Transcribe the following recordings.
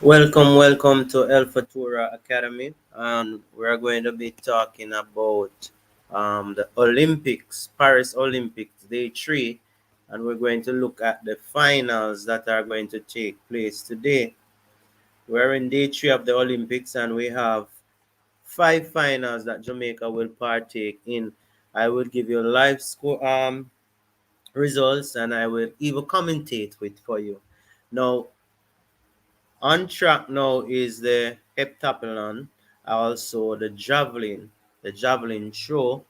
Welcome to El Futura Academy, and we're going to be talking about the Olympics, Paris Olympics, day 3, and we're going to look at the finals that are going to take place today. We're in day 3 of the Olympics, and we have 5 finals that Jamaica will partake in. I will give you live score results, and I will even commentate with for you. Now, on track now is the heptathlon, also the javelin show.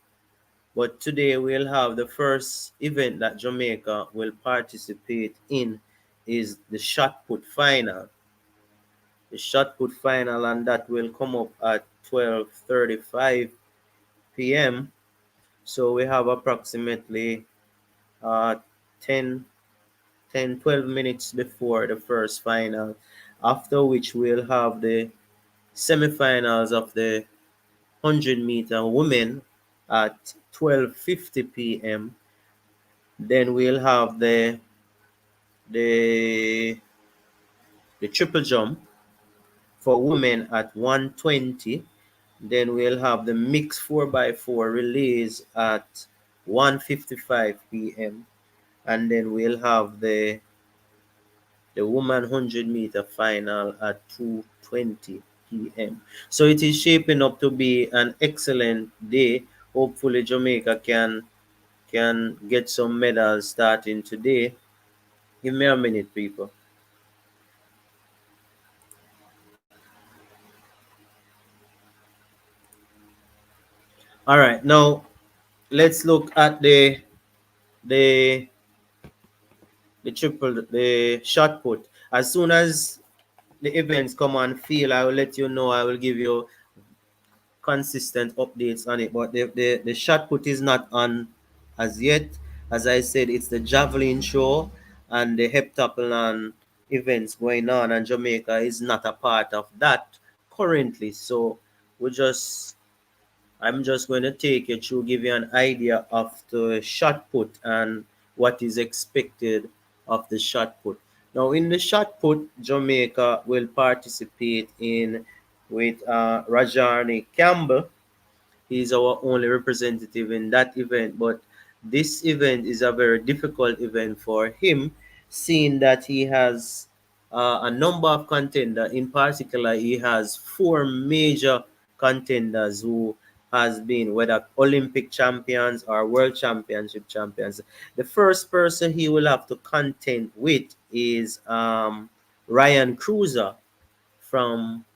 But today we'll have the first event that Jamaica will participate in is the shot put final. The shot put final, and that will come up at 12:35 p.m. So we have approximately uh, 10, 12 minutes before the first final, after which we'll have the semifinals of the 100-meter women at 12:50 p.m. Then we'll have the the triple jump for women at 1:20. Then we'll have the mixed 4x4 relays at 1:55 p.m. And then we'll have the woman 100-meter final at 2:20 p.m. So it is shaping up to be an excellent day. Hopefully Jamaica can get some medals starting today. Give me a minute, people. All right, now let's look at the the shot put. As soon as the events come on field, I will let you know. I will give you consistent updates on it. But the shot put is not on as yet. As I said, it's the javelin show and the heptathlon events going on, and Jamaica is not a part of that currently. So we just I'm just going to take you through, give you an idea of the shot put and what is expected of the shot put. Now, in the shot put, Jamaica will participate in with Rajani Campbell. He's our only representative in that event, but this event is a very difficult event for him, seeing that he has a number of contenders. In particular, he has 4 major contenders who has been whether Olympic champions or World Championship champions. The first person he will have to contend with is Ryan Cruiser from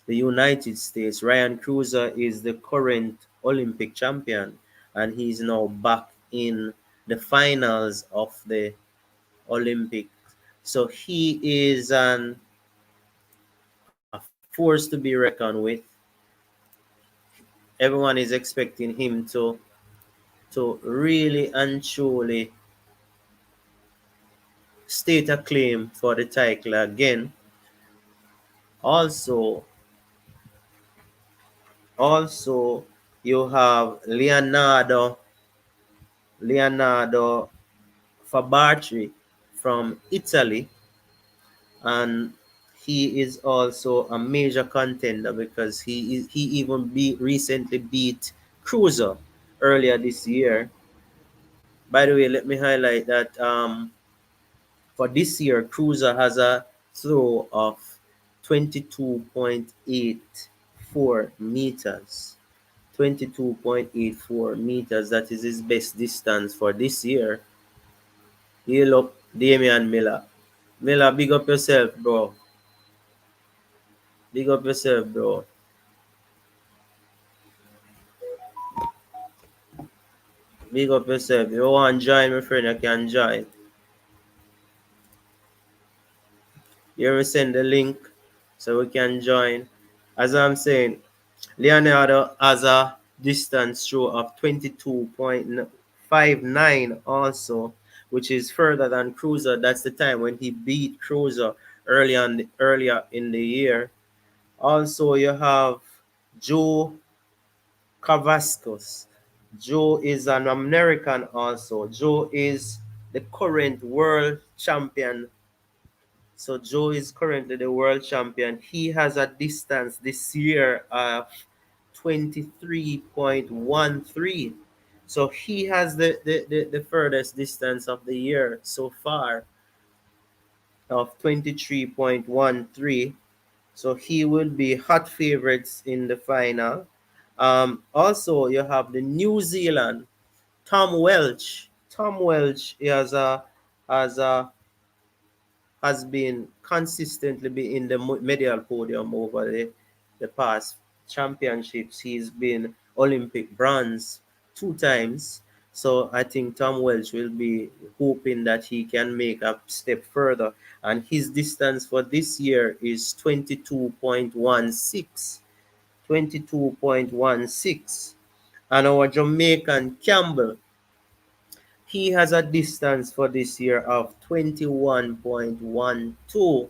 the United States. Ryan Cruiser is the current Olympic champion, and he's now back in the finals of the Olympics. So he is a force to be reckoned with. Everyone is expecting him to really and truly state a claim for the title again. Also, also you have Leonardo Fabarchi from Italy, and he is also a major contender because he even recently beat Cruiser earlier this year. By the way, let me highlight that for this year, Cruiser has a throw of 22.84 meters. 22.84 meters. That is his best distance for this year. Hail up Damian Miller. Miller, big up yourself, bro. Big up yourself, bro. Big up yourself. If you want to join, my friend, you can join. You will send the link so we can join. As I'm saying, Leonardo has a distance throw of 22.59 also, which is further than Cruiser. That's the time when he beat Cruiser earlier in the year. Also, you have Joe Cavascos. Joe is an American also. Joe is the current world champion So Joe is currently the world champion. He has a distance this year of 23.13. So he has the furthest distance of the year so far of 23.13. So he will be hot favorites in the final. Also, you have the New Zealand Tom Welch. Tom Welch has been consistently be in the medal podium over the past championships. He's been Olympic bronze 2 times. So I think Tom Welch will be hoping that he can make a step further. And his distance for this year is 22.16. 22.16. And our Jamaican Campbell, he has a distance for this year of 21.12,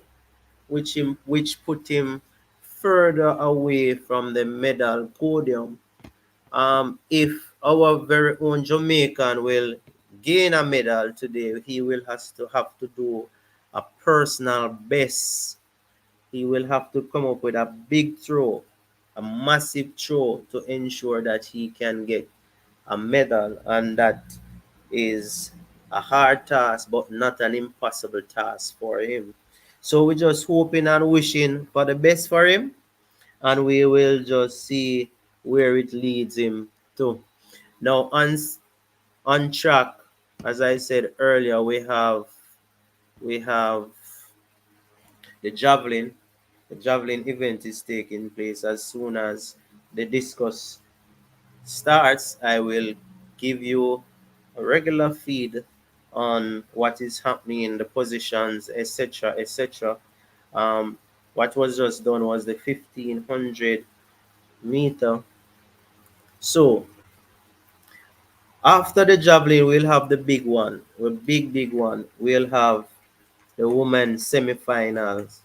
which put him further away from the medal podium. If our very own Jamaican will gain a medal today, he will have to do a personal best. He will have to come up with a big throw, a massive throw to ensure that he can get a medal, and that is a hard task, but not an impossible task for him. So we're just hoping and wishing for the best for him, and we will just see where it leads him to. Now, on track, as I said earlier, we have the javelin. The javelin event is taking place. As soon as the discus starts, I will give you a regular feed on what is happening in the positions, etc., etc. Um, what was just done was the 1500 meter. So after the javelin, we'll have the big one, the big one. We'll have the women's semifinals.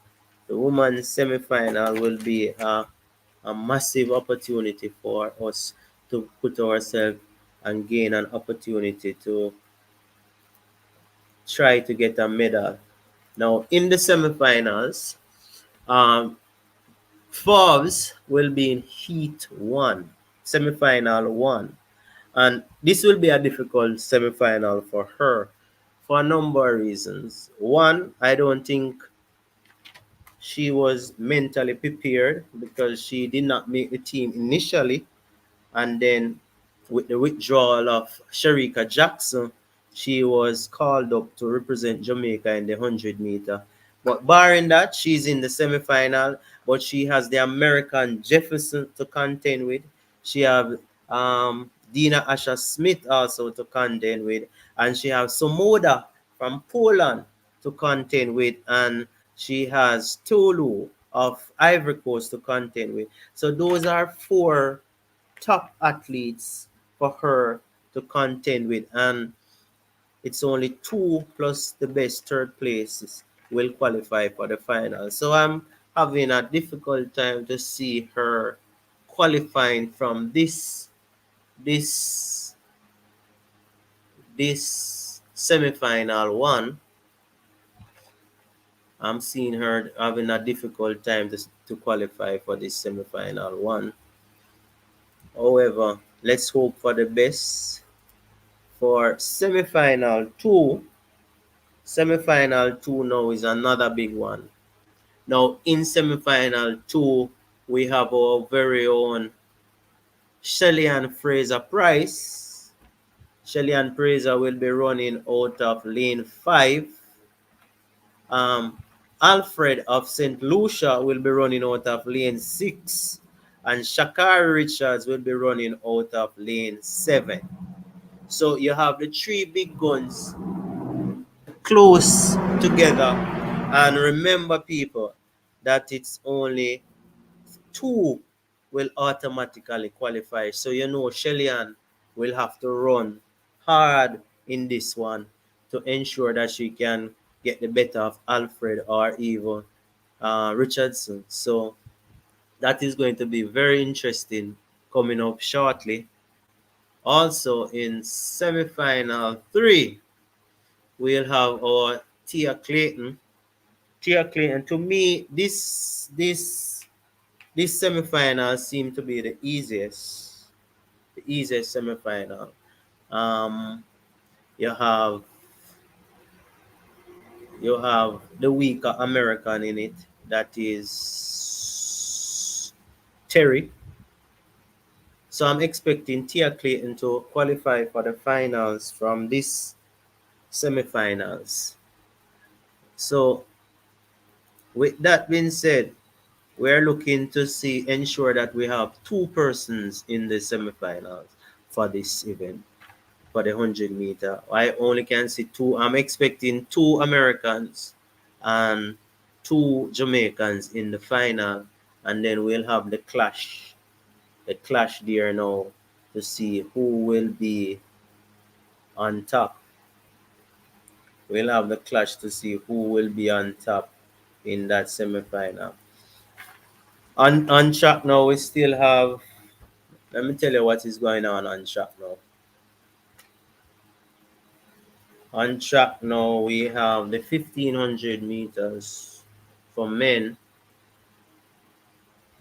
The women's semifinal will be a massive opportunity for us to put ourselves and gain an opportunity to try to get a medal. Now, in the semifinals, um, Forbes will be in Heat 1, semifinal 1. And this will be a difficult semifinal for her for a number of reasons. One, I don't think she was mentally prepared because she did not make the team initially, and then with the withdrawal of Sherika Jackson, she was called up to represent Jamaica in the 100 meter. But barring that, she's in the semifinal, but she has the American Jefferson to contend with. She have Dina Asher Smith also to contend with, and she has Somoda from Poland to contend with, and she has Tolu of Ivory Coast to contend with. So those are four top athletes for her to contend with, and it's only two plus the best third places will qualify for the final. So I'm having a difficult time to see her qualifying from this this semifinal one. I'm seeing her having a difficult time to qualify for this semifinal one. However, let's hope for the best. For semifinal two, semifinal two now is another big one. Now in semifinal two, we have our very own Shelly-Ann Fraser-Pryce. Shelly-Ann Fraser will be running out of lane 5. Um, Alfred of St. Lucia will be running out of lane 6. And Shakari Richards will be running out of lane 7. So you have the three big guns close together. And remember, people, that it's only two will automatically qualify. So you know Shelly-Ann will have to run hard in this one to ensure that she can get the better of Alfred or even Richardson. So that is going to be very interesting coming up shortly. Also in semifinal 3, we'll have our Tia Clayton Tia Clayton, to me, this semifinal seemed to be the easiest semifinal. Um, you have you have the weaker American in it, that is Terry. So I'm expecting Tia Clayton to qualify for the finals from this semifinals. So with that being said, we're looking to ensure that we have two persons in the semifinals for this event, for the 100 meter. I only can see two. I'm expecting two Americans and two Jamaicans in the final, and then we'll have the clash there now to see who will be on top. We'll have the clash to see who will be on top in that semifinal. On track now, we still have. Let me tell you what is going on track now. On track now, we have the 1500 meters for men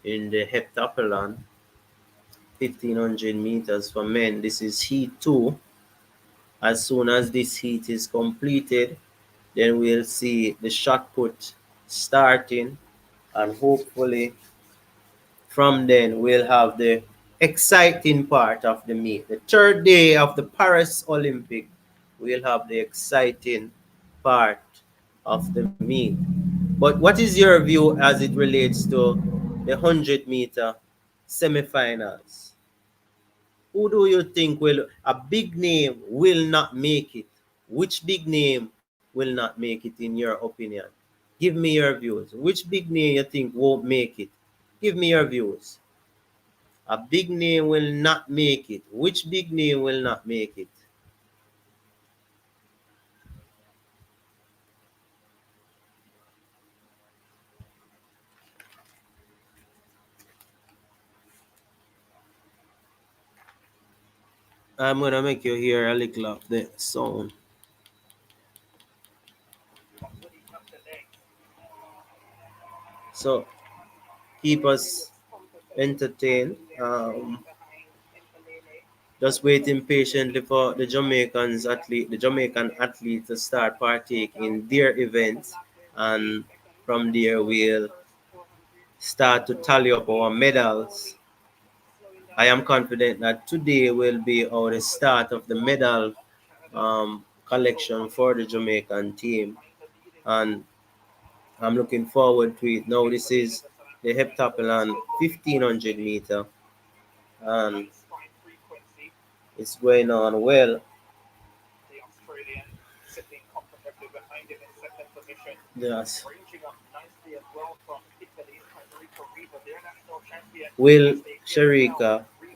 in the heptathlon. 1500 meters for men. This is heat 2. As soon as this heat is completed, then we'll see the shot put starting, and hopefully from then we'll have the exciting part of the meet. The third day of the Paris Olympic, we'll have the exciting part of the meet. But what is your view as it relates to the 100-meter semifinals? Who do you think a big name will not make it? Which big name will not make it in your opinion? Give me your views. Which big name you think won't make it? Give me your views. A big name will not make it. Which big name will not make it? I'm gonna make you hear a little of the sound. So keep us entertained. Just waiting patiently for the Jamaican athlete to start partake in their events, and from there we'll start to tally up our medals. I am confident that today will be our start of the medal collection for the Jamaican team, and I'm looking forward to it. Now this is the heptathlon 1500 meter, and it's going on well. Yes. Will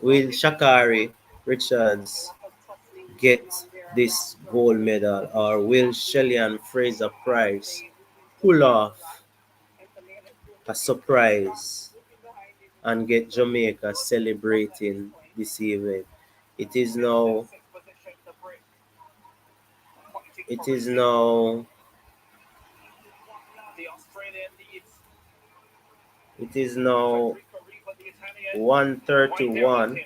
will Shakari Richards get this gold medal, or will Shelly-Ann Fraser-Pryce pull off a surprise and get Jamaica celebrating this event? It is now it is now it is now 1:31.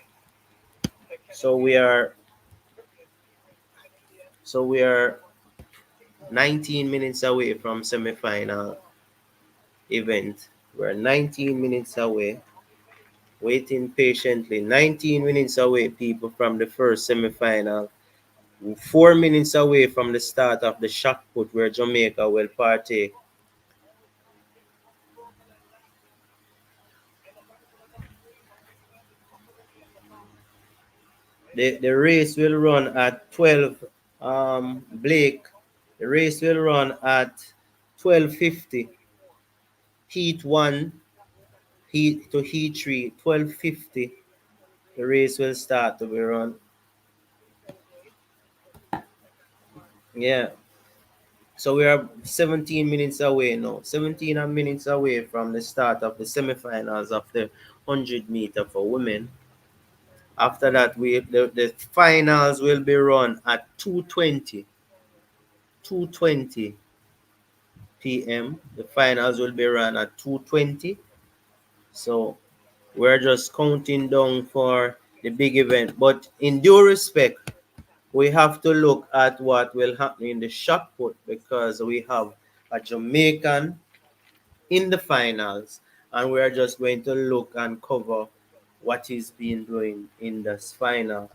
So we are 19 minutes away from semifinal event. We're 19 minutes away, waiting patiently. 19 minutes away, people, from the first semifinal. 4 minutes away from the start of the shot put where Jamaica will partake. The race will run at 12. Blake, the race will run at 12:50. Heat 1, heat to heat 3, 12:50. The race will start to be run. Yeah. So we are 17 minutes away now. 17 minutes away from the start of the semifinals of the 100 meter for women. After that, the finals will be run at 2:20. 2:20. p.m. The finals will be run at 2:20. So we're just counting down for the big event. But in due respect, we have to look at what will happen in the shot put, because we have a Jamaican in the finals, and we are just going to look and cover what he's been doing in this final.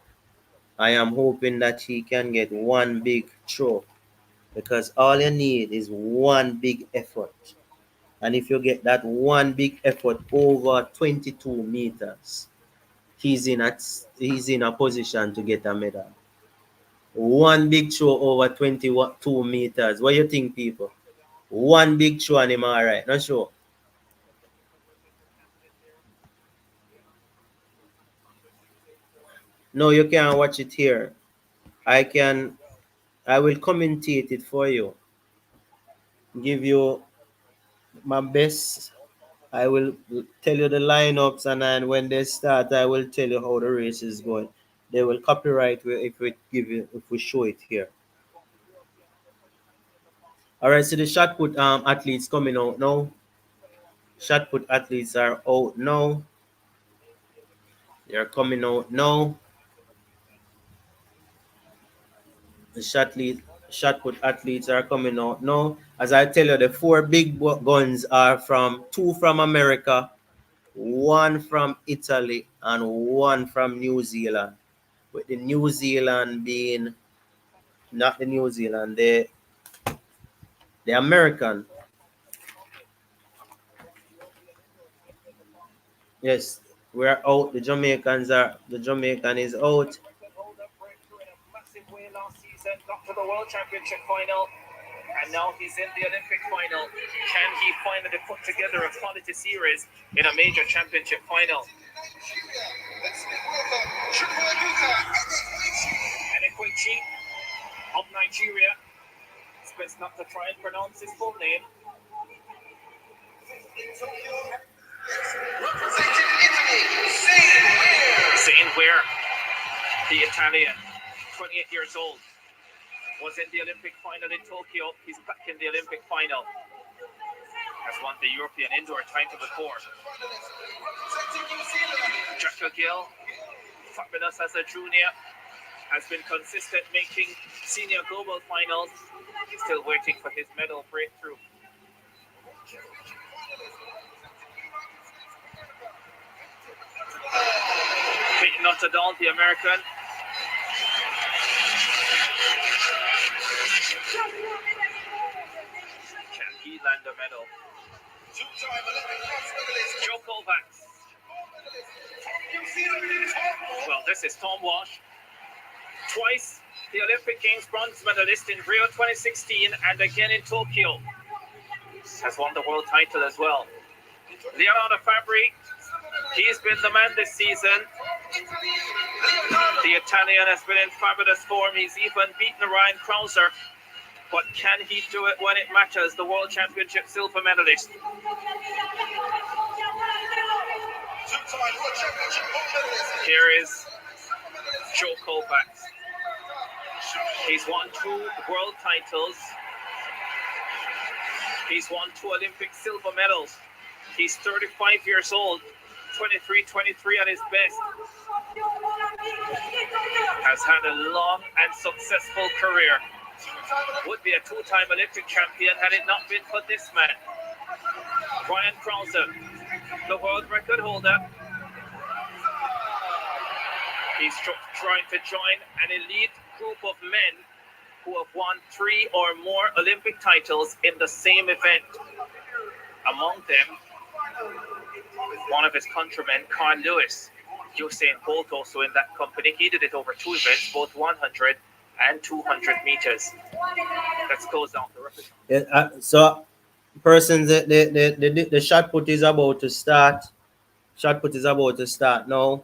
I am hoping that he can get one big throw, because all you need is one big effort. And if you get that one big effort over 22 meters, he's in a position to get a medal. One big throw over 22 meters. What do you think, people? One big throw and him all right. Not sure. No, you can't watch it here. I can. I will commentate it for you. Give you my best. I will tell you the lineups, and then when they start, I will tell you how the race is going. They will copyright if we give you if we show it here. All right. So the shot put athletes coming out now. Shot put athletes are out now. They are coming out now. The shot put athletes are coming out now. As I tell you, the four big guns are from two from America, one from Italy, and one from New Zealand. With the New Zealand being not the New Zealand, the American. Yes, we're out. The Jamaican is out. Last season, got to the World Championship final, and now he's in the Olympic final. Can he finally put together a quality series in a major championship final? And Ekwechi of Nigeria. It's best not to try and pronounce his full name. Saying where the Italian, 28 years old, was in the Olympic final in Tokyo. He's back in the Olympic final. Has won the European indoor title before. Jack Gill, fabulous as a junior, has been consistent making senior global finals. Still waiting for his medal breakthrough. Peyton Ottadal, the American. Can he land a medal? Joe Kovacs. Well, this is Tom Walsh. Twice the Olympic Games bronze medalist in Rio 2016 and again in Tokyo. Has won the world title as well. Leonardo Fabri, he's been the man this season. The Italian has been in fabulous form. He's even beaten Ryan Krauser. But can he do it when it matters? The World Championship silver medalist. Here is Joe Kovacs. He's won 2 world titles. He's won 2 Olympic silver medals. He's 35 years old, 23 at his best. Has had a long and successful career. Would be a 2-time Olympic champion had it not been for this man. Ryan Krauser, the world record holder. He's trying to join an elite group of men who have won 3 or more Olympic titles in the same event. Among them, one of his countrymen, Carl Lewis. Usain Bolt also in that company. He did it over 2 events, both 100 and 200 meters. Let's close down the record. Yeah, so, persons, the shot put is about to start. Shot put is about to start now.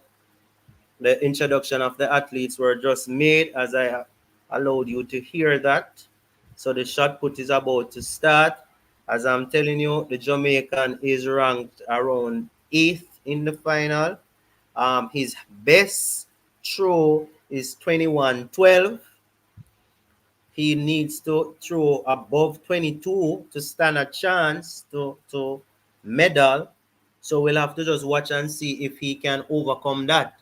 The introduction of the athletes were just made as I allowed you to hear that. So the shot put is about to start. As I'm telling you, the Jamaican is ranked around 8th in the final. His best throw is 21.12. he needs to throw above 22 to stand a chance to medal. So we'll have to just watch and see if he can overcome that.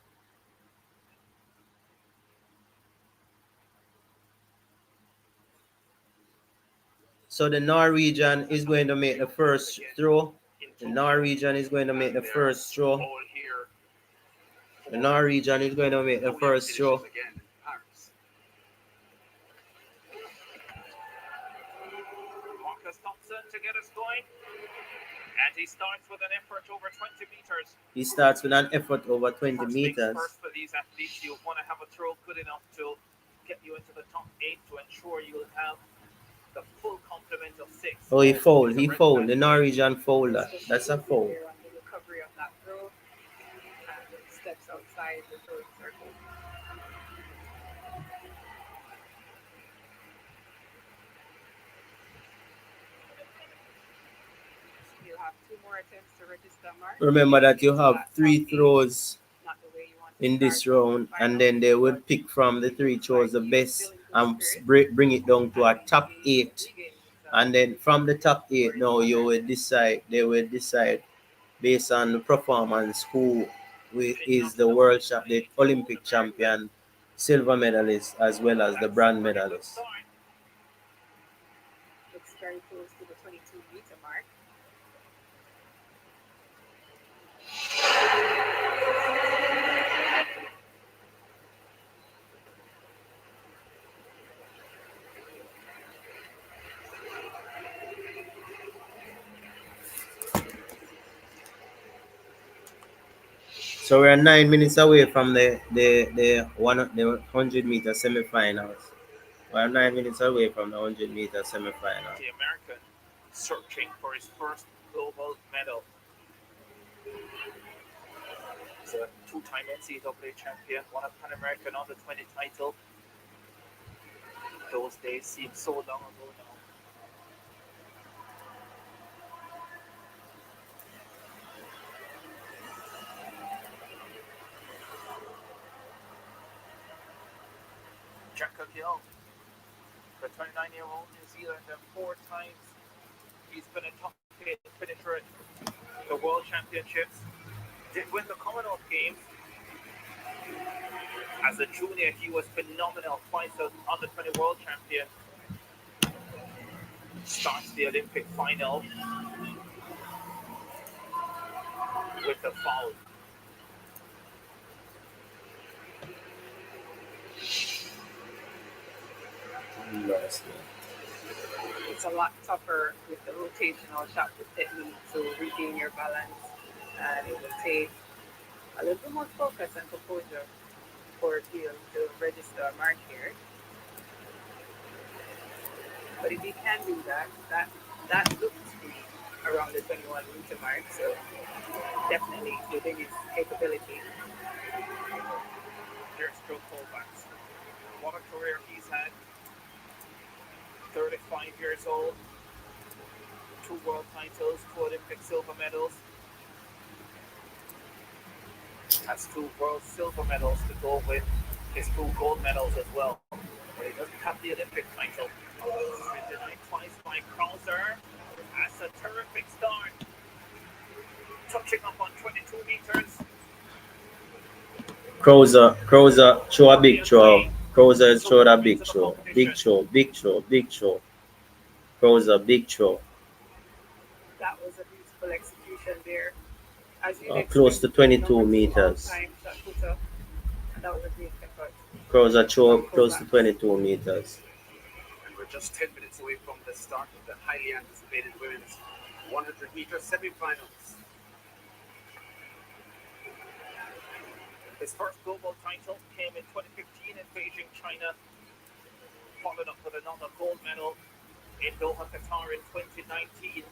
So the Norwegian is going to make the first throw. The Norwegian is going to make the first throw. The Norwegian is going to make the first throw. Marcus Thompson to get us going. And he starts with an effort over 20 meters. He starts with an effort over 20 meters. First for these athletes, you want to have a throw good enough to get you into the top 8 to ensure you'll have the full complement of 6. Oh, he fouled. He fouled. The Norwegian fouled that. That's a foul. On the recovery of that throw and steps outside the throwing circle. You'll have 2 more attempts to register, Mark. Remember that you have 3 throws in this round, and then they will pick from the 3 throws the best and bring it down to a top 8. And then from the top 8, now you will decide. They will decide based on the performance who is the the Olympic champion, silver medalist, as well as the bronze medalist. It's very close to the 22-meter mark. So we're 9 minutes away from the 100-meter semifinals. We're 9 minutes away from the 100-meter semifinal. The American searching for his first global medal. He's a 2-time NCAA champion, won a Pan American under 20 title. Those days seem so long ago now. Jack Gill, the 29-year-old New Zealander, 4 times he's been a top 8 finisher at the World Championships. Did win the Commonwealth Games. As a junior, he was phenomenal. Twice as under 20 world champion. Starts the Olympic final with a foul. It's a lot tougher with the rotational shot with technique to regain your balance, and it will take a little bit more focus and composure for Gill to register a mark here. But if he can do that, that looks to be around the 21-meter mark, so definitely within his capability. There's Joe Kovacs. What a career he's had. 35 years old, 2 world titles, 2 Olympic silver medals. Has 2 world silver medals to go with his 2 gold medals as well. But he doesn't have the Olympic title. Been denied twice by Krauser. That's a terrific start. Touching up on 22 meters. Krauser throw a big throw. Krauser has thrown a big throw. Big throw. Krauser, big throw. That was a beautiful execution there. Close to 22 meters. That was a great effort. Krauser throw close to 22 meters. And we're just 10 minutes away from the start of the highly anticipated women's 100-meter semifinals. His first global title came in 2015 in Beijing, China, followed up with another gold medal in Doha, Qatar in 2019.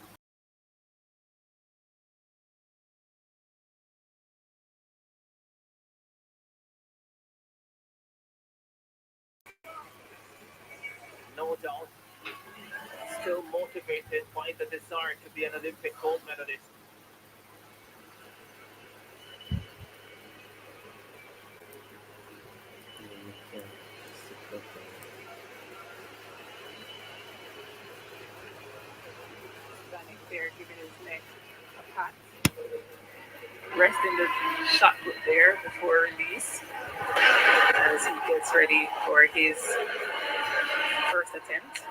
No doubt, still motivated by the desire to be an Olympic gold medalist. there, giving his neck a pat. Resting the shot put there before release as he gets ready for his first attempt.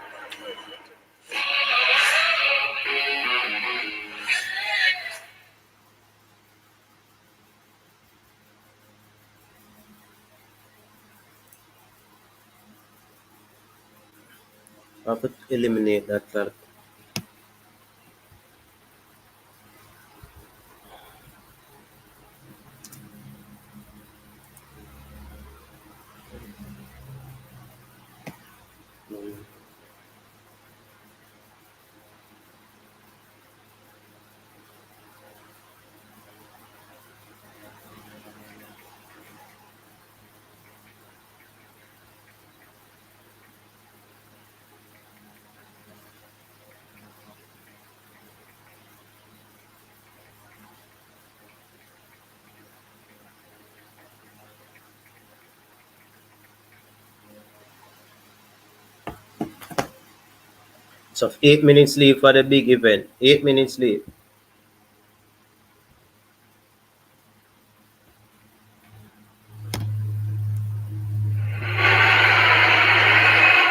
I have to eliminate that clock. So 8 minutes leave for the big event. 8 minutes leave.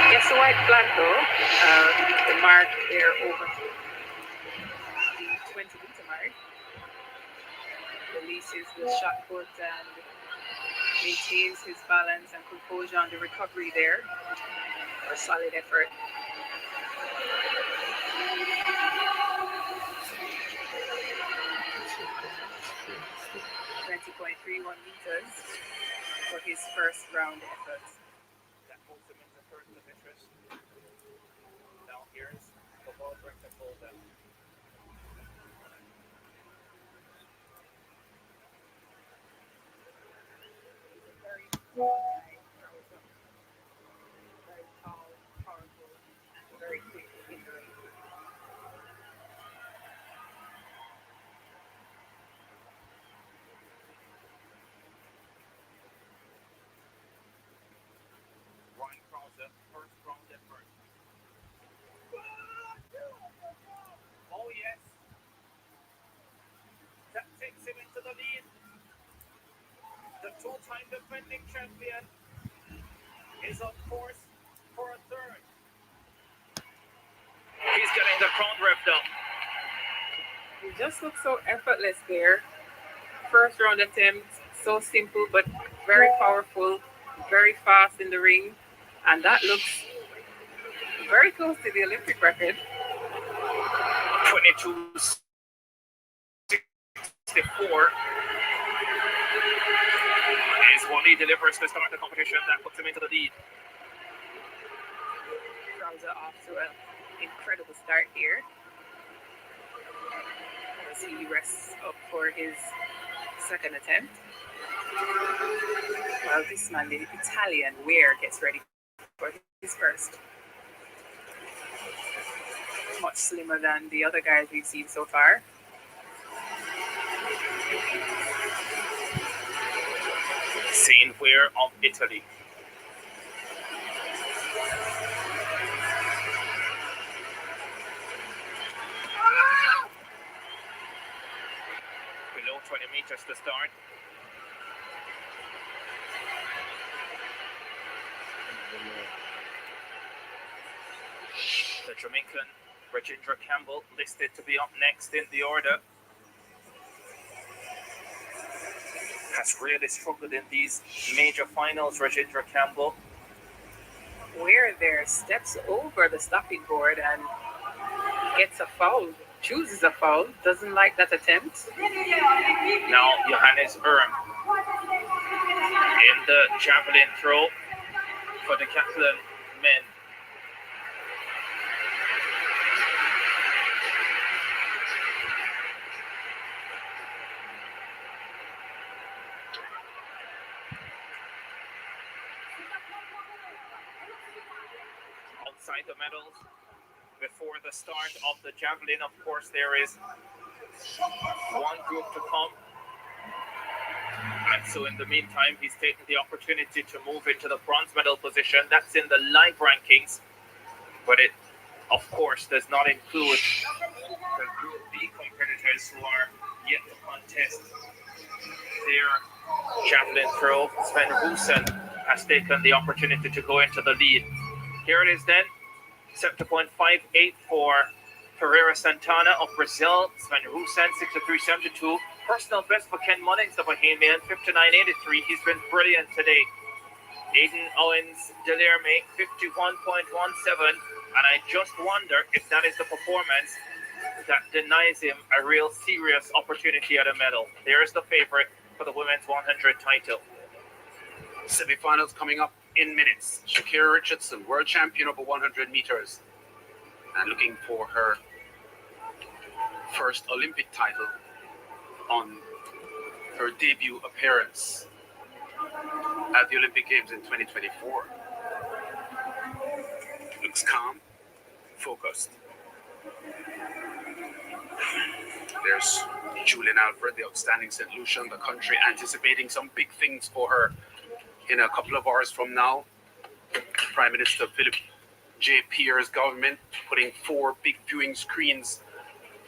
Gets the white flag though. The mark there over the 20-meter mark. Releases the shot put and maintains his balance and composure on the recovery there. A solid effort. 20.31 meters for his first round effort. That puts him in the third position. Now here's the ball break to hold them. Very very tall, powerful, and very quick in the ring. Ryan Krause, first round effort. Oh yes. That takes him into the lead. The two-time defending champion is on course for a third. He's getting the crown revved up. He just looks so effortless there. First round attempt, so simple but very powerful, very fast in the ring, and that looks very close to the Olympic record. 22.64 is what he delivers to start the competition. That puts him into the lead. Krause off to an incredible start here as he rests up for his second attempt. Well, this man, the Italian Weir, gets ready for his first. Much slimmer than the other guys we've seen so far. Seeing Weir of Italy. Below 20 meters to start. The Jamaican Rajendra Campbell listed to be up next in the order. Has really struggled in these major finals, Rajendra Campbell. Weir there steps over the stopping board and gets a foul, chooses a foul, doesn't like that attempt. Now Johannes Erm in the javelin throw for the Catalan men. Outside the medals, before the start of the javelin, of course, there is one group to come. And so in the meantime, he's taken the opportunity to move into the bronze medal position. That's in the live rankings, but it, of course, does not include the group skiers who are yet to contest their javelin throw. Sven Rosen has taken the opportunity to go into the lead. Here it is then. 70.58 for Pereira Santana of Brazil. Sven Rosen, 63.72. Personal best for Ken Mullings, the Bahamian, 59.83. He's been brilliant today. Aiden Owens Delerme, 51.17. And I just wonder if that is the performance that denies him a real serious opportunity at a medal. There's the favorite for the women's 100 title. Semifinals coming up in minutes. Shakira Richardson, world champion over 100 meters, and looking for her first Olympic title on her debut appearance at the Olympic Games in 2024. Looks calm, focused. There's Julian Alfred, the outstanding St. Lucian, the country anticipating some big things for her in a couple of hours from now. Prime Minister Philip J. Pierre's government putting 4 big viewing screens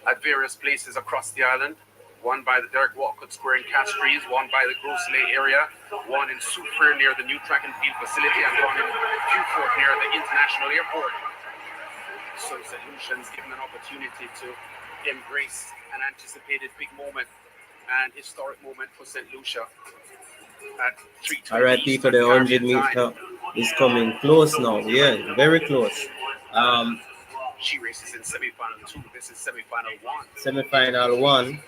at various places across the island. One by the Derek Walcott Square in Castries, one by the Gross Lake area, one in Soufrière near the new track and field facility, and one in Beaufort near the international airport. So St. Lucian's given an opportunity to embrace an anticipated big moment and historic moment for St. Lucia. All right, people, the 100 meter is coming close now. Yeah, very close. She races in semi-final 2. This is semi-final 1. Semi-final 1.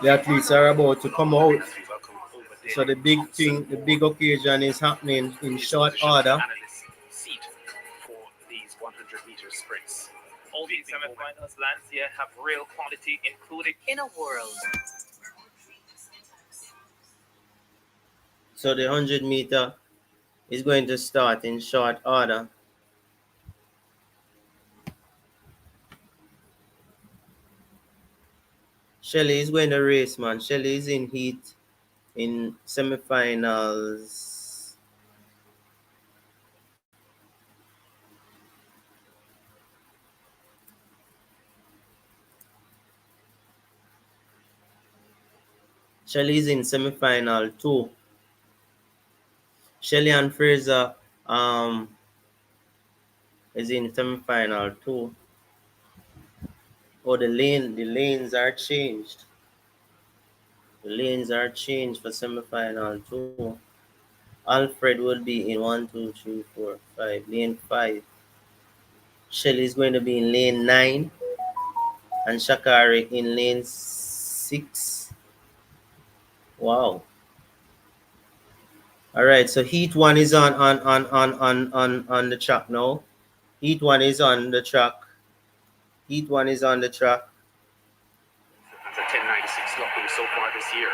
The athletes are about to come out. So the big thing, the big occasion is happening in short order. Seat for these 100 meter sprints. All these semi-finals lands here have real quality, including in a world. So the 100 meter is going to start in short order. Shelly is going to race, man. Shelly is in heat in semifinals. Shelly is in semifinal 2. Shelly-Ann Fraser is in semifinal 2. Oh, the lanes are changed. The lanes are changed for semifinal 2. Alfred will be in 1, 2, 3, 4, 5, lane 5. Shelly is going to be in lane 9, and Shakari in lane 6. Wow. All right, so heat 1 is on the track now. Heat 1 is on the track. Heat 1 is on the track. That's a 10.96 locking so far this year.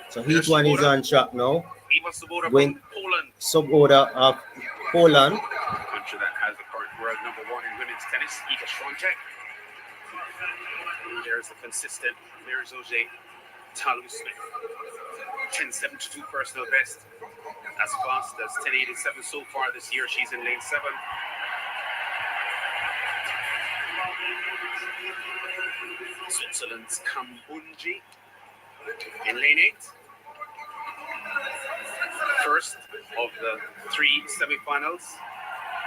So heat 1 is on track now. Eva Svoboda Going from Poland. suborder of Poland. Country that has the current world number 1 in women's tennis, Iga Swiatek. There's a consistent Mary-José Talu-Smith. 10.72 personal best. As fast as 10.87 so far this year. She's in lane 7. Switzerland's Kambunji in lane 8. First of the 3 semifinals.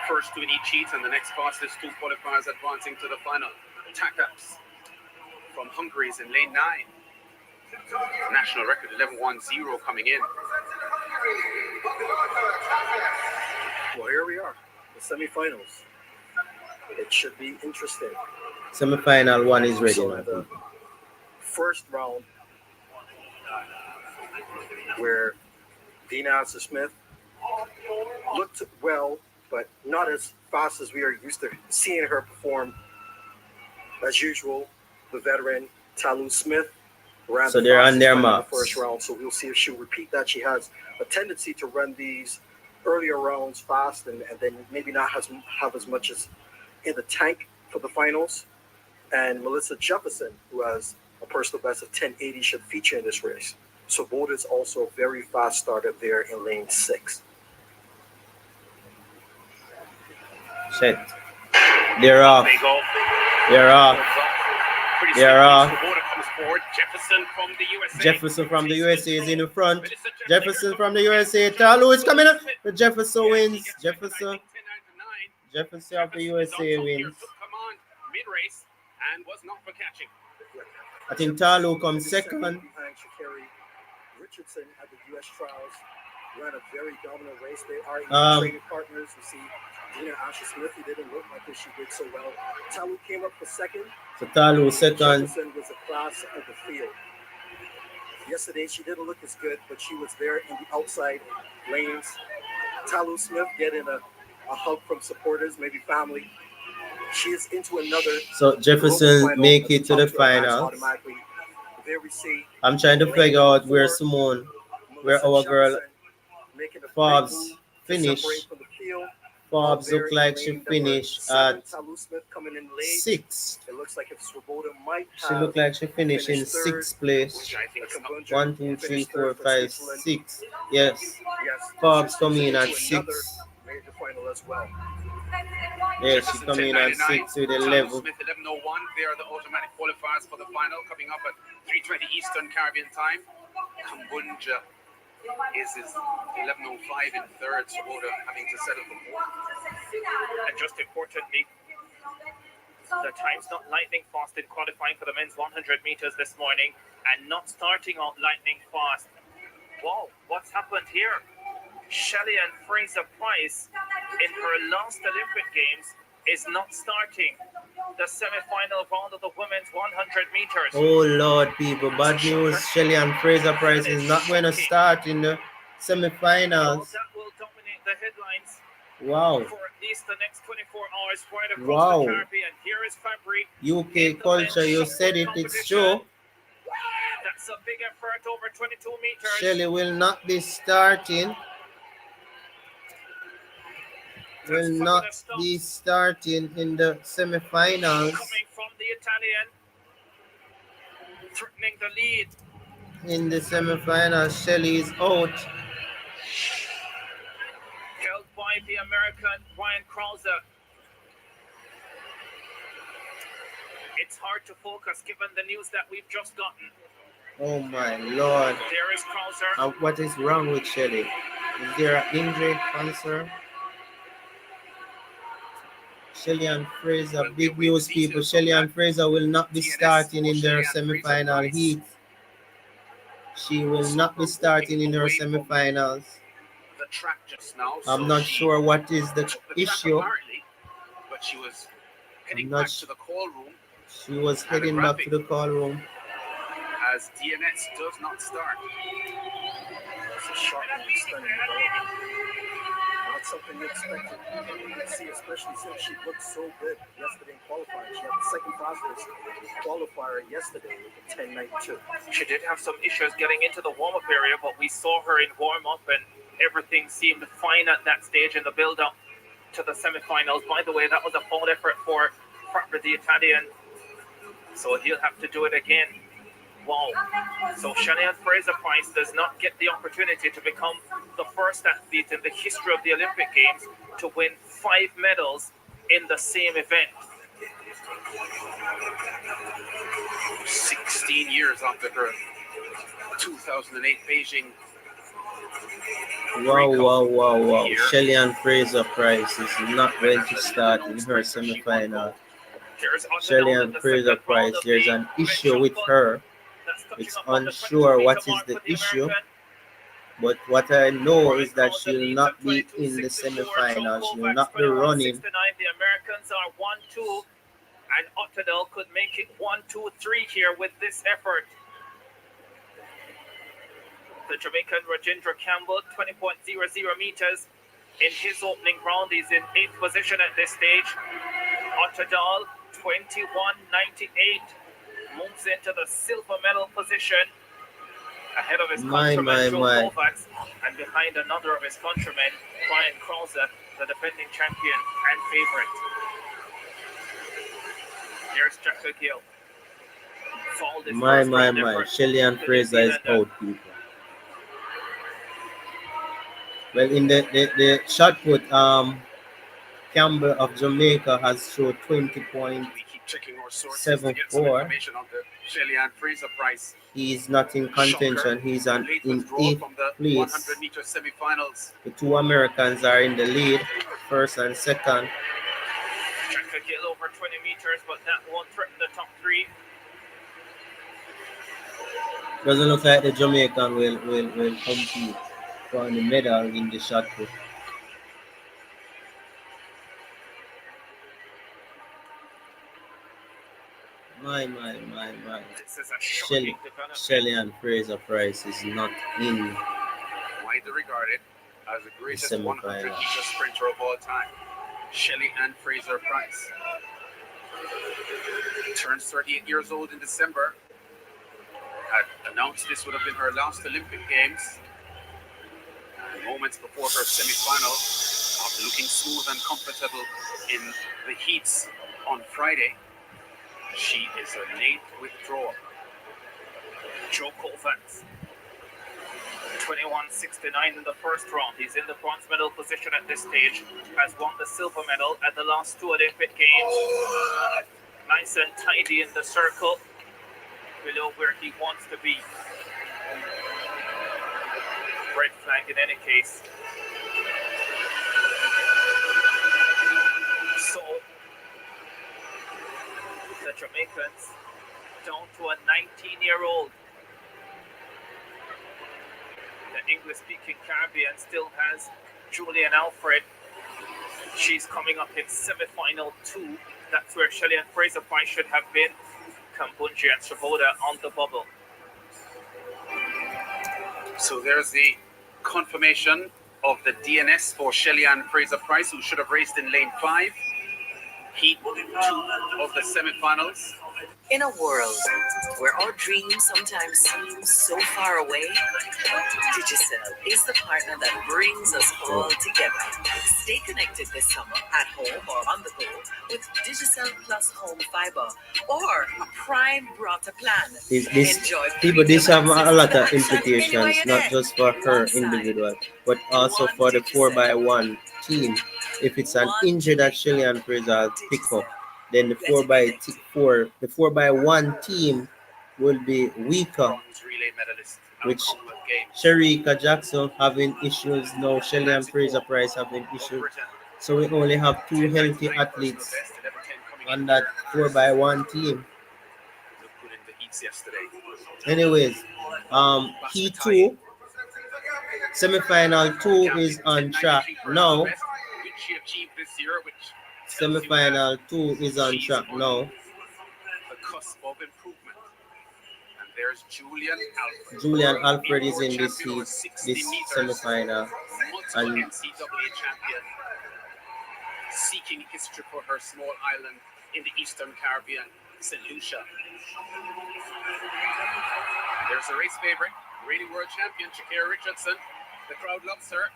First 2 in each heat, and the next fastest 2 qualifiers advancing to the final. Takas from Hungary is in lane 9. National record 11.10 coming in. Well, here we are, the semifinals. It should be interesting. Semifinal 1 is ready. So the first round, where Dina Asser-Smith looked well, but not as fast as we are used to seeing her perform. As usual, the veteran Talu-Smith ran So they're on their in the marks. first round. So we'll see if she'll repeat that. She has a tendency to run these earlier rounds fast and then maybe not have as much as in the tank for the finals. And Melissa Jefferson, who has a personal best of 10.80, should feature in this race. So Boda's also a very fast starter there in lane 6. Set. They're off. They go. They're off. Pretty They're swiftly, off. Swoboda comes forward. Jefferson from the USA. Jefferson from the Takes USA is in the control. front. Melissa Jefferson from the Jefferson USA. from Talu is the coming up. Smith. The Jefferson Yeah, he wins. gets Jefferson. I think 10 out of 9. Jefferson of the Jefferson is on USA top here, wins. took command mid-race and was not for catching. I think Talu comes second. Behind Sha'Carri Richardson at the U.S. trials. Ran a very dominant race. They are training partners. You see, Dina Asher Smith, he didn't look like she did so well. Talu came up for second. So Talu second. Jefferson was the class of the field. Yesterday, she didn't look as good, but she was there in the outside lanes. Talu Smith getting a hug from supporters, maybe family. She is into another. So Jefferson make it to the finals. There we see. I'm trying to figure out where Simone, where our girl Forbes finished. Forbes look like she finished at 6th. It looks like if Swoboda might She looked like she finished in 6th place. Which I think is not 1, 2, 3, 4, 5, 6. Yes. Forbes coming in at 6. Major final as well. Yes, she coming in at 6 with 11. Smith 11:01. They are the automatic qualifiers for the final, coming up at 3:20 Eastern Caribbean time. Kambunja is 11:05 in third. Swoboda having to settle for fourth. And just importantly, the time's not lightning fast in qualifying for the men's 100 meters this morning and not starting out lightning fast. Wow, what's happened here? Shelly-Ann Fraser-Pryce in her last Olympic Games is not starting the semi-final round of the women's 100 meters. Oh Lord, people, bad news. Shelly-Ann Fraser-Pryce is not going to start in the semifinals. That will dominate the headlines. Wow. For at least the next 24 hours right across Wow. the Caribbean. Here is Fabry. UK culture, you said it, it's true. That's a big effort over 22 meters. Shelly will not be starting. Will not be starting in the semifinals. Coming from the Italian. Threatening the lead. In the semifinals, Shelly is out. Held by the American Ryan Krauser. It's hard to focus given the news that we've just gotten. Oh my Lord. There is Krauser. What is wrong with Shelly? Is there an injury cancer? Shelly-Ann Fraser, big news people. Shelly-Ann Fraser will not be starting in their semifinal heat. She will not be starting in her semifinals. The track just now. I'm not sure what is the issue. But she was heading back to the call room. She was heading back to the call room. As DNS does not start. It's a short and stunning. Not something you expected to see, especially since she looked so good yesterday in qualifying. She had the second fastest qualifier yesterday with a 10:92. She did have some issues getting into the warm-up area, but we saw her in warm-up and everything seemed fine at that stage in the build-up to the semifinals. By the way, that was a foul effort for the Italian, so he'll have to do it again. Wow. So Shelly-Ann Fraser-Pryce does not get the opportunity to become the first athlete in the history of the Olympic Games to win 5 medals in the same event. 16 years after her 2008 Beijing. Wow. Shelly-Ann Fraser-Pryce is not going to start in her semifinal. Shelly-Ann Fraser-Pryce, there's an issue with her. It's unsure what is the issue, but what I know is that she will not be in the semifinals. She will not be running. The Americans are 1-2, and Ottadell could make it 1-2-3 here with this effort. The Jamaican Rajendra Campbell, 20.00 meters in his opening round. He's in 8th position at this stage. Ottadell, 21.98. Moves into the silver medal position ahead of his countryman Joe Kovacs and behind another of his countrymen, Brian Krause, the defending champion and favorite. Here's Jacka Gill. My. Shelly-Ann Fraser is out, people. Well, in the shot put, Campbell of Jamaica has showed 20.74. We keep checking our sources to get some information on the Shelly-Ann Fraser-Pryce. He is not in contention. He's in late 8th withdrawal from the place. 100-meter semifinals. The two Americans are in the lead, first and second. Trying to get over 20 meters, but that won't threaten the top three. Doesn't look like the Jamaican will compete for the medal in the shot put. My. This is a shocking development. Shelly-Ann Fraser-Pryce is not in. Widely regarded as the greatest Semifinal. 100-meter sprinter of all time, Shelly-Ann Fraser-Pryce. Turns 38 years old in December. Had announced this would have been her last Olympic Games. Moments before her semi-final, after looking smooth and comfortable in the heats on Friday, she is a late withdrawal. Joe Kovacs, 21.69 in the first round. He's in the bronze medal position at this stage. Has won the silver medal at the last two Olympic Games. Nice and tidy in the circle, below where he wants to be. Red flag in any case. So the Jamaicans down to a 19-year-old. The English-speaking Caribbean still has Julian Alfred. She's coming up in semi-final 2. That's where Shelly-Ann Fraser-Pryce should have been. Kambunji and Svoboda on the bubble. So there's the confirmation of the DNS for Shelly-Ann Fraser-Pryce, who should have raced in lane 5. Heat 2 of the semifinals. In a world where our dreams sometimes seem so far away, Digicel is the partner that brings us all together. Stay connected this summer at home or on the go with Digicel Plus Home Fiber or a Prime Broadband plan. This have a lot of implications, not just for her individual, but also for the 4x1 team. If it's an injury that Shelly-Ann Fraser pick up, then the 4x1 team will be weaker, which Sherika Jackson having issues now, Shelly-Ann Fraser-Pryce having issues. So we only have 2 healthy athletes on that 4x1 team. Anyways, Heat 2, semifinal 2 is on track now. Semifinal 2 is on track now. The cusp of improvement. And there's Julian Alfred. Julian Alfred is in this heat, this semifinal. And NCAA champion, seeking history for her small island in the Eastern Caribbean, St. Lucia. There's a race favorite, reigning world champion, Shakira Richardson. The crowd loves her.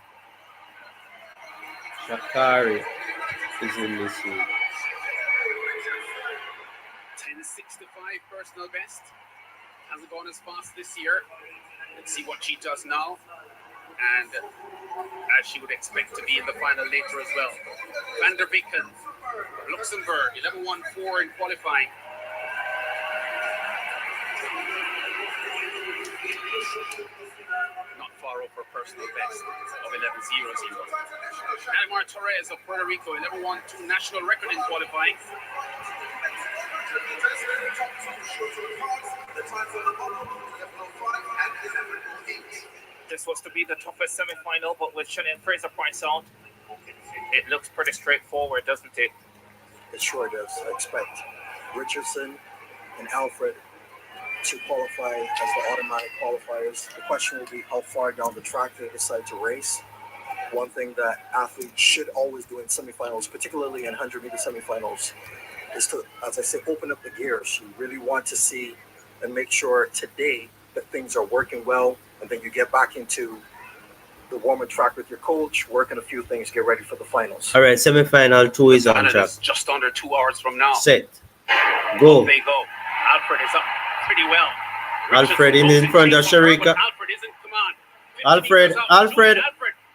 Shakari is in this heat. 10.65 personal best. Hasn't gone as fast this year. Let's see what she does now. And as she would expect to be in the final later as well. Van der Viken, Luxembourg, 11.14 in qualifying. Not far off her personal best of 11.00. Anamar Torres of Puerto Rico, 11.12 national record in qualifying. This was to be the toughest semi-final, but with Shelly-Ann Fraser-Pryce out, it looks pretty straightforward, doesn't it? It sure does. I expect Richardson and Alfred to qualify as the automatic qualifiers. The question will be how far down the track they decide to race. One thing that athletes should always do in semifinals, particularly in 100-meter semifinals, is to, as I say, open up the gears. You really want to see and make sure today that things are working well, and then you get back into the warm-up track with your coach, working a few things, get ready for the finals. All right, semifinal 2 is on track. Just under 2 hours from now. Set. Go. They go. Alfred is up pretty well. Alfred in front of Sharika. Alfred isn't, come on. Alfred.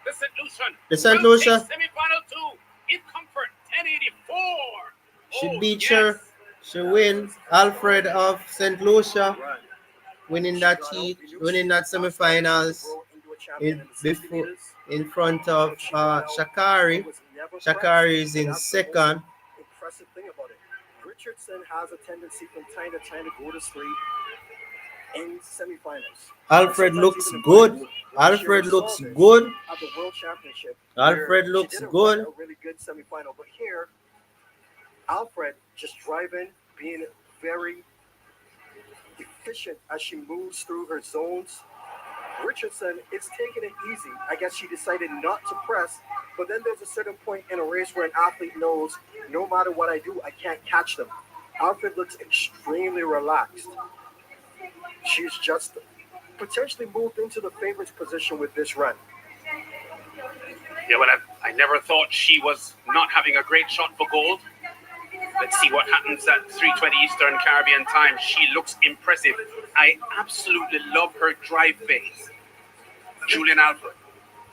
The St. Lucian. The St. Lucia. Semi-final 2 in comfort. 1084. She Oh, beat yes. her. She win. Alfred of St. Lucia Right. winning She that got out. heat, We knew winning she that was not starting to semifinals grow into a champion in in the 60 before meters, in front of but she got out Shakari. and was never Shakari pressed. is And in that's the most second. impressive thing about it. Richardson has a tendency from time to time to go to sleep in semifinals. Alfred And sometimes looks even in good. finals. Alfred She looks saw this good. at the World Championship. Alfred where looks she didn't good. run a really good semifinal, but here, Alfred just driving, being very efficient as she moves through her zones. Richardson is taking it easy. I guess she decided not to press, but then there's a certain point in a race where an athlete knows no matter what I do, I can't catch them. Alfred looks extremely relaxed. She's just potentially moved into the favorites position with this run. Yeah, well, I never thought she was not having a great shot for gold. Let's see what happens at 3:20 Eastern Caribbean time. She looks impressive. I absolutely love her drive phase. Julian Alfred.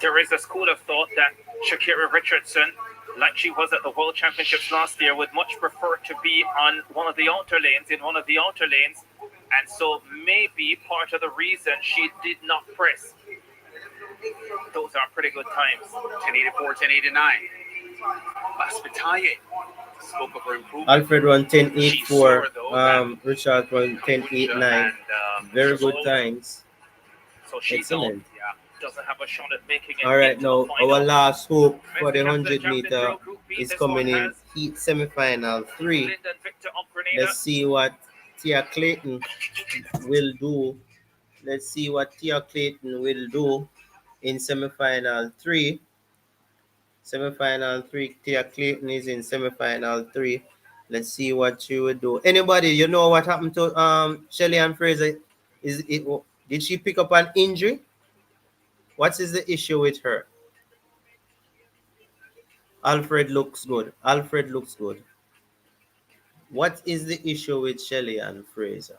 There is a school of thought that Shakira Richardson, like she was at the World Championships last year, would much prefer to be on one of the outer lanes, and so maybe part of the reason she did not press. Those are pretty good times. 1084, 1089. Baspitaye spoke of her improvement. Alfred run She 10.84. saw, though, that Richard run 10.89. and, Very just good hold times. So she's Excellent. doesn't have a shot at making it All right, into now the final. our last hope for the Mexican 100 champion meter girl group beat is this coming one in as heat semifinal 3. Lyndon Victor of Grenada. Let's see what Tia Clayton will do. Let's see what Tia Clayton will do in semifinal 3. Semifinal 3. Tia Clayton is in semifinal 3. Let's see what she will do. Anybody, you know what happened to Shelly-Ann Fraser? Did she pick up an injury? What is the issue with her? Alfred looks good. Alfred looks good. What is the issue with Shelly-Ann Fraser?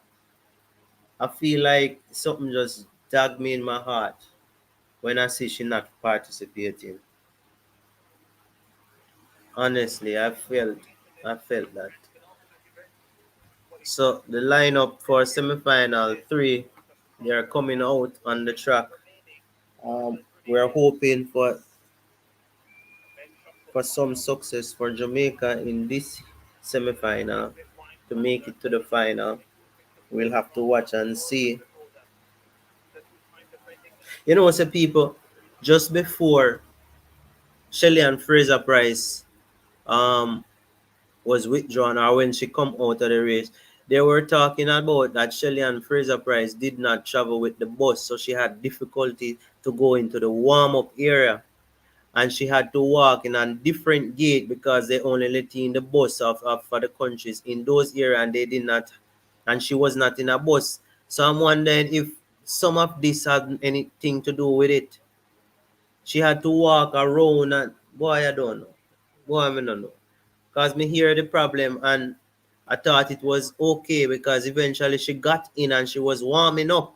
I feel like something just dug me in my heart when I see she not participating. Honestly, I felt that. So the lineup for semifinal 3, they are coming out on the track. We're hoping for some success for Jamaica in this semifinal to make it to the final. We'll have to watch and see. You know, some people just before Shelly-Ann Fraser-Pryce um was withdrawn, or when she come out of the race, they were talking about that Shelly-Ann Fraser-Pryce did not travel with the bus, so she had difficulty to go into the warm-up area, and she had to walk in a different gate because they only let in the bus of for the countries in those areas, and they did not, and she was not in a bus. So I'm wondering if some of this had anything to do with it. She had to walk around, and boy, I don't know. Boy, I don't know. Because me hear the problem, and I thought it was okay because eventually she got in and she was warming up,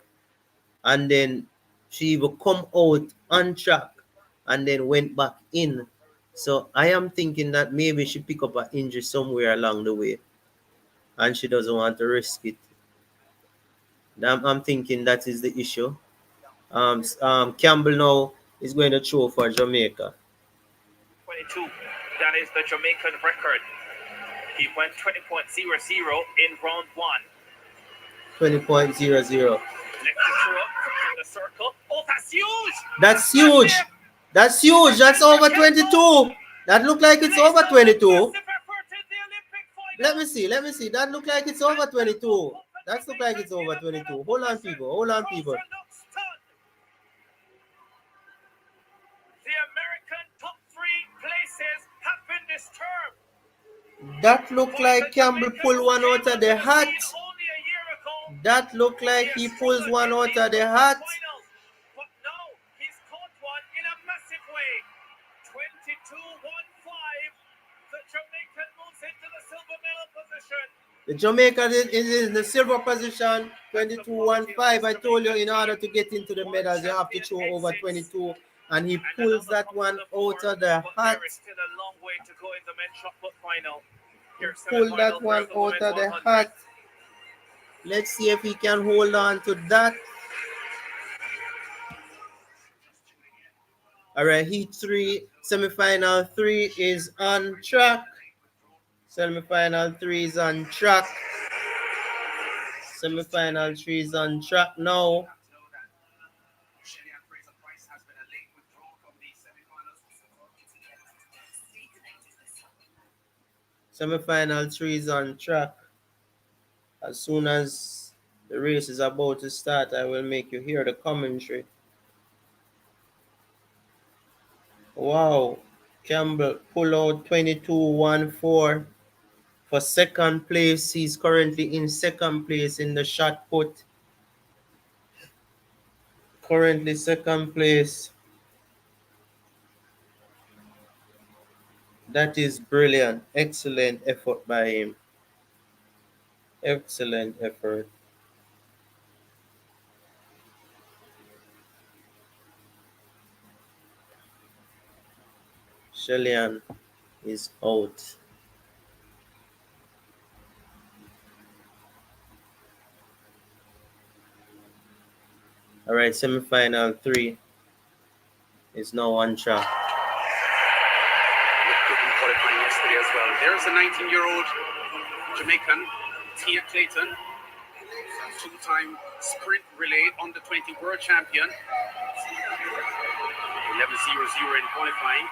and then she will come out on track and then went back in. So I am thinking that maybe she picked up an injury somewhere along the way and she doesn't want to risk it. I'm thinking that is the issue. Campbell now is going to throw for Jamaica. 22. That is the Jamaican record. He went 20.00 in round 1. 20.00. Next to throw in the circle. Oh, that's huge! That's huge. That's huge. That's over 22. That look like it's over 22. Let me see. That look like it's over 22. That look like it's over 22. Hold on, people. The American top 3 places have been disturbed. That look like Campbell pull one out of the hat. That look like he pulls one out of the hat. But now he's caught one in a massive way. 22.15. The Jamaican moves into the silver medal position. The Jamaican is in the silver position. 22.15. I told you, in order to get into the medals, you have to throw over 22 and he And pulls another that come to one the out fore, of the but hat. there is still a long way to go in the men's shot put final. Here's Pull that semifinals. one There's the out women's of the 100. hat. Let's see if he can hold on to that. All right, heat 3, semifinal 3 is on track. Semifinal 3 is on track. Semifinal 3 is on track now. Shelly-Ann Fraser-Pryce has been a late withdrawal from the semifinals. Semifinal 3 is on track. As soon as the race is about to start, I will make you hear the commentary. Wow, Campbell pull out 22.14 for second place. He's currently in second place in the shot put. Currently second place. That is brilliant. Excellent effort by him. Excellent effort. Shelly-Ann is out. All right, semifinal 3 is now on track. Good in qualifying yesterday as well. There's a 19-year-old Jamaican, Tia Clayton, two-time sprint relay under 20 world champion. 11.00 in qualifying.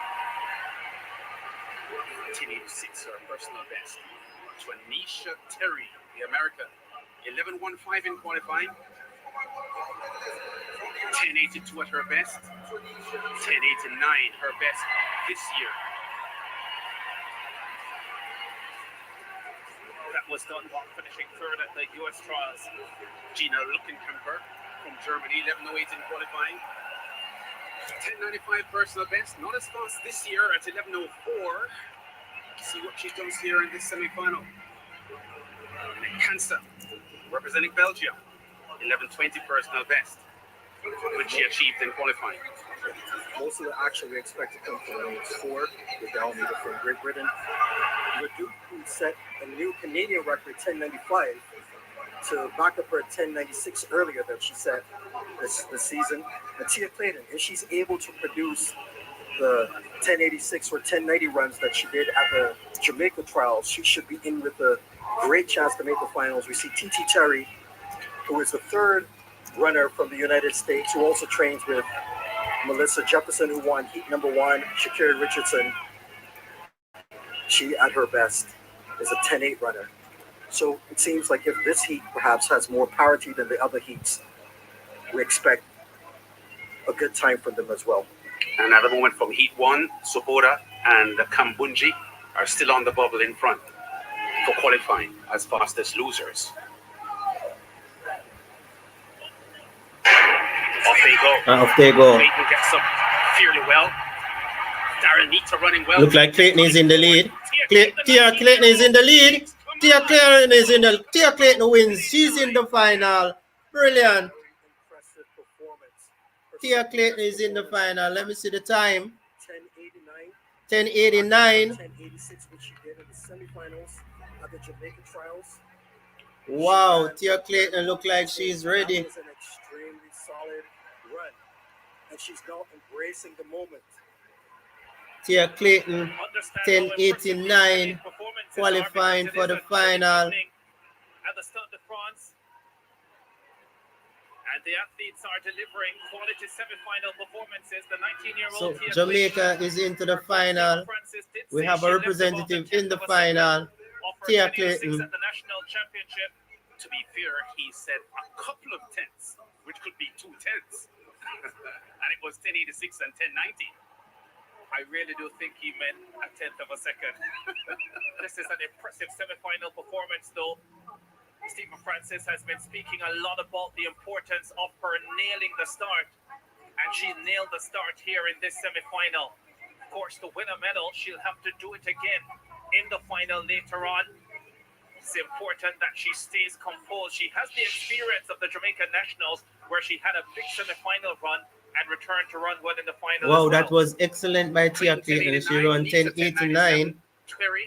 10.86 her personal best. Twanisha Terry, the American, 11.15 in qualifying. 10.82 at her best. 10.89 her best this year. That was done while finishing third at the US trials. Gina Luckenkemper from Germany, 11.08 in qualifying. 10.95 personal best, not as fast this year at 11.04. See what she does here in this semi-final. Cancer, representing Belgium, 11.20 personal best, which she achieved in qualifying. Most of the action we expect to come from lanes 4, with Dalmida from Great Britain. Leduc, who set a new Canadian record, 10.95, to back up her 10.96 earlier that she set this season. And Tia Clayton, if she's able to produce the 10.86 or 10.90 runs that she did at the Jamaica trials, she should be in with a great chance to make the finals. We see TT Terry, who is the third runner from the United States, who also trains with Melissa Jefferson, who won heat number 1, Shakira Richardson. She, at her best, is a 10.8 runner. So it seems like if this heat perhaps has more parity than the other heats, we expect a good time from them as well. And at the moment from Heat 1, Soboda and Kambunji are still on the bubble in front for qualifying as fastest losers. Off they go. Off they go. Clayton gets up fairly well. Darren Nita running well. Look like Clayton is in the lead. Tia Clayton is in the lead. Tia Clayton is in the. Tia Clayton wins. She's in the final. Brilliant. Impressive performance. Tia Clayton is in the final. Let me see the time. 10.89. 10.89. 10.86, which she did in the semifinals at the Jamaica trials. Wow, Tia Clayton look like she's ready. That was an extremely solid run, and she's now embracing the moment. Tia Clayton, 10.89, qualifying for the final. At the Stade de France. And the athletes are delivering quality semi-final performances. The 19-year-old So Jamaica is into the final. We have a representative in the final. Tia Clayton. At the national championship. To be fair, he said a couple of tenths, which could be 2 tenths. And it was 10.86 and 10.90. I really do think he meant a tenth of a second. This is an impressive semi-final performance, though. Stephen Francis has been speaking a lot about the importance of her nailing the start. And she nailed the start here in this semi-final. Of course, to win a medal, she'll have to do it again in the final later on. It's important that she stays composed. She has the experience of the Jamaican Nationals, where she had a big semi-final run and return to run well in the final. Wow, as well. that was excellent by Tia Clayton. She ran 10:89.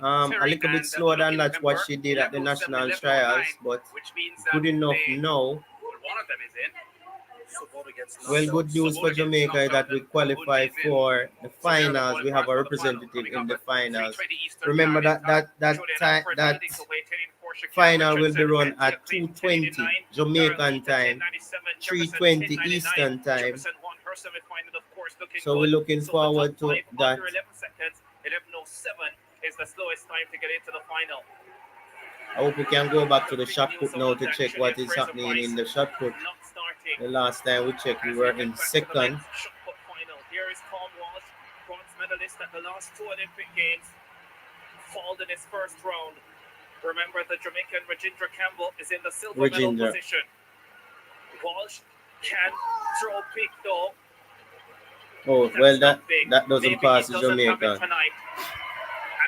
A little bit slower than that's what she did at the national trials, but good enough now. One of them is in. Well, good news for Jamaica is that we qualify for the finals. We have a representative in the finals. Remember that final will be run at 2:20 Jamaican time, 3:20 Eastern time. So we're looking forward to that. 11:07 is the slowest time to get into the final. I hope we can go back to the shot put now to check what is happening in the shot put. The last time we checked, we were in second. Here is Tom Walsh, bronze medalist at the last 2 Olympic Games, fouled in his first round. Remember, the Jamaican Rajendra Campbell is in the silver medal position. Walsh can throw big though. Oh, well, that doesn't pass Jamaica.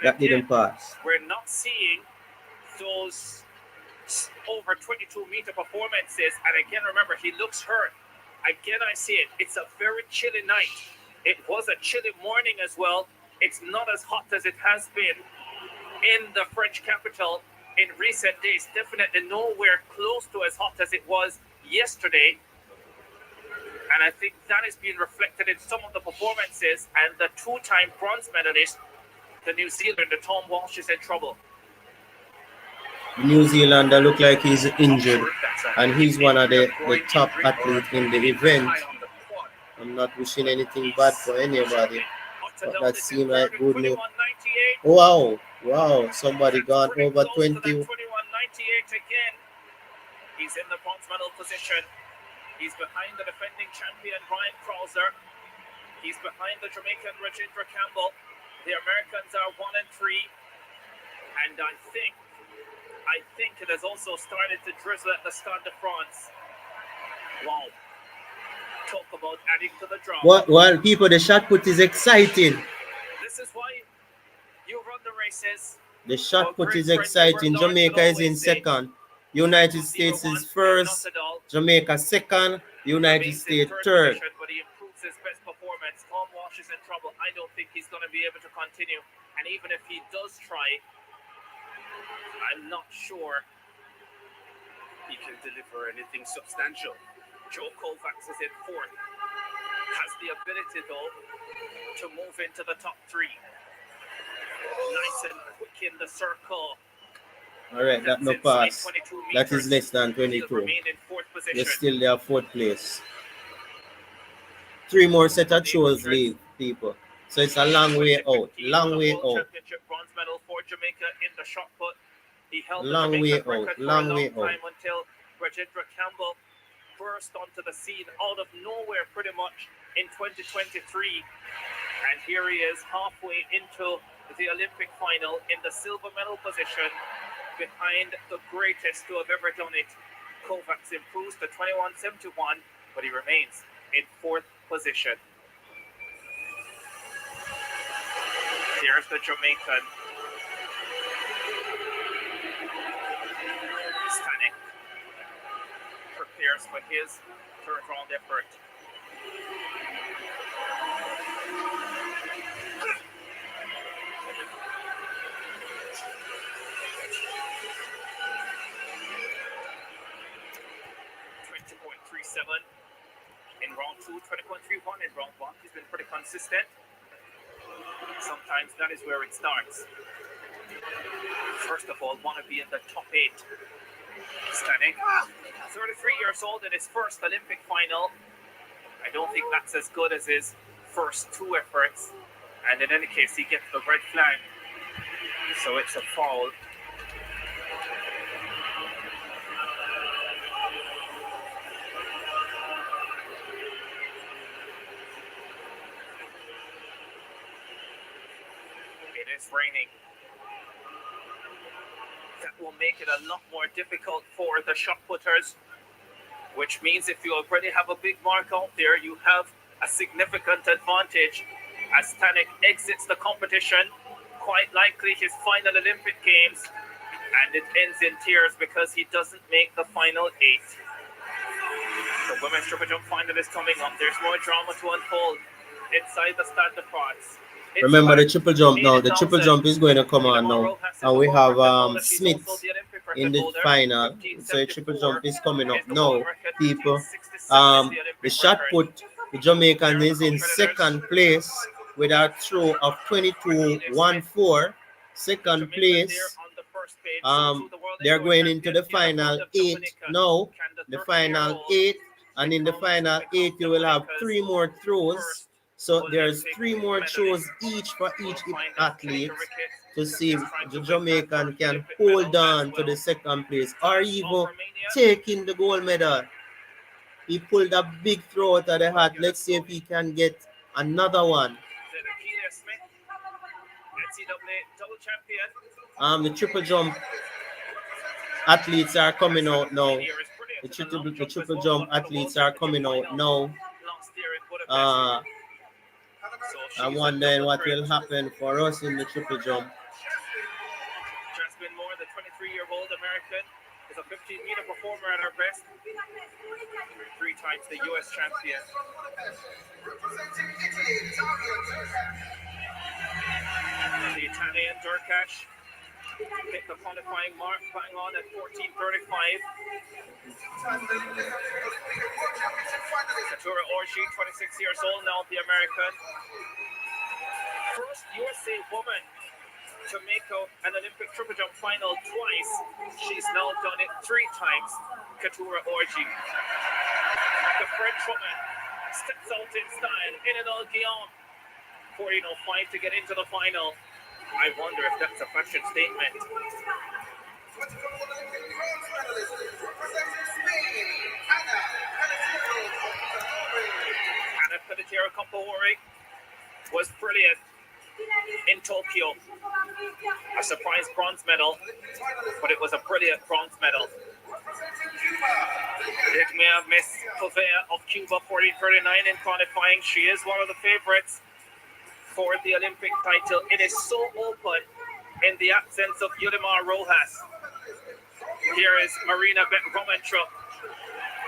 That didn't pass. We're not seeing those over 22-meter performances. And again, remember, he looks hurt. Again, I see it. It's a very chilly night. It was a chilly morning as well. It's not as hot as it has been in the French capital in recent days. Definitely nowhere close to as hot as it was yesterday. And I think that is being reflected in some of the performances. And the 2-time bronze medalist, the New Zealander, Tom Walsh, is in trouble. New Zealander look like he's injured, and he's one of the top athletes in the event. I'm not wishing anything bad for anybody, but that seemed like good news. Wow, somebody gone over 20. 21.98 again. He's in the bronze medal position. He's behind the defending champion Ryan Krauser. He's behind the Jamaican Rajendra Campbell. The Americans are 1 and 3, and I think it has also started to drizzle at the Stade de France. Wow. Talk about adding to the drama. Well, people, the shot put is exciting. This is why you run the races. The shot put is exciting. Jamaica is in second. United States is first. Jamaica second. United States third. But he improves his best performance. Tom Walsh is in trouble. I don't think he's going to be able to continue. And even if he does try, I'm not sure he can deliver anything substantial. Joe Kovacs is in 4th. Has the ability, though, to move into the top 3. Nice and quick in the circle. All right, that no pass. That is less than 22. They're still there, 4th place. 3 more set of chores leave, people. So it's a long way out. Long way out. Bronze medal for Jamaica in the shot put. He held long the way record out. for Long a way long time out. until Rajendra Campbell burst onto the scene out of nowhere pretty much in 2023. And here he is halfway into the Olympic final in the silver medal position behind the greatest to have ever done it. Kovacs improves to 21.71, but he remains in 4th position. Here's the Jamaican. Stanek prepares for his 3rd round effort. In round 2, 20.31. In round 1, he's been pretty consistent. Sometimes that is where it starts. First of all, want to be in the top 8. Standing 33 years old in his first Olympic final. I don't think that's as good as his first 2 efforts. And in any case, he gets the red flag. So it's a foul. It is raining. That will make it a lot more difficult for the shot putters, which means if you already have a big mark out there, you have a significant advantage as Stanek exits the competition, quite likely his final Olympic Games, and it ends in tears because he doesn't make the final 8. The women's triple jump final is coming up. There's more drama to unfold inside the Stade de France. Remember the triple jump now. The triple jump is going to come on now. And we have Smith in the final. So the triple jump is coming up now, people. The shot put, the Jamaican is in second place with a throw of 22.14. Second place. They're going into the final 8 now. The final 8. And in the final 8, you will have 3 more throws. So there's 3 more throws each for each athlete to see if the Jamaican can hold on to the second place or even taking the gold medal. He pulled a big throw out of the hat. Let's see if he can get another one. The triple jump athletes are coming out now. The triple jump athletes are coming out now. I'm wondering what will happen for us in the triple jump. Jasmine Moore, the 23-year-old American, is a 15-meter performer at her best. 3 times the U.S. champion. The Italian Durkash hit the qualifying mark, bang on at 14:35. Katura Orji, 26 years old now, the American. First USA woman to make an Olympic triple jump final twice. She's now done it 3 times. Katura Orji. The French woman steps out in style. Inanol Guillaume. 14:05 to get into the final. I wonder if that's a fashion statement. Anna Pelletier-Compaoré was brilliant in Tokyo. A surprise bronze medal, but it was a brilliant bronze medal. Digmea Miss Covea of Cuba, 14:39 in qualifying. She is one of the favorites for the Olympic title. It is so open in the absence of Yulimar Rojas. Here is Marina Romanchuk.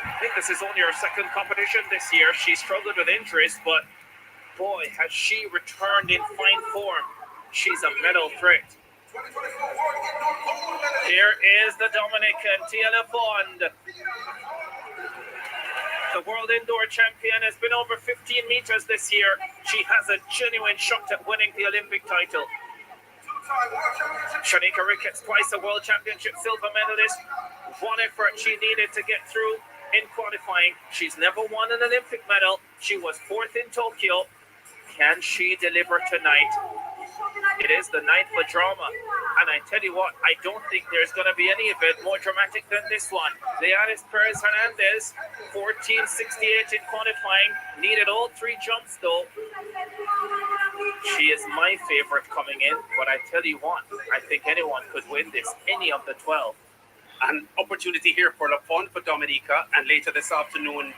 I think this is only her second competition this year. She struggled with injuries, but boy, has she returned in fine form. She's a medal threat. Here is the Dominican, Tia Lafond. The world indoor champion has been over 15 meters this year. She has a genuine shot at winning the Olympic title. Shanika Ricketts, twice a world championship silver medalist. One effort she needed to get through in qualifying. She's never won an Olympic medal. She was 4th in Tokyo. Can she deliver tonight? It is the night for drama. And I tell you what, I don't think there's going to be any event more dramatic than this one. Leanis Perez Hernandez, 14:68 in qualifying. Needed all 3 jumps though. She is my favorite coming in. But I tell you what, I think anyone could win this, any of the 12. An opportunity here for Lafond for Dominica, and later this afternoon,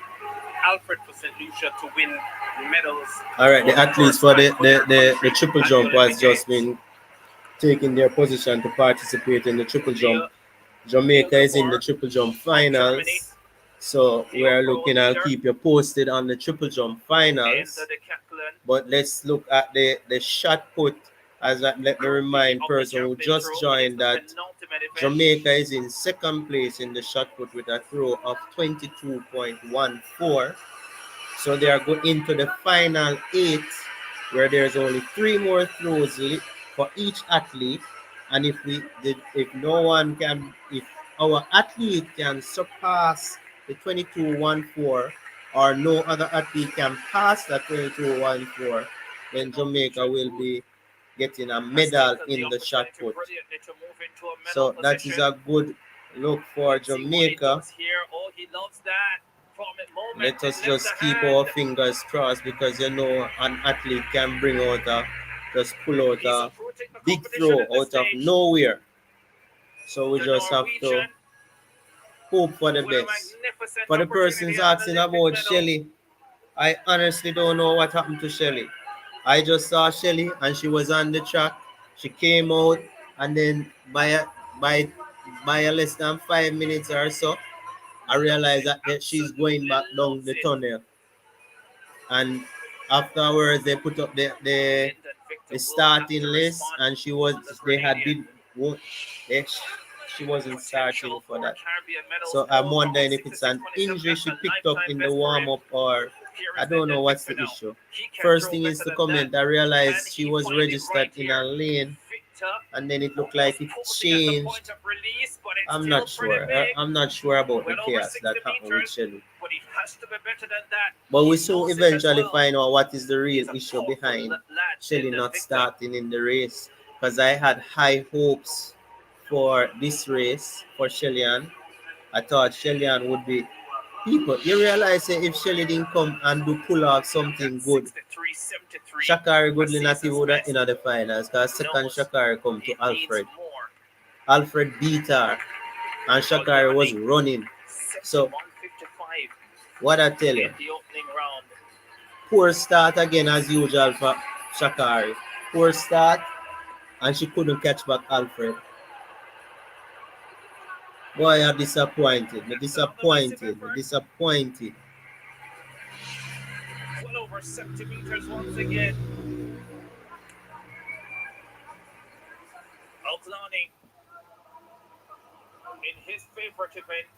Alfred for St. Lucia to win medals. All right, the athletes for the triple jump has just been taking their position to participate in the triple jump. Jamaica is in the triple jump finals. So we are looking, I'll keep you posted on the triple jump finals. But let's look at the shot put. Let me remind person who just joined that Jamaica is in second place in the shot put with a throw of 22.14. So they are going into the final 8, where there's only 3 more throws for each athlete. And if our athlete can surpass the 22.14, or no other athlete can pass that 22.14, then Jamaica will be getting a medal in the shot put. So that is a good look for Jamaica. Let us just keep our fingers crossed, because an athlete can just pull out a big throw out of nowhere. So we just have to hope for the best. For the persons asking about Shelly, I honestly don't know what happened to Shelly. I just saw Shelly and she was on the track. She came out, and then by less than 5 minutes or so, I realized that she's going back down the tunnel. And afterwards, they put up the starting list, and they had been, she wasn't starting for that. So I'm wondering if it's an injury she picked up in the warm-up, or I don't know what's the issue. First thing is to comment, I realized she was registered in a lane, and then it looked like it changed. I'm not sure. I'm not sure about the chaos that happened with Shelly. But we soon eventually find out what is the real issue behind Shelly not starting in the race. Because I had high hopes for this race for Shelly-Ann. I thought Shelly-Ann would be people. You realize that if Shelly didn't come and do pull off something good, Sha'Carri Goodwin not even would have in the finals. Because second Sha'Carri come to Alfred. Alfred beat her, and Sha'Carri was running. So what I tell you, poor start again as usual for Sha'Carri. Poor start, and she couldn't catch back Alfred. Boy, I'm disappointed. I'm disappointed. I'm disappointed. Well over 70 meters once again. Outlining in his favorite event.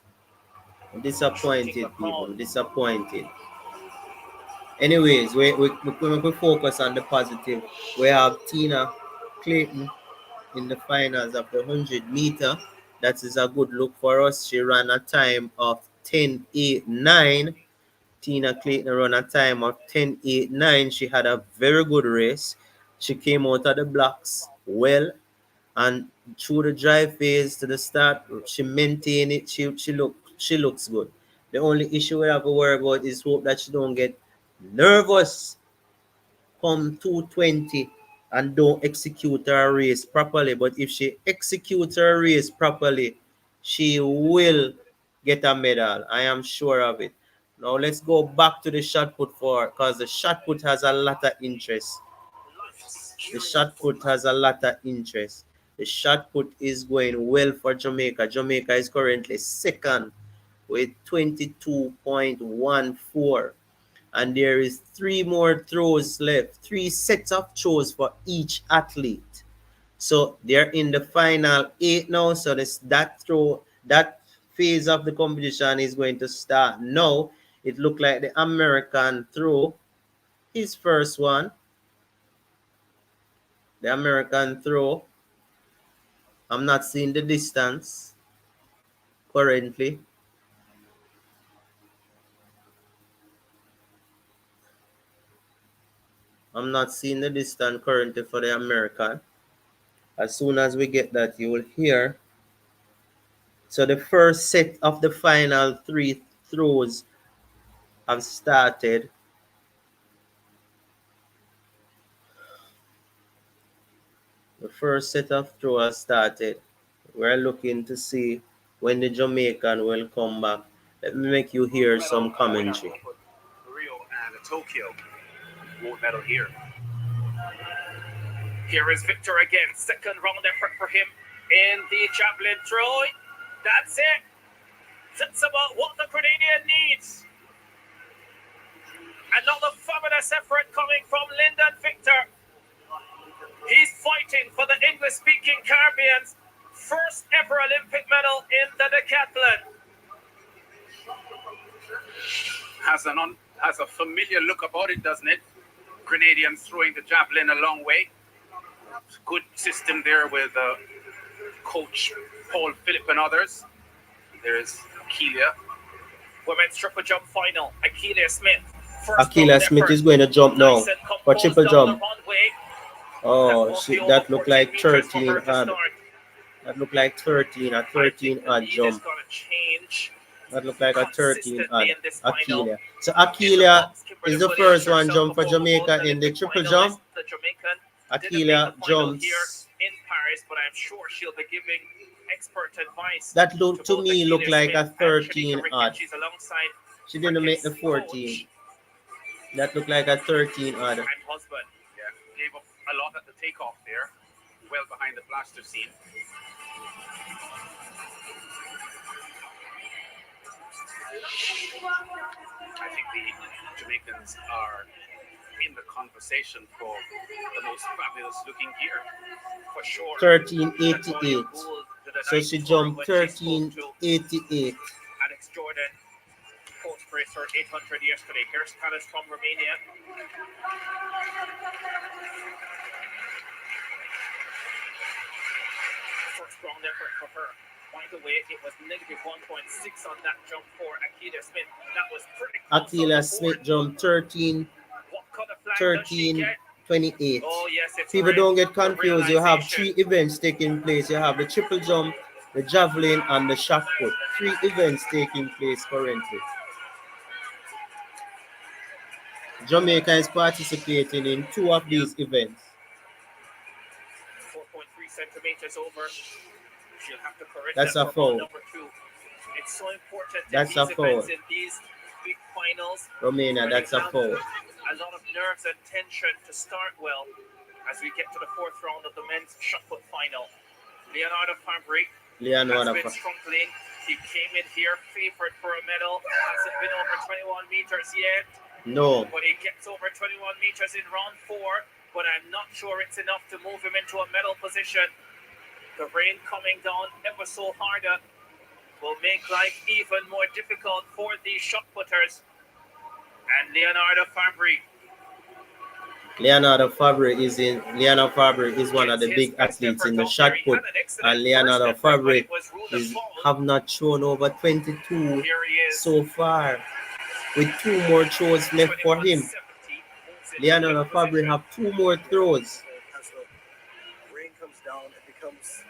I'm disappointed, people. I'm disappointed. Anyways, we focus on the positive. We have Tina Clayton in the finals of the 100-meter. That is a good look for us. She ran a time of 10.89. Tina Clayton ran a time of 10.89. She had a very good race. She came out of the blocks well, and through the drive phase to the start, she maintained it. She looks good. The only issue we have to worry about is hope that she don't get nervous come 220 and don't execute her race properly. But if she executes her race properly, she will get a medal. I am sure of it. Now let's go back to the shot put because the shot put has a lot of interest. The shot put has a lot of interest. The shot put is going well for Jamaica. Jamaica is currently second with 22.14. And there is 3 more throws left. 3 sets of throws for each athlete. So they're in the final 8 now. So that phase of the competition is going to start now. It looked like the American throw, his first one. The American throw. I'm not seeing the distance currently. I'm not seeing the distance currently for the American. As soon as we get that, you will hear. So the first set of the final 3 throws have started. The first set of throws has started. We're looking to see when the Jamaican will come back. Let me make you hear some commentary. Rio and Tokyo won't medal here. Here is Victor again. Second round effort for him in the javelin throw. That's it. That's about what the Grenadian needs. Another fabulous effort coming from Lyndon Victor. He's fighting for the English-speaking Caribbean's first ever Olympic medal in the decathlon. Has a familiar look about it, doesn't it? Grenadians throwing the javelin a long way. Good system there with coach Paul Phillip and others. There's Akeelia. Women's triple jump final. Akeelia Smith. Akeelia Smith is going to jump now for triple jump. Oh, that looked like 13 odd. That looked like 13, a 13 odd jump. That looked like a 13 odd Akeelia. So Akeelia is the first one jump for Jamaica in the triple jump. Akeelia jumps. In Paris, but I'm sure she'll be giving expert advice. That looked to me looked like a 13 odd. She didn't make the 14. That looked like a 13 odd. And husband, yeah, gave up a lot at the takeoff there, well behind the blaster scene. the Jamaicans are in the conversation for the most fabulous looking gear. For sure. 1388. So she jumped 1388. Alex Jordan, post racer 800 yesterday. Here's Callis from Romania. First round effort for her. By the way, it was negative 1.6 on that jump for Akila Smith. That was pretty close. Akila Smith jumped 13, What color flag does she 13, get? 28. Oh, yes, it's People red don't get for confused. You have realization. 3 events taking place. You have the triple jump, the javelin, and the shot put. 3 events taking place currently. Jamaica is participating in 2 of these events. 4.3 centimeters over. She'll have to correct That's that a for round foul. number 2. It's so important in That's these a foul. events, in these big finals. Romania, where that's they a have foul. A lot of nerves and tension to start well as we get to the 4th round of the men's shot put final. Leonardo Fabry has been struggling. He came in here favored for a medal. Hasn't been over 21 meters yet. No. But he gets over 21 meters in round 4. But I'm not sure it's enough to move him into a medal position. The rain coming down ever so harder will make life even more difficult for these shot putters. And Leonardo Fabry. Leonardo Fabry is one of the big athletes in the shot put, and Leonardo Fabry have not thrown over 22 so far, with 2 more throws left for him. Leonardo Fabry have 2 more throws. As the rain comes down, it becomes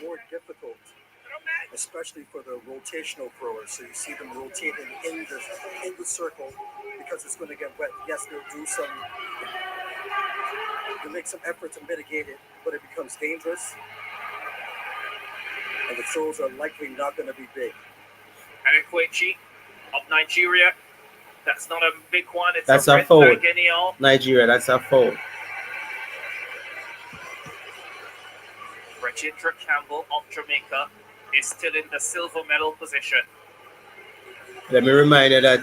more difficult, especially for the rotational throwers. So you see them rotating in the circle because it's going to get wet. Yes, they'll make some effort to mitigate it, but it becomes dangerous, and the throws are likely not going to be big. Anekwechi of Nigeria. That's not a big one. It's That's a a red foul. flag anyhow. Nigeria, that's a foul. Rajendra Campbell of Jamaica is still in the silver medal position. Let me remind you that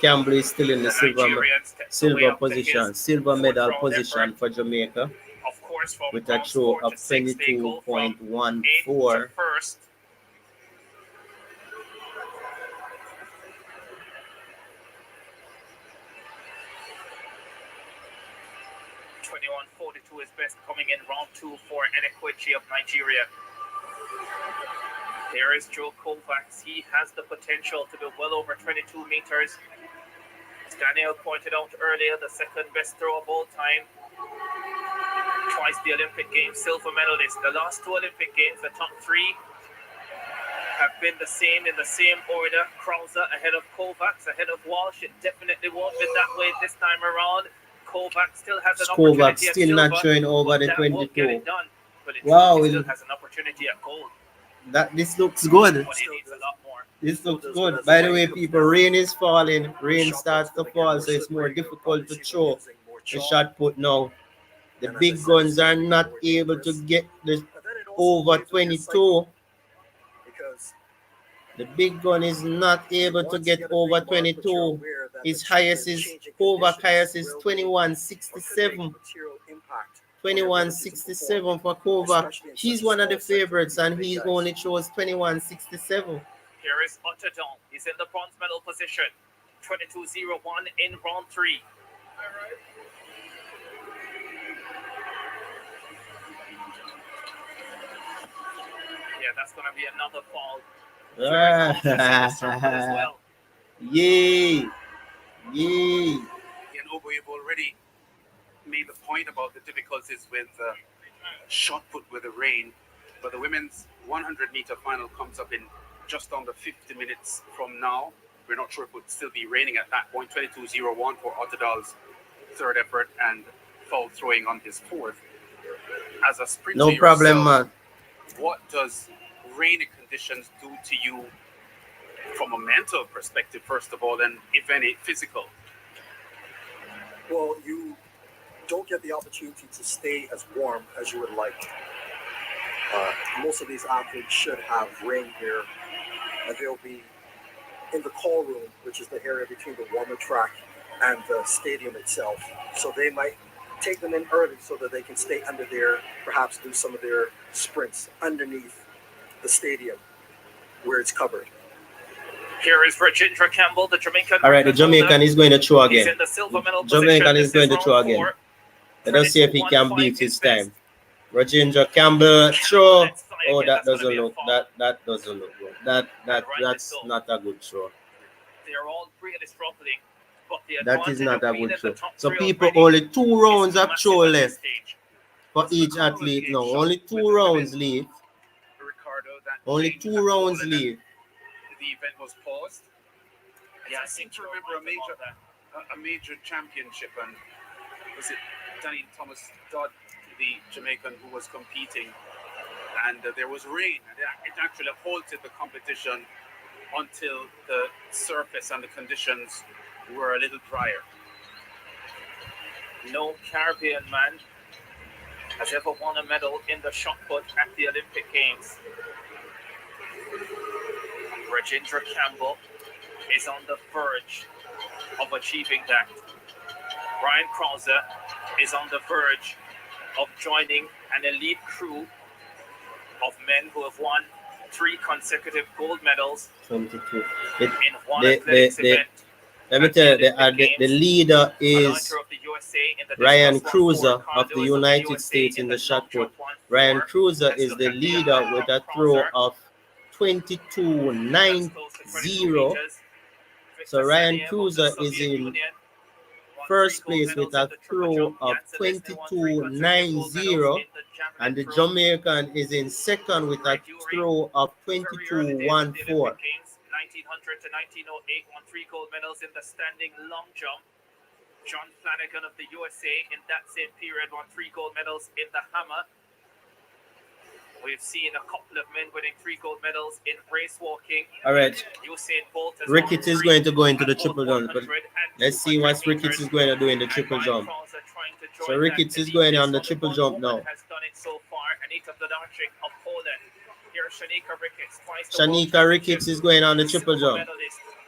Campbell is still in the Nigerian steps away silver up to position, his silver 4th medal round position effort. for Jamaica, Of course, from with a rounds throw 4 of to 6, they go from 8th 22.14. to 1st. .21.42 is best, coming in round 2 for Anekwechi of Nigeria. There is Joe Kovacs. He has the potential to be well over 22 meters. As Daniel pointed out earlier, the 2nd best throw of all time. Twice the Olympic Games silver medalist. The last 2 Olympic Games, the top 3 have been the same, in the same order. Krauser ahead of Kovacs, ahead of Walsh. It definitely won't be that way this time around. Kovacs still has an opportunity at still silver, not showing over the that won't get 22. it done. But it Wow, still has an opportunity at gold. This looks good. But he needs a lot more. This looks good. By the way, people, rain is falling. Rain starts to fall, so it's more difficult to throw the shot put now. The big guns are not able to get the over 22. The big gun is not able to get over 22. His highest is Kovac highest is 21.67. 21.67 for Kovac. He's one of the favorites, and he only chose 21.67. Here is Otterdon. He's in the bronze medal position. 22.01 in round 3. Yeah, that's going to be another fall. Yay! And Obo, you've already made the point about the difficulties with shot put with the rain, but the women's 100-meter final comes up in just under 50 minutes from now. We're not sure if it would still be raining at that point. 22.01 for Otterdal's 3rd effort and foul throwing on his 4th. As a sprinter No problem, yourself, man. what does rainy conditions do to you from a mental perspective, first of all, and if any, physical? Well, you don't get the opportunity to stay as warm as you would like. Most of these athletes should have rain gear, and they'll be in the call room, which is the area between the warmer track and the stadium itself. So they might take them in early so that they can stay under there, perhaps do some of their sprints underneath the stadium where it's covered. Here is Rajendra Campbell, the Jamaican. All right, the Jamaican is going to throw He's again. in the silver medal Jamaican position. is This going to throw round again. four. Let us see if he can beat his time. Rajendra Campbell throw. Oh, that doesn't look. That doesn't look good. That's not a good throw. They're all really struggling. That is not a good throw. So people, only 2 rounds of throw left for each athlete now. Only 2 rounds leave. Only 2 rounds leave. The event was paused. Yeah, I seem to remember a major championship, and was it Danny Thomas Dodd, the Jamaican who was competing, and there was rain, and it actually halted the competition until the surface and the conditions were a little drier. No Caribbean man has ever won a medal in the shot put at the Olympic Games. Rajendra Campbell is on the verge of achieving that. Brian Krause is on the verge of joining an elite crew of men who have won 3 consecutive gold medals 22. in one athletics event. Let me tell you, the leader is Ryan Cruiser of the United States in the shot put. Ryan Cruiser is the leader with a throw of 22.90. So Ryan Cruiser is in first place with a throw of 22.90, and the Jamaican is in second with a throw of 22.14. 1900 to 1908 won 3 gold medals in the standing long jump. John Flanagan of the USA in that same period won 3 gold medals in the hammer. We've seen a couple of men winning 3 gold medals in race walking. All right. Usain Bolt Ricketts is going to go into the triple jump, but let's see what Ricketts is going to do in the triple jump. So Ricketts is going on the triple jump now. Has done it so far. Anita Blodonczyk of Poland. Here Shanika Ricketts. Shanika Ricketts is going on the triple jump.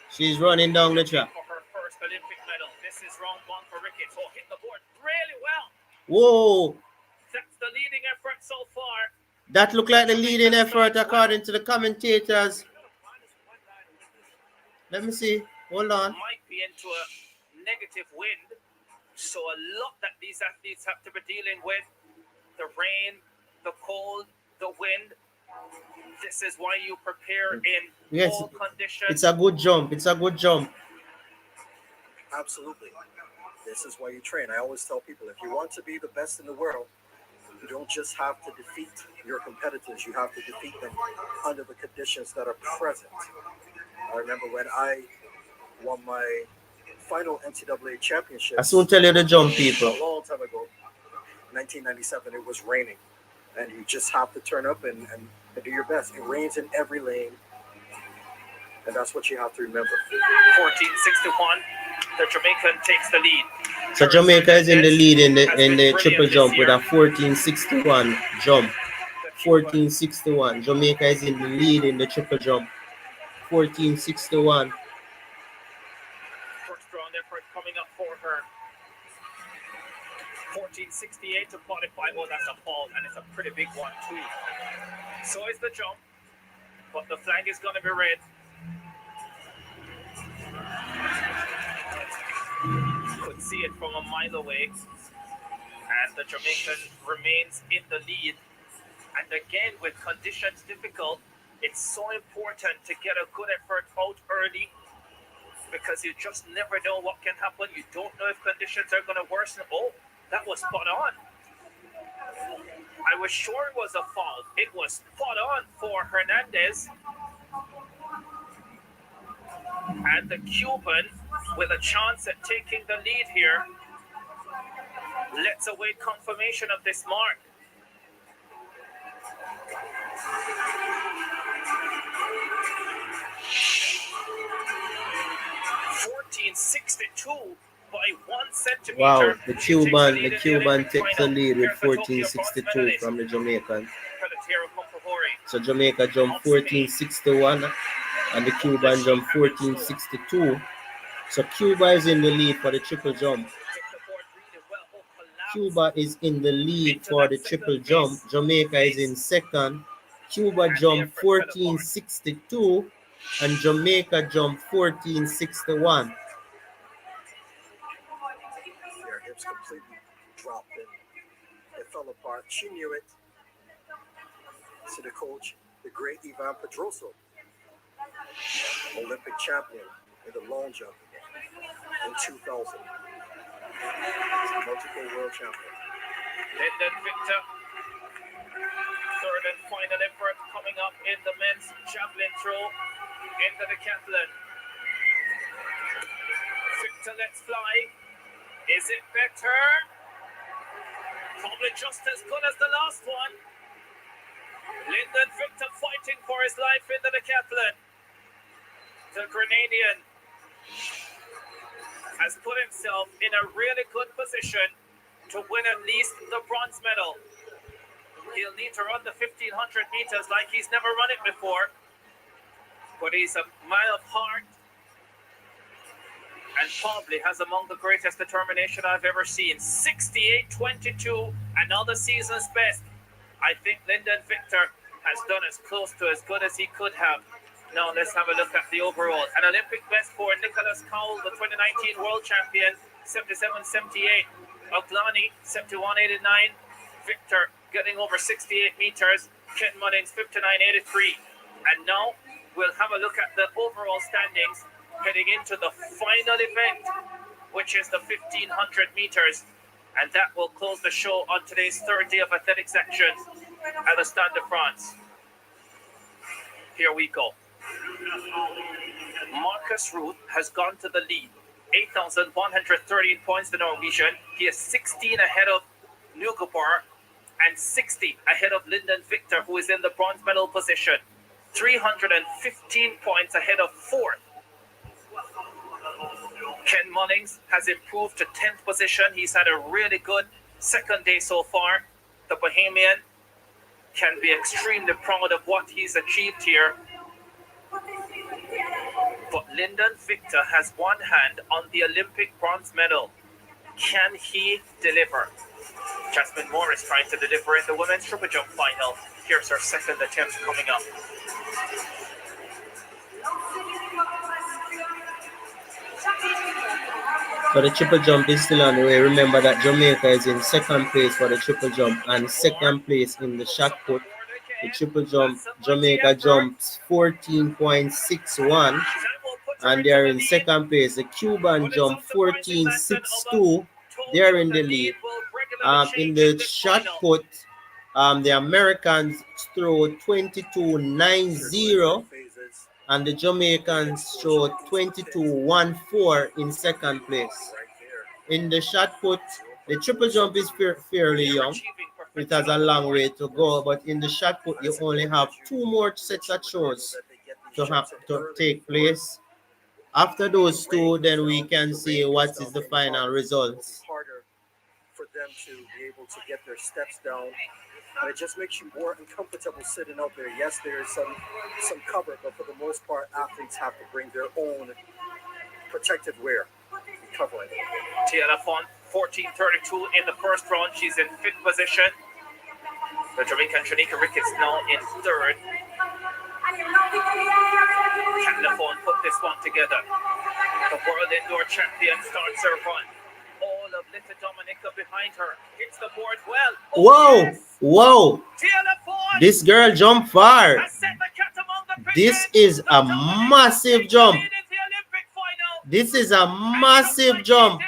She's running down the track. For her first Olympic medal. This is round 1 for Ricketts. Oh, hit the board really well. Whoa. That's the leading effort so far. That looked like the leading effort according to the commentators. Let me see. Hold on. Might be into a negative wind. So a lot that these athletes have to be dealing with. The rain, the cold, the wind. This is why you prepare in all conditions. It's a good jump. It's a good jump. Absolutely. This is why you train. I always tell people, if you want to be the best in the world, you don't just have to defeat your competitors. You have to defeat them under the conditions that are present. I remember when I won my final NCAA championship. I soon tell you the jump, people. A long time ago, 1997, it was raining. And you just have to turn up and do your best. It rains in every lane. And that's what you have to remember. 14:61. The Jamaican takes the lead. So Jamaica is in the lead in the triple jump with a 14:61 jump. 14:61. Jamaica is in the lead in the triple jump. 14:61. First round effort coming up for her. 14:68 to qualify. Oh, that's a fall, and it's a pretty big one too. So is the jump, but the flag is going to be red. Could see it from a mile away, and the Jamaican remains in the lead. And again, with conditions difficult, it's so important to get a good effort out early, because you just never know what can happen. You don't know if conditions are going to worsen. Oh, that was spot on. I was sure it was a fall. It was spot on for Hernandez. And the Cuban with a chance at taking the lead here. Let's await confirmation of this mark. .1462 by 1 centimeter. Wow, the Cuban takes the lead with 14:62 from the Jamaican. So Jamaica jumped 14:61. and the Cuban jump 14.62. So Cuba is in the lead for the triple jump. Cuba is in the lead for the triple jump. Jamaica is in second. Cuba jumped 14.62 and Jamaica jumped 14.61. Their hips completely dropped and it fell apart. She knew it. So the coach, the great Ivan Pedroso, Olympic champion in the long jump in 2000. Multiple world champion. Lyndon Victor, third and final effort coming up in the men's javelin throw in the decathlon. Victor, let's fly. Is it better? Probably just as good as the last one. Lyndon Victor fighting for his life in the decathlon. The Grenadian has put himself in a really good position to win at least the bronze medal. He'll need to run the 1500 meters like he's never run it before. But he's a man of heart and probably has among the greatest determination I've ever seen. 68.22, another season's best. I think Lyndon Victor has done as close to as good as he could have. Now let's have a look at the overall. An Olympic best for Nicholas Cowell, the 2019 world champion, 77.78. Oglani, 71.89. Victor getting over 68 meters. Ken Munnings, 59.83. And now we'll have a look at the overall standings heading into the final event, which is the 1500 meters. And that will close the show on today's third day of athletics action at the Stade de France. Here we go. Marcus Ruth has gone to the lead. 8,113 points, the Norwegian. He is 16 ahead of Nugapar and 60 ahead of Lyndon Victor, who is in the bronze medal position. 315 points ahead of fourth. Ken Munnings has improved to 10th position. He's had a really good second day so far. The Bahamian can be extremely proud of what he's achieved here. But Lyndon Victor has one hand on the Olympic bronze medal. Can he deliver? Jasmine Morris trying to deliver in the women's triple jump final. Here's her second attempt coming up. So the triple jump is still on the way. Remember that Jamaica is in second place for the triple jump and second place in the shot put. The triple jump, Jamaica jumps 14.61 and they are in second place. The Cuban jump 14.62. They are in the lead. In the shot put, the Americans throw 22.90 and the Jamaicans throw 22.14 in second place. In the shot put, the triple jump is fairly young. It has a long way to go, but in the shot put, you only have two more sets of throws to take place. After those two, then we can see what is the final results. Harder for them to be able to get their steps down, and it just makes you more uncomfortable sitting out there. Yes, there is some cover, but for the most part, athletes have to bring their own protective wear, covering. Tiana Font, 14.32 in the first round. She's in fifth position. The Jamaican Shanika Ricketts now in third. Can Lafont put this one together? The world indoor champion starts her run. All of Little Dominica behind her. Hits the board well. Whoa! Yes. Whoa! Lafont This girl jumped far. has set the cat among the pigeons. This is The a Dominican massive jump. made it to the Olympic final. This is a massive jump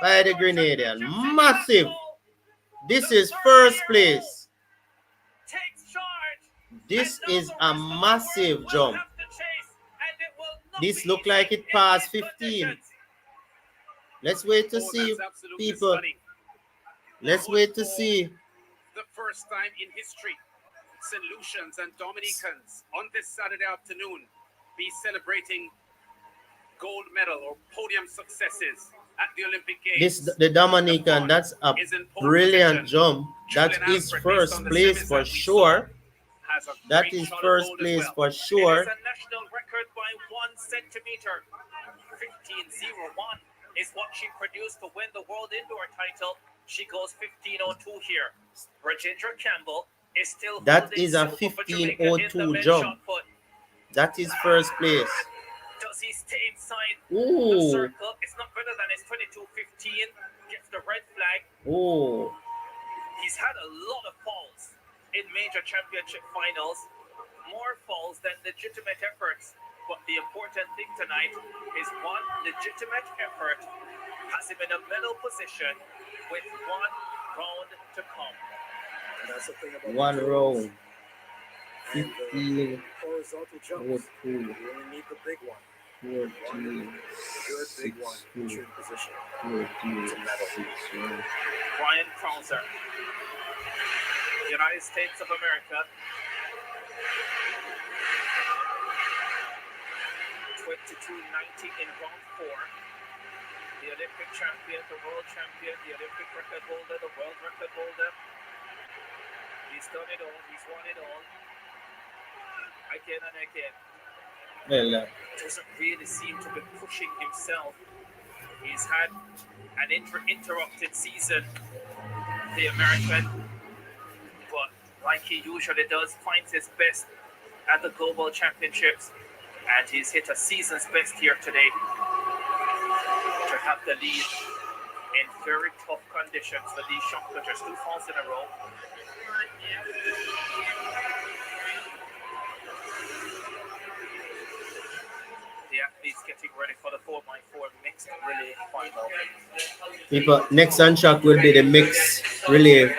by the Grenadian. Massive. This is first place. Takes charge. This is a massive jump. This look like it passed 15. Let's wait to see, people. Let's wait to see. The first time in history, St. Lucians and Dominicans on this Saturday afternoon be celebrating gold medal or podium successes at the Olympic Games. The Dominican, that's a brilliant jump. That is first place for sure. That is first place for sure. It is a national record by centimeter. 15.01 is what she produced to win the world indoor title. She goes 15.02 here. Rajendra Campbell is still That holding is a silver for Jamaica in the 15.02 men's jump. shot put. That is first place. Does he stay inside the Ooh. circle? It's not better than his 22.15. Gets the red flag. Oh. He's had a lot of falls in major championship finals. More falls than legitimate efforts. But the important thing tonight is one legitimate effort has him in a medal position with one round to come. And that's the thing about One the round. and 15. horizontal jumps. Good. You only need the big one. 14. Good big one. 16. True position. 14. It's a medal. 16. Brian Krauser, United States of America. 22.90 in round 4. The Olympic champion, the world champion, the Olympic record holder, the world record holder. He's done it all. He's won it all. Again and again. Well, Doesn't really seem to be pushing himself. He's had an interrupted season, the American, but like he usually does, finds his best at the Global Championships, and he's hit a season's best here today to have the lead in very tough conditions for these shot putters, 2 falls in a row. The athletes getting ready for the 4x4 mixed relay final. people, next on track will be the mixed relay.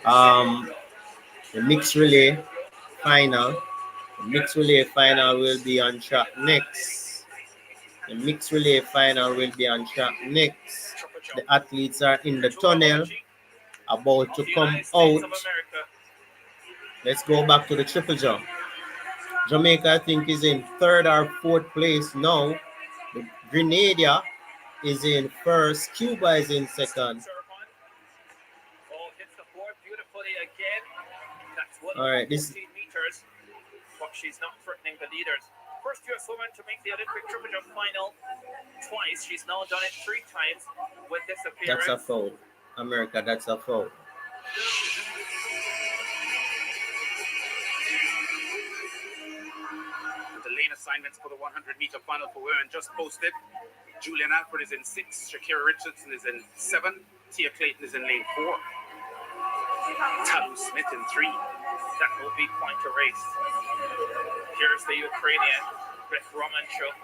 The mixed relay final. The mixed relay final will be on track next. The mixed relay final will be on track next. The athletes are in the tunnel, about to come out. Let's go back to the triple jump. Jamaica, I think, is in 3rd or 4th place now. Grenada is in 1st. Cuba is in 2nd. All right, this 14 meters, but she's not threatening the leaders. First US woman to make the Olympic triple jump final twice. She's now done it 3 times with this appearance. that's a foul. America, that's a foul. The lane assignments for the 100-meter final for women just posted. Julian Alfred is in 6, Shakira Richardson is in 7, Tia Clayton is in lane 4, Talu Smith in 3. That will be quite a race. Here's the Ukrainian, Beth Romanchuk.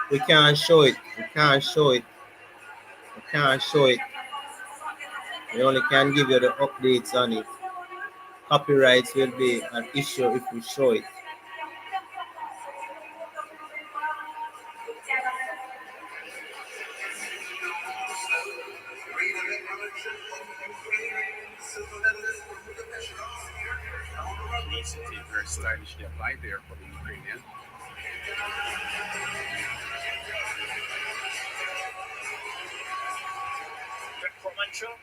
We can't show it. We can't show it. We can't show it. We only can give you the updates on it. Copyrights will be an issue if we show it. Very stylishly applied there for the Ukrainian. Beth Romanchuk.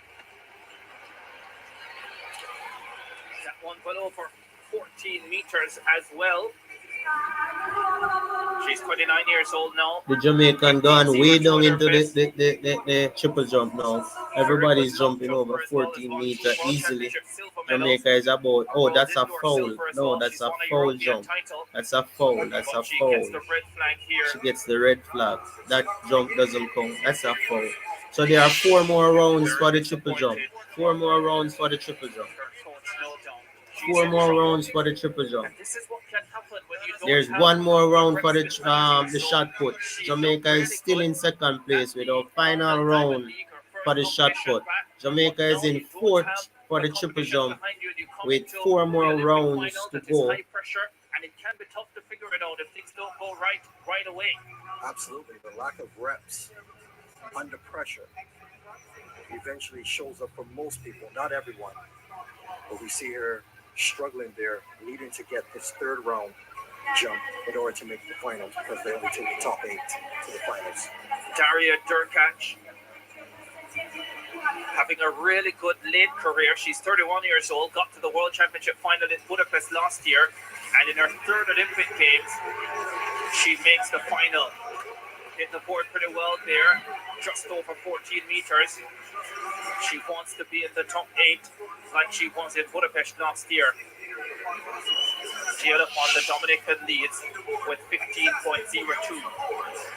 That one went over 14 meters as well. She's 29 years old now. The Jamaican gone way down into the triple jump now. Everybody's jumping over 14 meters easily. Jamaica is about, oh, that's a foul. No, that's a foul jump. That's a foul. That's a foul. She gets the red flag. That jump doesn't count. That's a foul. So there are 4 more rounds for the triple jump. 4 more rounds for the triple jump. 4 more rounds for the triple jump. There's 1 more round for the shot put. Jamaica is still in 2nd place with our final round for the shot put. Jamaica is in 4th for the triple jump with 4 more rounds to go. And it can be tough to figure it out if things don't go right away. Absolutely. The lack of reps under pressure eventually shows up for most people, not everyone. But we see her struggling there, needing to get this 3rd round jump in order to make the finals because they only take the top 8 to the finals. Daria Durkach. having a really good late career. She's 31 years old, got to the World Championship final in Budapest last year, and in her third Olympic Games, she makes the final. Hit the board pretty well there, just over 14 meters. She wants to be in the top 8 like she was in Budapest last year. She held upon the Dominican leads with 15.02.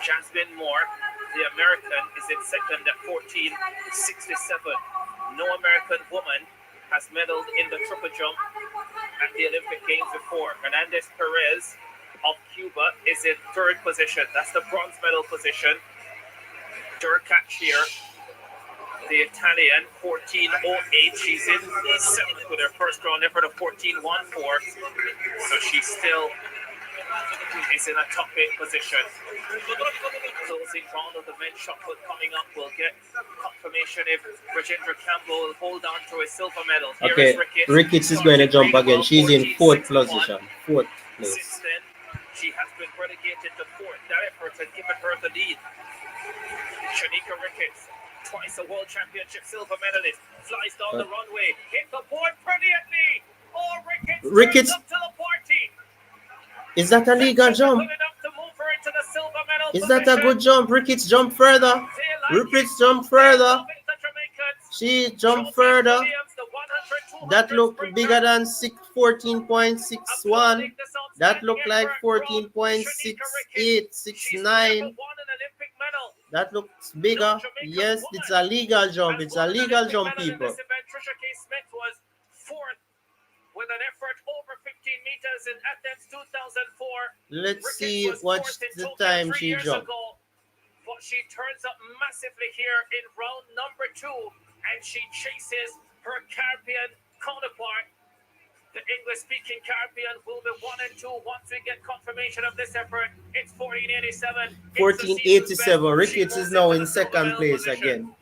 Jasmine Moore, the American, is in second at 14.67. No American woman has medaled in the triple jump at the Olympic Games before. Hernandez Perez of Cuba is in third position. That's the bronze medal position. Durkac here, the Italian, 14.08. She's in seventh with her first round effort of 14.14. So she still is in a top 8 position. Closing round of the men's shot put coming up. We'll get confirmation if Rajendra Campbell will hold on to his silver medal. Here Okay, is Ricketts is going to jump again. She's in fourth position. Fourth place. Since then, she has been relegated to fourth. That effort has given her the lead. Shanika Ricketts, twice a World Championship silver medalist, flies down the runway, hit the board brilliantly. Oh, Ricketts turns up to the party. Is that a legal jump? Is that a good jump? Ricketts jump further. Ricketts jump further. She jumped further. That looked bigger than 14.61. That looked like 14.68, 69. That looks bigger. Yes, it's a legal jump. It's a legal jump, people. With an effort over 15 meters in Athens 2004. Let's see what's the time she jumped. But she turns up massively here in round number 2, and she chases her Caribbean counterpart. The English-speaking Caribbean will be 1 and 2 once we get confirmation of this effort. It's 14.87. 14.87. Ricketts is now in second place again.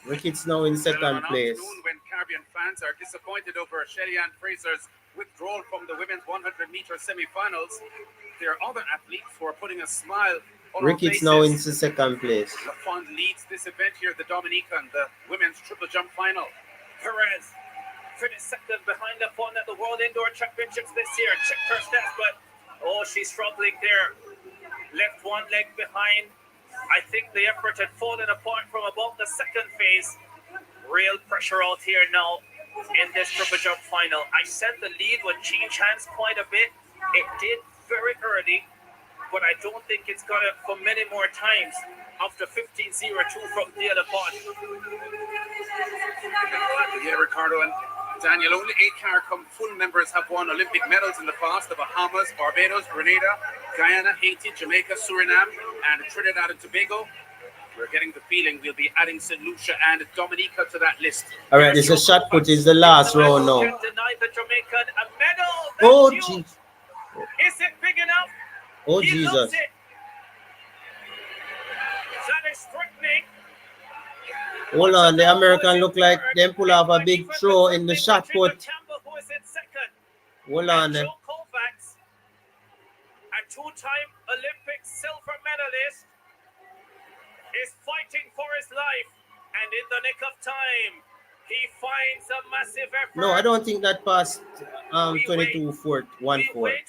Ricketts now in second place. When Caribbean fans are disappointed over Shelly-Ann Fraser's withdrawal from the women's 100-meter semifinals, there are other athletes who are putting a smile on Ricketts now in second place. LaFond leads this event here, the Dominican, the women's triple jump final. Perez finished second behind LaFond at the World Indoor Championships this year. Checked her stats, but she's struggling there. Left one leg behind. I think the effort had fallen apart from about the second phase. Real pressure out here now in this triple jump final. I said the lead would change hands quite a bit. It did very early, but I don't think it's going to for many more times after 15.02 from Dia LaFond. Yeah, Ricardo and Daniel, only 8 CARICOM full members have won Olympic medals in the past: the Bahamas, Barbados, Grenada, Guyana, Haiti, Jamaica, Suriname, and Trinidad and Tobago. We're getting the feeling we'll be adding St. Lucia and Dominica to that list. All right, this is a shot put. Is the last round now. Deny the Jamaican a medal. Oh, jeez. Is it big enough? Oh, He Jesus. loves it. That is threatening. Hold on, the American look like them pull off a big throw in the shot put. Hold on. Joe Kovacs, a 2-time Olympic silver medalist, is fighting for his life, and in the nick of time, he finds a massive effort. No, I don't think that passed 22-4-1-4. We wait.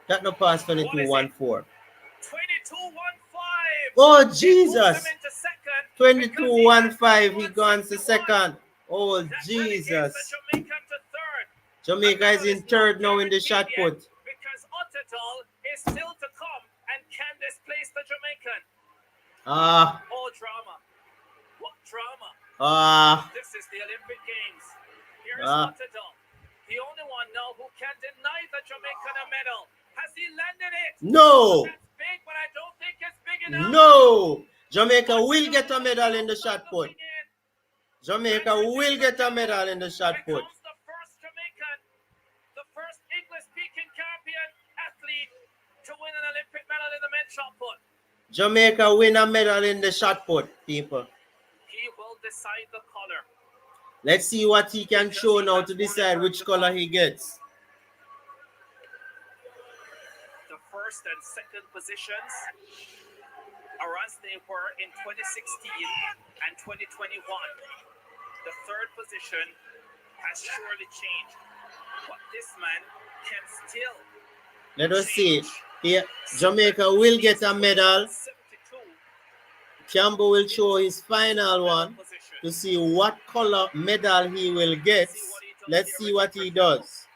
That no passed 22-1-4. 22-1-5. Oh, Jesus. 22-1-5. He gone to second. Oh, Jesus. Jamaica is in third now in the shot put. Because Otterdal is still to come and can displace the Jamaican. Ah. Oh, drama. What drama? Ah. This is the Olympic Games. Here's Otterdal, the only one now who can deny the Jamaican a medal. Has he landed it? No. That's big, but I don't think it's big enough. No. Jamaica will get a medal in the shot put. Jamaica will get a medal in the shot put. The first Jamaican, the first English-speaking Caribbean athlete to win an Olympic medal in the men's shot put. Jamaica win a medal in the shot put, people. He will decide the color. Let's see what he can show now to decide which color he gets. The first and second positions or as they were in 2016 and 2021. The third position has surely changed, but this man can still. Let us see. Here, Jamaica will get a medal. Campbell will show his final one to see what color medal he will get. Let's see what he does.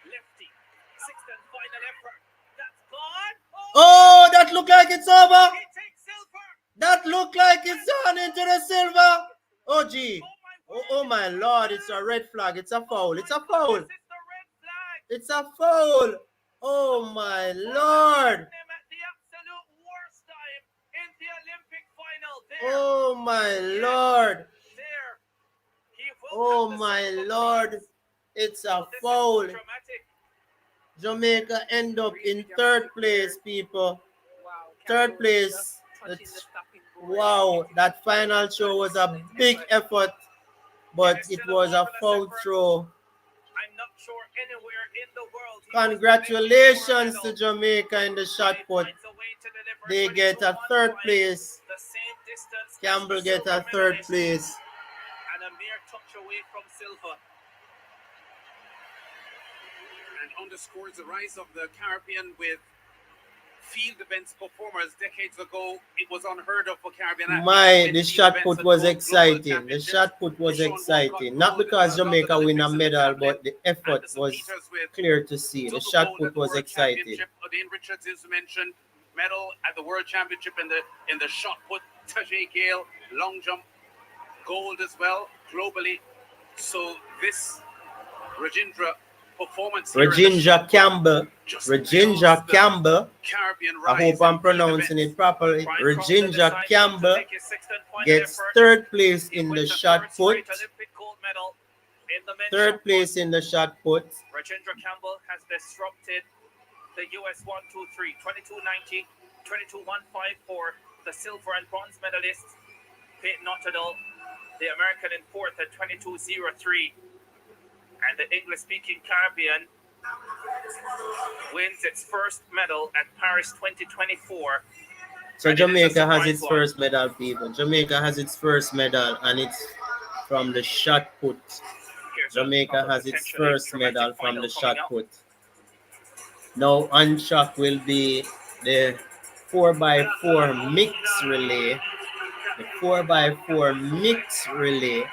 Lefty, sixth and final effort. That's gone. Oh, that look like it's over. He takes silver. That look like it's on into the silver. Oh, gee. Oh my Lord, it's a red flag. It's a foul. It's a foul. This is the red flag. It's a foul. Oh my Lord. Him at the absolute worst time in the Olympic final. There, Oh my Lord. there. He will Oh have the my silver Lord. points. It's a This is foul. dramatic. Jamaica end up in third place, people. Wow. Third Campbell place. just touching the stopping board. Wow, that final show was a big effort, but it was a foul throw. I'm not sure anywhere in the world. Congratulations to Jamaica in the shot put. They get a third place. The same distance. Campbell get a third place. And a mere touch away from silver. And underscores the rise of the Caribbean with field events performers. Decades ago, it was unheard of for Caribbean athletes. The shot put was exciting. The shot put was exciting. Not because Jamaica win a medal, but the effort was clear to see. The shot put was exciting. Dean Richards is mentioned. Medal at the World Championship in the shot put. Tajay Gale, long jump, gold as well globally. So this Rajendra performance. Rajendra Campbell. Rajendra Campbell. I hope I'm pronouncing it properly. Rajendra Campbell gets third place in the shot put. Third place in the shot put. Rajendra Campbell has disrupted the US 1-2-3, 22-90, 22-1-5 the silver and bronze medalists. Peyton Nottadell, the American in fourth at 22-03. And the English-speaking Caribbean wins its first medal at Paris 2024. So Jamaica has its first medal, people. Jamaica has its first medal, and it's from the shot put. Jamaica has its first medal from the shot put. Now on track will be the 4x4 mix relay. The 4x4 mix relay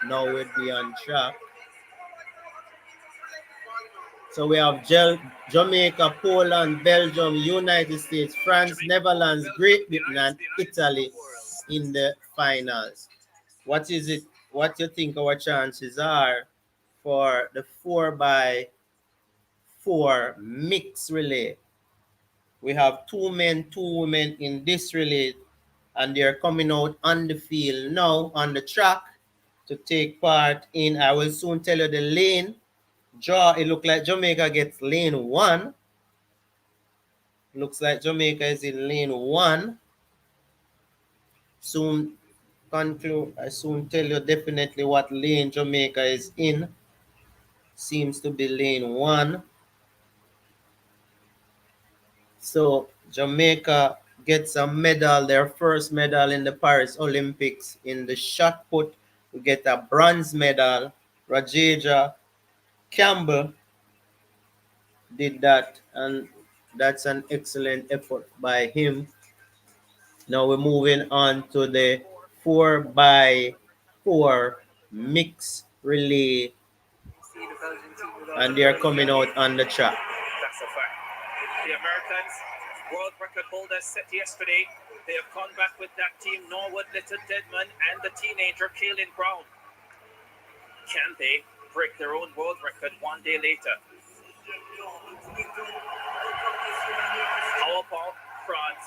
now will be on track. So we have Jamaica, Poland, Belgium, United States, France, Netherlands, Great Britain, and Italy in the finals. What is it? What you think our chances are for the 4x4 mix relay? We have 2 men, 2 women in this relay, and they're coming out on the field now on the track to take part in. I will soon tell you the lane. It looks like Jamaica gets lane 1. Looks like Jamaica is in lane 1. Soon conclude. I soon tell you definitely what lane Jamaica is in. Seems to be lane 1. So Jamaica gets a medal, their first medal in the Paris Olympics in the shot put. We get a bronze medal. Rajendra Campbell did that, and that's an excellent effort by him. Now we're moving on to the 4x4 mix relay, and they're coming out on the track. That's a fact. The Americans, world record holders set yesterday, they have come back with that team Norwood, Little Deadman, and the teenager Kaylin Brown. Can they break their own world record one day later? How about France?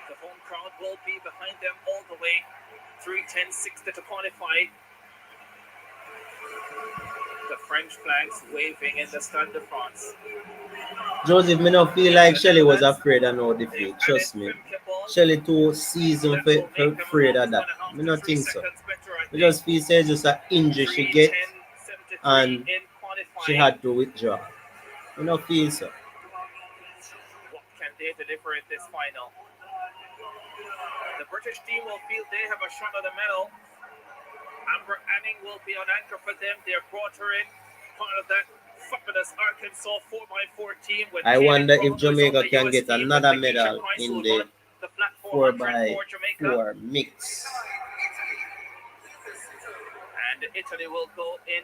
The home crowd will be behind them all the way. 3:10:60 to qualify. The French flags waving in the Stade de France. Joseph, me not feel like Shelly was afraid of no defeat. Trust me. Shelly too seasoned for afraid of that. Me not think so. I just feel it's just an injury she get, and she had to withdraw. I don't feel so. can they deliver in this final? The British team will feel they have a shot at the medal. Amber Anning will be on anchor for them. They've brought her in, part of that fabulous Arkansas 4x4 team. With I Kaylin wonder Brown, if who's on Jamaica the can US get team, with another Lakeisha medal Price, in who'll the run the flat 4 400 by for Jamaica. 4 mix. And Italy will go in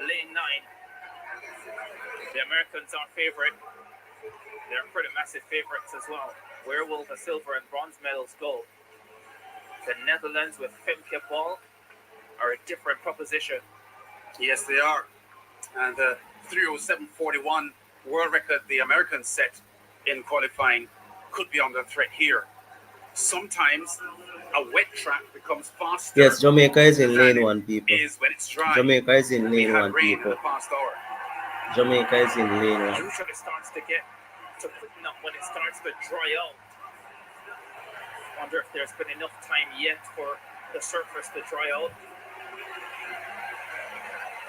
lane 9. The Americans are favorite. They're pretty massive favorites as well. Where will the silver and bronze medals go? The Netherlands with Femke Bol are a different proposition. Yes, they are. And the 3:07:41 world record the Americans set in qualifying could be under threat here. Sometimes a wet track becomes faster. Yes, Jamaica is in than lane it 1, people. is when it's dry. Jamaica is in We lane had 1, rain in people. the past hour. Jamaica is in lane 1. Usually starts to get to quicken up when it starts to dry out. Wonder if there's been enough time yet for the surface to dry out.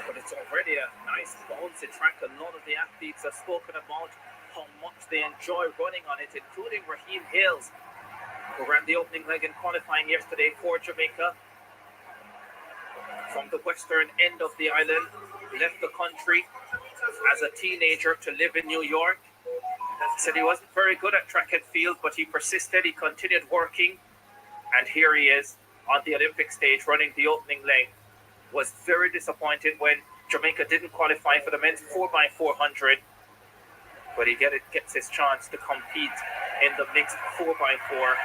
But it's already a nice bouncy track. A lot of the athletes have spoken about how much they enjoy running on it, including Raheem Hales, who ran the opening leg in qualifying yesterday for Jamaica. From the western end of the island, left the country as a teenager to live in New York. Said he wasn't very good at track and field, but he persisted, he continued working, and here he is on the Olympic stage running the opening leg. Was very disappointed when Jamaica didn't qualify for the men's 4x400, but he gets his chance to compete in the mixed 4x4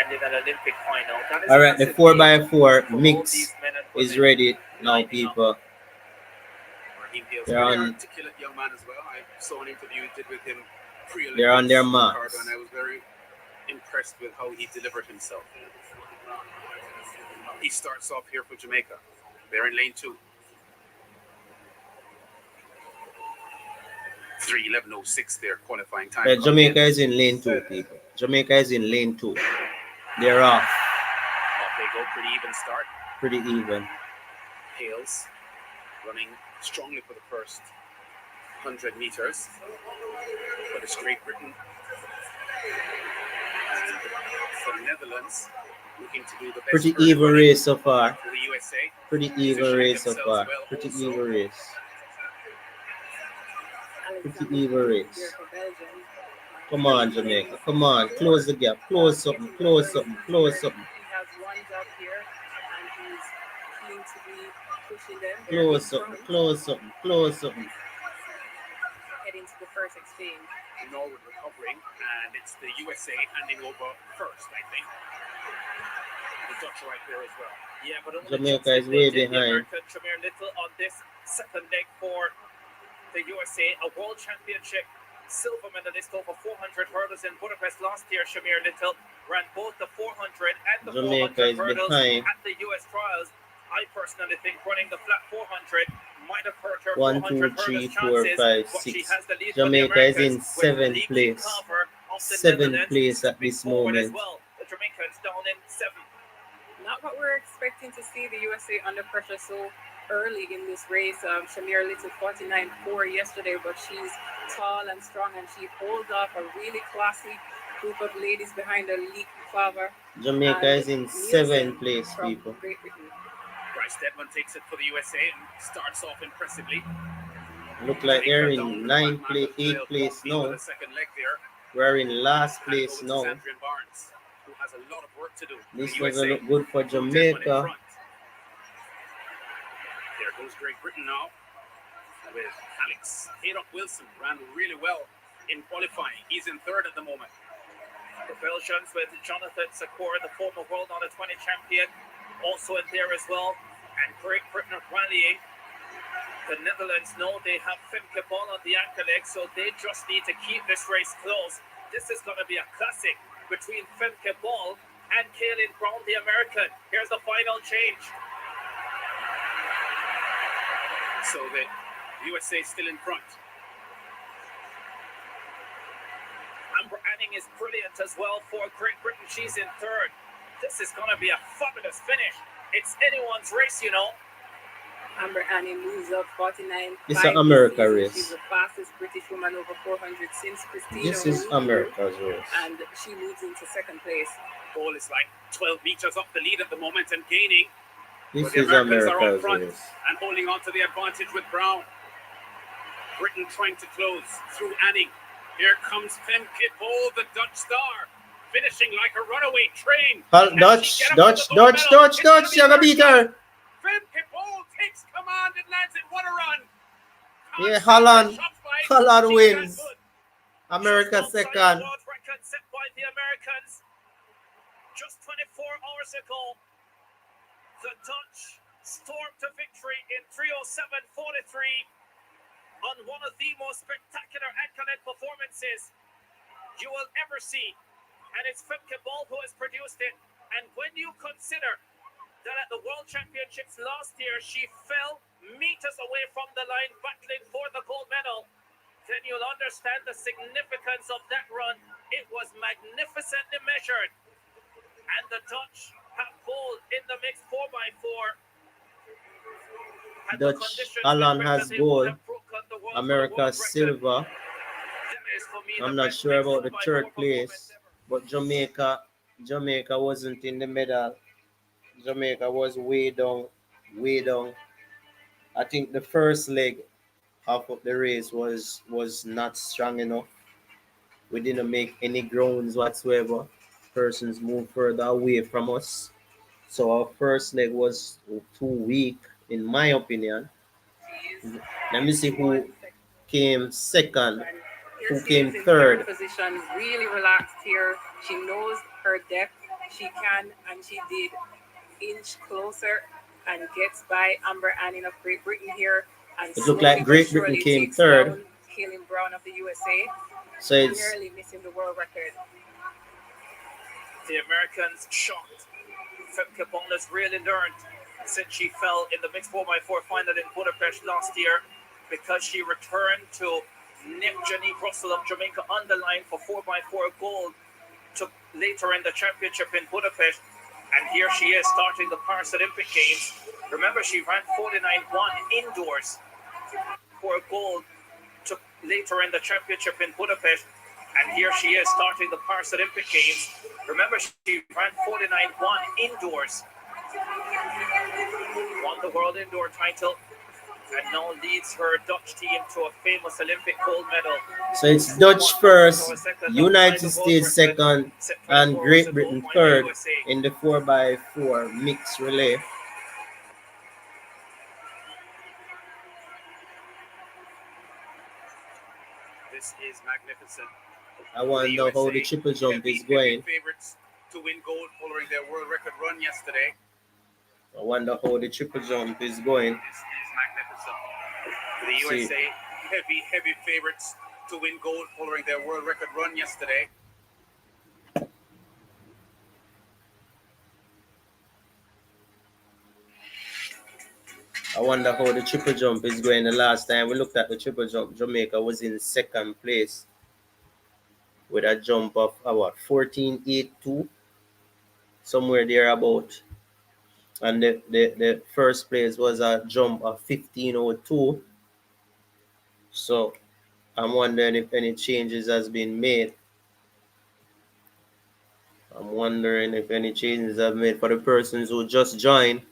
and in an Olympic final. All right, the 4x4 mix is ready now, people. Raheem Hales, They're very on- articulate young man as well. I saw an interview he did with him pre-Olympics. They're on their in marks. Ricardo, and I was very impressed with how he delivered himself. He starts off here for Jamaica. They're in lane 2. 3:11:06 their qualifying time. Yeah, Jamaica is in lane 2, people. Jamaica is in lane 2. They're off. Off they go, pretty even start. Pretty even. Hales running strongly for the first 100 meters. But it's Great Britain. For the Netherlands, looking to do the best. Pretty first even running race so far. for the USA. Pretty even race so far. Pretty even race. Pretty even race. Come on, Jamaica. Come on. Close the gap. Close something. Close something. Close something. He has one job here, and he's keen to be pushing them. Close something. Close something. Close something. Heading to the first exchange. Norwood recovering, and it's the USA handing over first, I think. The Dutch right there as well. Yeah, but only Jamaica just is way did the behind. American Shamir Little on this second leg for the USA, a world championship silver medalist over 400 hurdles in Budapest last year. Shamir Little ran both the 400 and the Jamaica 400 is hurdles behind. at the US trials. I personally think running the flat 400 might have hurt her 1, 400 2, 3, hurdles 4, chances, 5, but she 6. has the lead for the Jamaica is in Americans with 7th Lee place. Carver of the 7th Netherlands place at stepping this forward as moment. well. The Jamaicans down in 7th. Not what we're expecting to see the USA under pressure so early in this race. Shamir Little 49.4 yesterday, but she's tall and strong, and she holds off a really classy group of ladies behind her. Lee Claver. Jamaica is in Nielsen 7th place, from people. Great Britain. Bryce Deadman takes it for the USA and starts off impressively. Look like they're Jamaica down in the 9th back place, mark of the 8th place field now. with the second leg there. We're in last Hand place over to now. Sandrian Barnes, who has a lot of work to do. for This the doesn't USA. look good for Deadman in Jamaica. front. There goes Great Britain now with Alex Haydock Wilson. Ran really well in qualifying. He's in 3rd at the moment. The Belgians with Jonathan Sakor, the former World Under 20 champion, also in there as well. And Great Britain are rallying. The Netherlands know they have Femke Bol on the anchor leg, so they just need to keep this race close. This is going to be a classic between Femke Bol and Kaylin Brown, the American. Here's the final change. So the USA still in front. Amber Anning is brilliant as well for Great Britain. She's in 3rd. This is going to be a fabulous finish. It's anyone's race, you know. Amber Annie moves up 49. This is an America race. She's the fastest British woman over 400 since Christina. This is moved America's through, race. and she moves into second place. Ball is like 12 meters off the lead at the moment and gaining. This The is Americans are America's up front race. and holding on to the advantage with Brown. Britain trying to close through Annie. Here comes Femke Bol, the Dutch star, finishing like a runaway train. Dutch, you gonna beat her. Femke Bol takes command and lands it. What a run! Yeah, Holland wins. America second. World record set by the Americans just 24 hours ago. The Dutch stormed to victory in 3:07:43 on one of the most spectacular accolade performances you will ever see. And it's Femke Bol who has produced it. And when you consider that at the World Championships last year, she fell meters away from the line battling for the gold medal, then you'll understand the significance of that run. It was magnificently measured. And the Dutch have gold in the mixed 4x4. Dutch, Holland has gold. America silver. I'm not sure about the third place, but Jamaica wasn't in the medal. Jamaica was way down. I think the first leg of the race was not strong enough. We didn't make any grounds whatsoever. Persons moved further away from us. So our first leg was too weak, in my opinion. Let me see who came second, who came third. Position, really relaxed here. She knows her depth. She can, and she did inch closer and gets by Amber Annie of Great Britain here. And it looked like Great Britain came third. Kaylin Brown of the USA. So it's nearly missing the world record. The Americans shocked. Femke Bol has really learned since she fell in the mixed 4x4 final in Budapest last year, because she returned to nip Jenny Russell of Jamaica on the line for 4x4 gold to later in the championship in Budapest. And here she is starting the Paris Olympic Games. Remember, she ran 49.1 indoors for gold to later in the championship in Budapest. And here she is starting the Paris Olympic Games. Remember, she ran 49.1 indoors. Won the world indoor title and now leads her Dutch team to a famous Olympic gold medal. So it's Dutch first, United States second, and Great Britain third in the 4x4 mixed relay. This is magnificent. I want to know how the triple jump is going. Favorites to win gold following their world record run yesterday. I wonder how the triple jump is going. This is magnificent. The USA heavy favorites to win gold following their world record run yesterday. I wonder how the triple jump is going. The last time we looked at the triple jump, Jamaica was in second place with a jump of about 14.82, somewhere there about. And the first place was a jump of 15.02. So I'm wondering if any changes has been made. I'm wondering if any changes have made for the persons who just joined.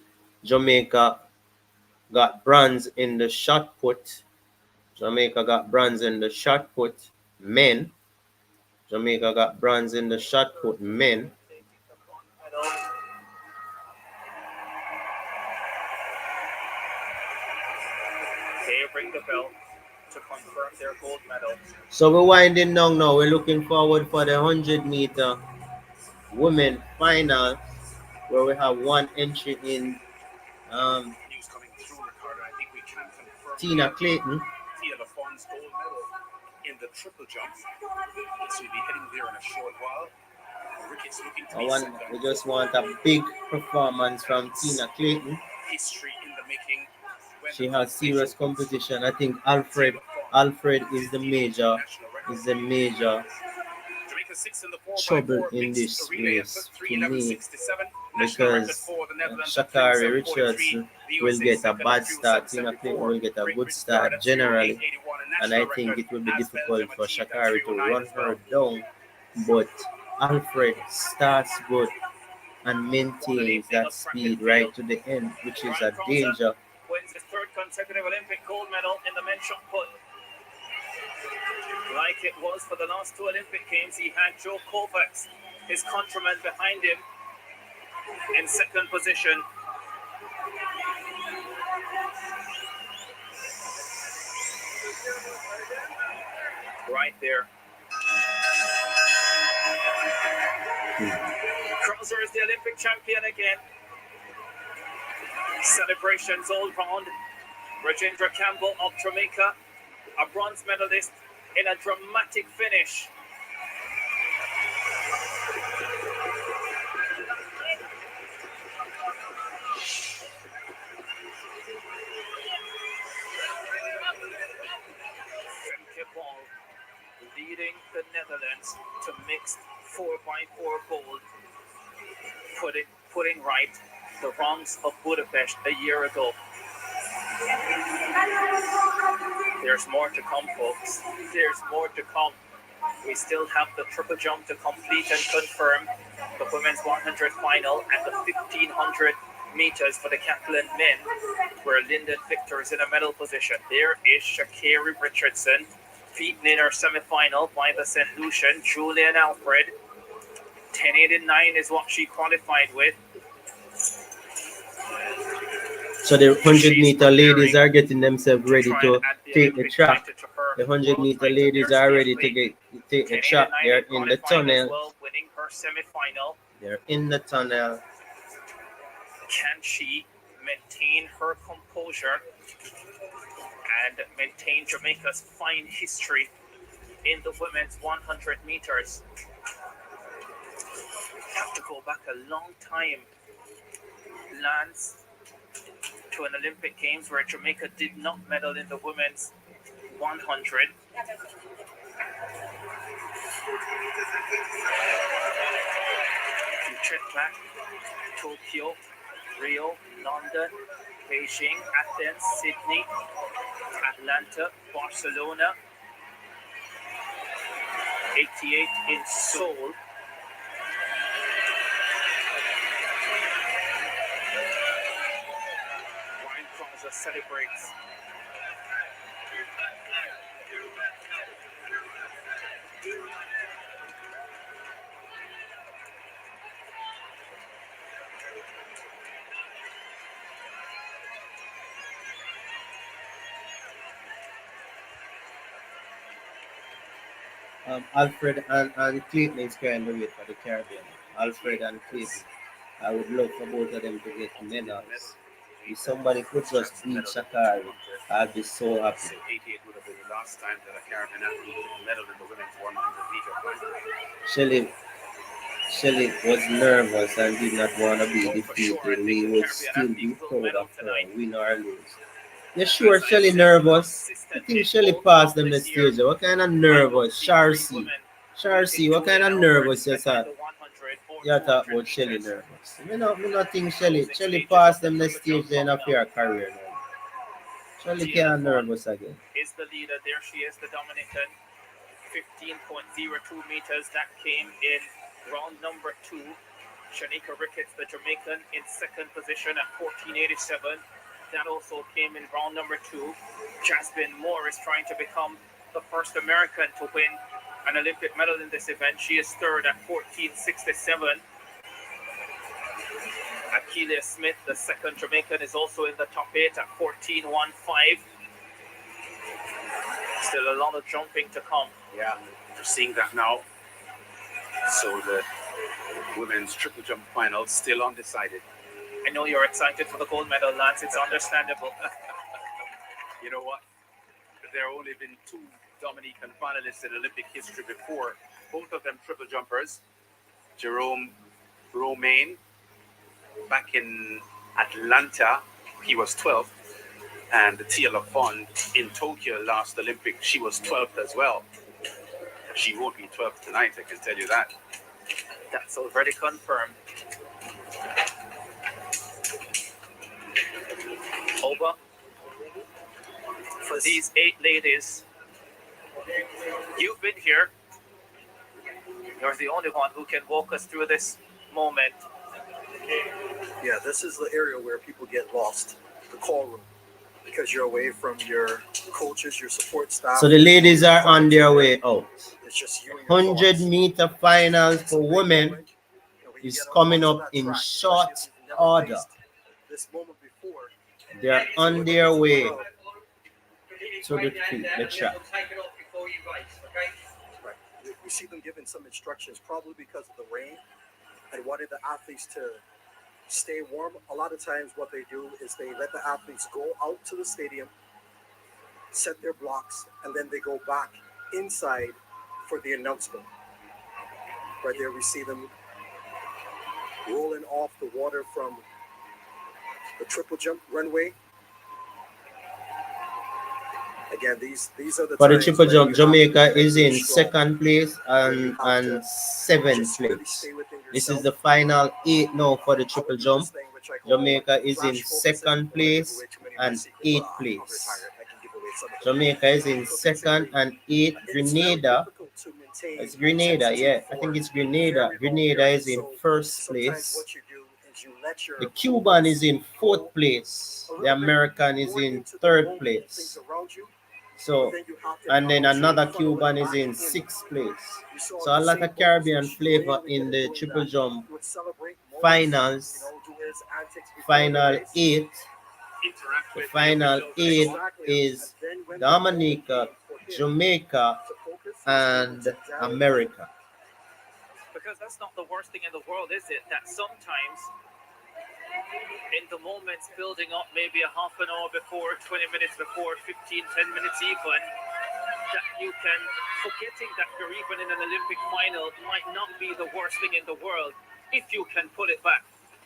Jamaica got bronze in the shot put. Jamaica got bronze in the shot put men. Jamaica got bronze in the shot put men. They ring the bell to confirm their gold medal. So we're winding down now. We're looking forward for the 100-meter women final, where we have one entry in News coming through, Ricardo. I think we can confirm Tina Clayton. Tia LaFon's gold medal in the triple jump. She'll be heading there in a short while. Ricketts looking to be second. We just want a big performance from Tina Clayton. History in the making. She has serious competition. I think Alfred is the major. Jamaica's to 6 in the 4x4 trouble in mixed this relay at race to 3:11:67. National record because for the Netherlands at Shakari 3:07:43. Richardson The will USA get a second bad at start. I think 3:07:74. will get a Great good Britain third start at generally, 3:08:81. A and national I think record it will be as difficult Belgium for achieved at Shakari to 3:09 run as her well. down. But Alfred starts good and What an maintains evening that of track and speed right field. to the end, which is Ryan a Krause danger. wins his third consecutive Olympic gold medal in the men's shot put. Like it was for the last two Olympic Games, he had Joe Kovacs, his countryman, behind him in second position. Right there. Krauser is the Olympic champion again. Celebrations all round. Rajendra Campbell of Jamaica, a bronze medalist in a dramatic finish. Femke Bol leading the Netherlands to mixed 4x4 gold, putting right the wrongs of Budapest a year ago. There's more to come, folks. There's more to come. We still have the triple jump to complete and confirm the women's 100 final and the 1500 meters for the Catalan men, where Lyndon Victor is in a medal position. There is Shakari Richardson, beaten in her semi-final by the St. Lucian, Julian Alfred. 10:89 is what she qualified with. So the 100-meter ladies are getting themselves ready to take the track. The 100-meter ladies are ready to take the track. They're in the tunnel. Well, winning her semi-final. They're in the tunnel. Can she maintain her composure and maintain Jamaica's fine history in the women's 100 meters? Have to go back a long time, Lance, to an Olympic Games where Jamaica did not medal in the women's 100. If you check back, Tokyo, Rio, London, Beijing, Athens, Sydney, Atlanta, Barcelona, 88 in Seoul. Ryan Krause celebrates. Alfred and Clayton is carrying the weight for the Caribbean. Alfred and Clayton. I would love for both of them to get medals. If somebody could just beat Shakari, I'd be so happy. 88 would have been the last time that a Caribbean athlete medaled in the women's 100 meter Shelly was nervous and did not want to be defeated. We would still be proud of her, win or lose. You sure Shelly nervous? I think Shelly passed them the stage. What kind of nervous? Sharcy, what kind of nervous you thought? You thought about Shelly nervous. Me not think Shelly passed them the stage then of your career now. Shelly can't nervous again. Is the leader. There she is, the Dominican. 15.02 meters. That came in round number 2. Shanika Ricketts, the Jamaican, in second position at 14.87. That also came in round number 2. Jasmine Moore is trying to become the first American to win an Olympic medal in this event. She is third at 14.67. Akeelia Smith, the second Jamaican, is also in the top 8 at 14.15. Still a lot of jumping to come. Yeah, we're seeing that now. So the women's triple jump final still undecided. I know you're excited for the gold medal, Lance. It's understandable. You know what? There have only been 2 Dominican finalists in Olympic history before. Both of them triple jumpers. Jerome Romain, back in Atlanta, he was 12th. And Tia Lafond in Tokyo last Olympic, she was 12th as well. She won't be 12th tonight, I can tell you that. That's already confirmed. Over for these 8 ladies. You've been here. You're the only one who can walk us through this moment. Yeah, this is the area where people get lost, the call room, because you're away from your coaches, your support staff. So the ladies are on their way out. It's just you and your 100-meter finals for women moment. And when you is get coming onto up that in track, short especially if you've never order. faced this moment before, They are on their way to the track. right. We see them giving some instructions, probably because of the rain and wanting the athletes to stay warm. A lot of times what they do is they let the athletes go out to the stadium, set their blocks, and then they go back inside for the announcement. Right there we see them rolling off the water from the triple jump runway. Again, these are the For the times triple where jump, you have to Jamaica be is in strong, second place where you and have to 7th just really place. stay within This is yourself. the final 8 now for the I triple would do jump. this thing which I call Jamaica is in flash focusing. second Don't wanna give place away too many of my and secrets, 8th but I'm place. retired. I can give away some of them. Jamaica is in So second basically, and 8th. it's very Grenada, difficult to maintain it's Grenada, intensity yeah. I for think it's Grenada. very long Grenada is periods. in So first sometimes place. what you do is you let your The Cuban focus is in go 4th place. a little The bit American is more in into the 3rd moment and things place. around you, So, but then you have to and then now another funnel Cuban it is back in in. 6th place. You saw So a lot Usain of Bolt, Caribbean she's flavor really in good at the doing triple that. jump He would celebrate moments, finals. do his antics before the Final race. 8. Interact The with final the officials. 8 Exactly. is And then when the Dominica, moment came for him Jamaica, to focus, he was able and to dial in. America. Because that's not the worst thing in the world, is it? That sometimes in the moments building up, maybe a half an hour before, 20 minutes before, 15, 10 minutes even, that you can, forgetting that you're even in an Olympic final might not be the worst thing in the world if you can pull it back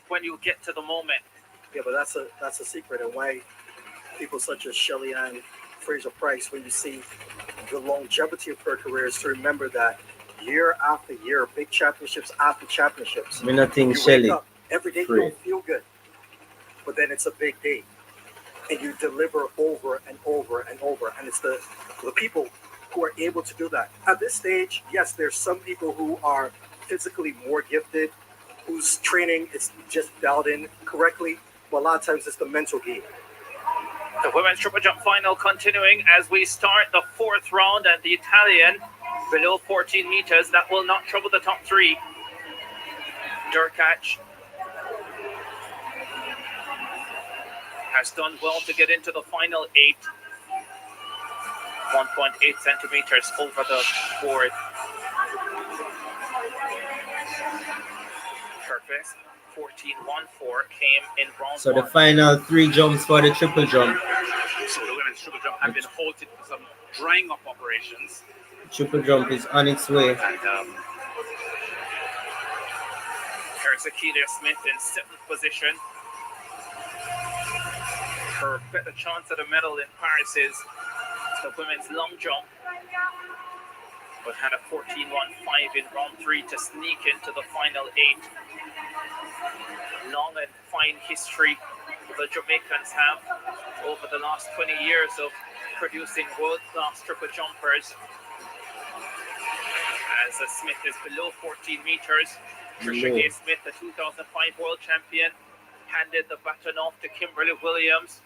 when you get to the moment. Yeah, but that's a secret, and why people such as Shelly-Ann Fraser-Pryce, when you see the longevity of her career, is to remember that year after year, big championships after championships, Me not think you Shelly wake up every day, you Free. don't feel good, but then it's a big day, and you deliver over and over and over, and it's the people who are able to do that. At this stage, yes, there's some people who are physically more gifted, whose training is just dialed in correctly, but a lot of times it's the mental game. The women's triple jump final continuing as we start the 4th round, and the Italian below 14 meters, that will not trouble the top 3. Durkach has done well to get into the final 8. 1.8 centimeters over the board. Purpose 14.14 came in round So the 1. final 3 jumps for the triple jump. So the women's triple jump have been halted for some drying up operations. Triple jump is on its way. And Here's Akeelia Smith in 7th position. Her better chance at a medal in Paris is the women's long jump, but had a 14.15 in round 3 to sneak into the final 8. Long and fine history the Jamaicans have over the last 20 years of producing world-class triple jumpers. As Smith is below 14 meters, Trisha Gay Smith, the 2005 world champion, handed the baton off to Kimberly Williams.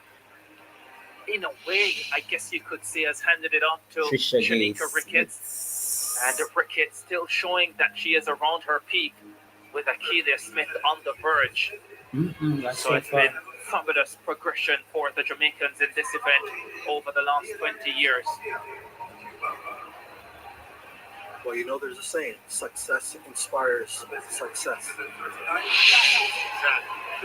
In a way, I guess you could say, has handed it off to Shanika Ricketts. And Ricketts still showing that she is around her peak, with Akeelia Smith on the verge. So it's been fabulous progression for the Jamaicans in this event over the last 20 years. Well, you know, there's a saying, success inspires success. So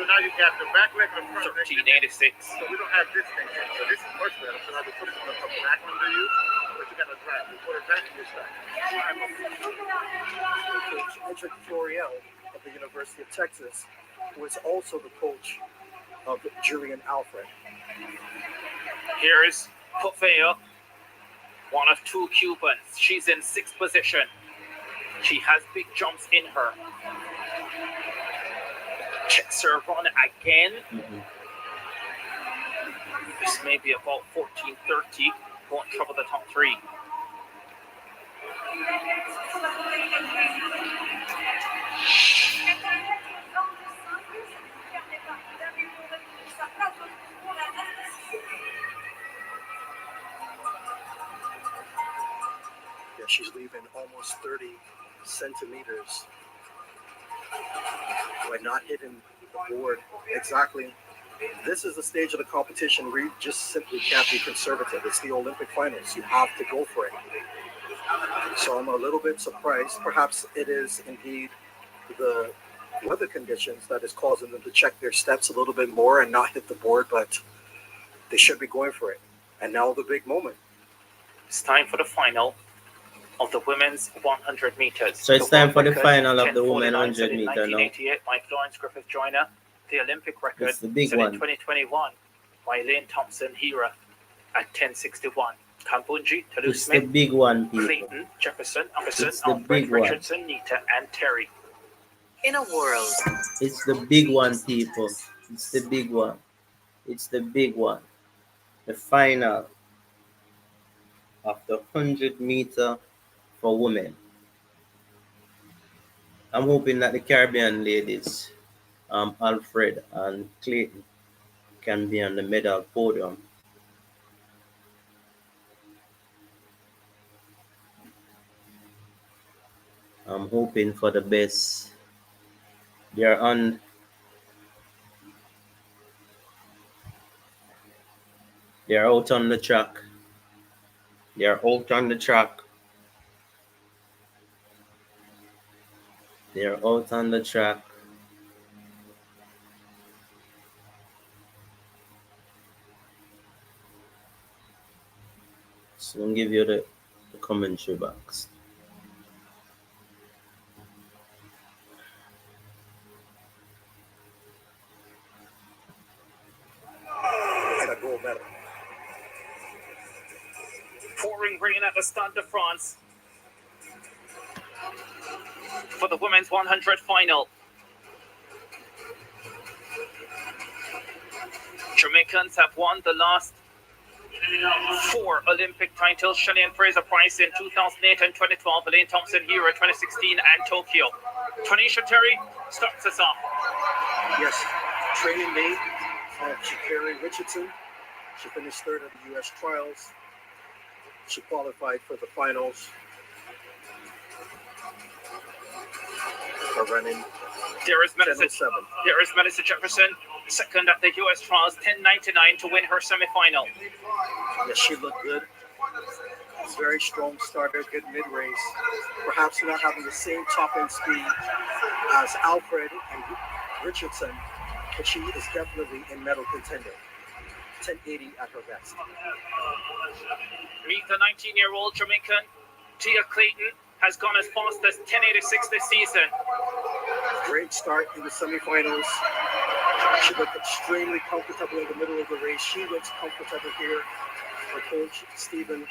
now you got the back leg in front of 1386. So we don't have this thing here. So this is much better. So now the foot's going to come back under you, but you got to drive. You put it back and you start. Coach Edric Floriel of the University of Texas, who is also the coach of Julian Alfred. Here's Kofeo One of two Cubans. She's in sixth position. She has big jumps in her. Checks her run again. This may be about 14:30. Won't trouble the top three. Yeah, she's leaving almost 30 centimeters by not hitting the board exactly. This is the stage of the competition where you just simply can't be conservative. It's the Olympic finals. You have to go for it. So I'm a little bit surprised. Perhaps it is indeed the weather conditions that is causing them to check their steps a little bit more and not hit the board, but they should be going for it. And now the big moment. It's time for the final of the women's 100 meters. So it's time for the final of the 10:49 women 100 set in meter now. 1988 by Florence Griffith Joyner. The Olympic record It's the big set one. in 2021 by Elaine Thompson Hira at 10:61. Kampunji, Toulouse It's the Smith, big one, people. Clayton, Jefferson, Anderson, It's the Alfred, big one. Richardson, Nita, and Terry. In a world, It's the big one, people. It's the big one. It's the big one. The final of the 100 meter for women. I'm hoping that the Caribbean ladies, Alfred and Clayton, can be on the medal podium. I'm hoping for the best. They're on. They're out on the track. They're out on the track. They're out on the track. So I'll give you the commentary box. And a gold medal. Pouring rain at the Stade de France for the women's 100 final. Jamaicans have won the last 4 Olympic titles. Shelly-Ann Fraser-Pryce in 2008 and 2012, Elaine Thompson Hira 2016 and Tokyo. Tanisha Terry starts us off. Yes, training day of Sha'Carri Richardson. She finished third at the U.S. trials. She qualified for the finals. For running There is Melissa 10:07. Jefferson, second at the U.S. trials, 10:99 to win her semifinal. Yes, she looked good. Very strong starter, good mid-race. Perhaps not having the same top-end speed as Alfred and Richardson, but she is definitely a medal contender. 10:80 at her best. Meet the 19-year-old Jamaican. Tia Clayton has gone as fast as 10:86 this season. Great start in the semifinals. She looked extremely comfortable in the middle of the race. She looks comfortable here. Her coach, Stephen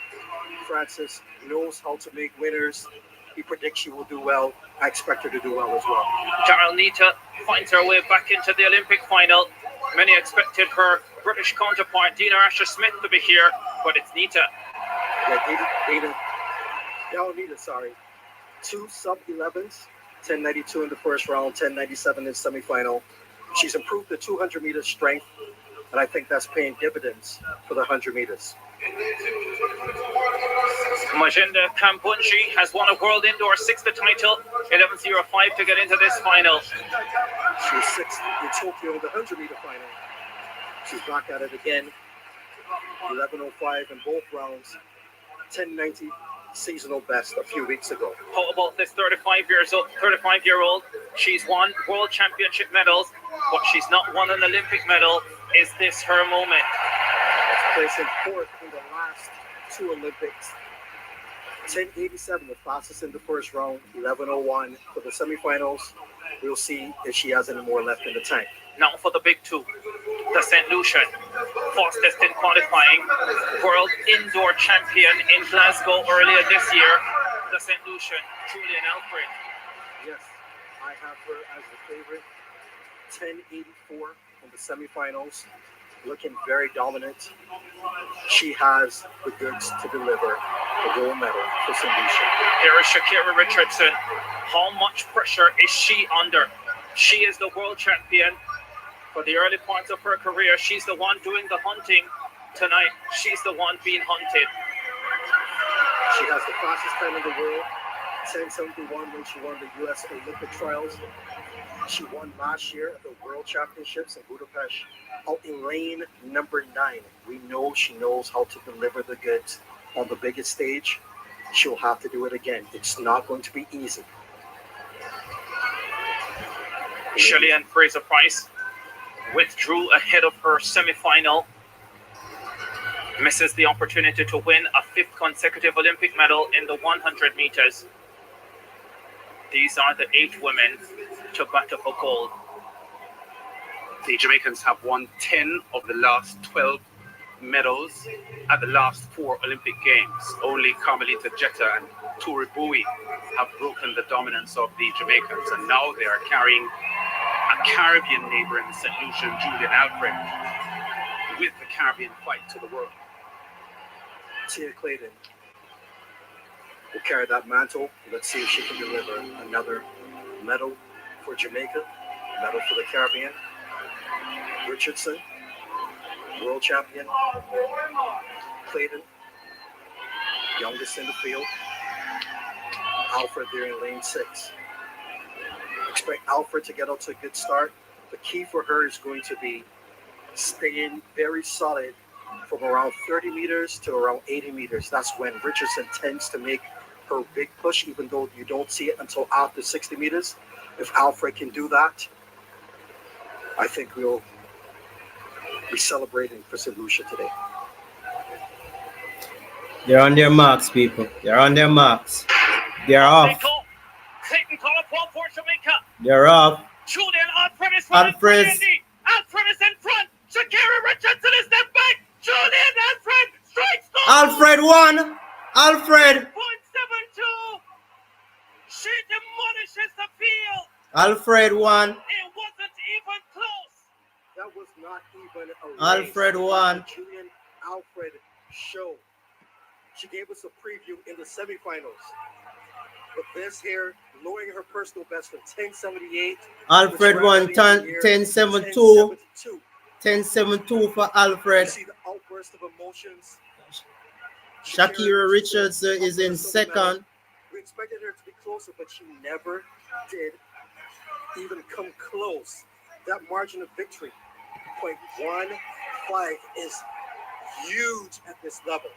Francis, knows how to make winners. He predicts she will do well. I expect her to do well as well. Daryl Nita finds her way back into the Olympic final. Many expected her British counterpart, Dina Asher-Smith, to be here, but it's Nita. Nita, sorry. 2 sub-11s, 10:92 in the first round, 10:97 in semifinal. She's improved the 200 meter strength, and I think that's paying dividends for the 100 meters. Majinda Kampunji has won a World Indoor 6th title, 11:05 to get into this final. She was 6th in Tokyo in the 100 meter final. She's back at it again. 11:05 in both rounds. 10:90 seasonal best a few weeks ago. How about this 35-year-old? She's won World Championship medals, but she's not won an Olympic medal. Is this her moment? Placing 4th in the last 2 Olympics. 10:87, the fastest in the first round. 11:01 for the semifinals. We'll see if she has any more left in the tank. Now for the big two, the St. Lucian. fastest in qualifying, world indoor champion in Glasgow earlier this year, the St. Lucian, Shelly-Ann Alfred. Yes, I have her as the favorite. 1084 in the semifinals, looking very dominant. She has the goods to deliver the gold medal for St. Lucia. Here is Shakira Richardson. How much pressure is she under? She is the world champion. For the early parts of her career, she's the one doing the hunting. Tonight, she's the one being hunted. She has the fastest time in the world, 1071 when she won the U.S. Olympic trials. She won last year at the World Championships in Budapest out in lane number 9. We know she knows how to deliver the goods on the biggest stage. She'll have to do it again. It's not going to be easy. Shelly-Ann Fraser-Pryce withdrew ahead of her semifinal. Misses the opportunity to win a 5th consecutive Olympic medal in the 100 meters. These are the 8 women to battle for gold. The Jamaicans have won 10 of the last 12 medals at the last 4 Olympic Games. Only Carmelita Jetta and Turi Bowie have broken the dominance of the Jamaicans, and now they are carrying a Caribbean neighbor in the St. Lucian, Shelly-Ann Alfred, with the Caribbean fight to the world. Tia Clayton will carry that mantle. Let's see if she can deliver another medal for Jamaica, a medal for the Caribbean. Richardson, world champion. Clayton, youngest in the field. Alfred there in lane 6. Expect Alfred to get out to a good start. The key for her is going to be staying very solid from around 30 meters to around 80 meters. That's when Richardson tends to make her big push, even though you don't see it until after 60 meters. If Alfred can do that, I think we'll be celebrating for St. Lucia today. They're on their marks, people. They're on their marks. They're off. Clayton call up for Jamaica. They're off. Shelly-Ann Alfred is Alfred. Alfred is in front. Shakira Richardson is step back. Shelly-Ann Alfred strikes goal. Alfred won. Alfred. 0.72. She demolishes the field. Alfred won. It wasn't even close. That was not even a race. Alfred won. Shelly-Ann Alfred show. She gave us a preview in the semifinals. But this here, lowering her personal best from 1078. Alfred won 1072. 1072 for Alfred. You see the outburst of emotions. Shakira Richardson is in second. We expected her to be closer, but she never did even come close. That margin of victory, 0.15, is huge at this level.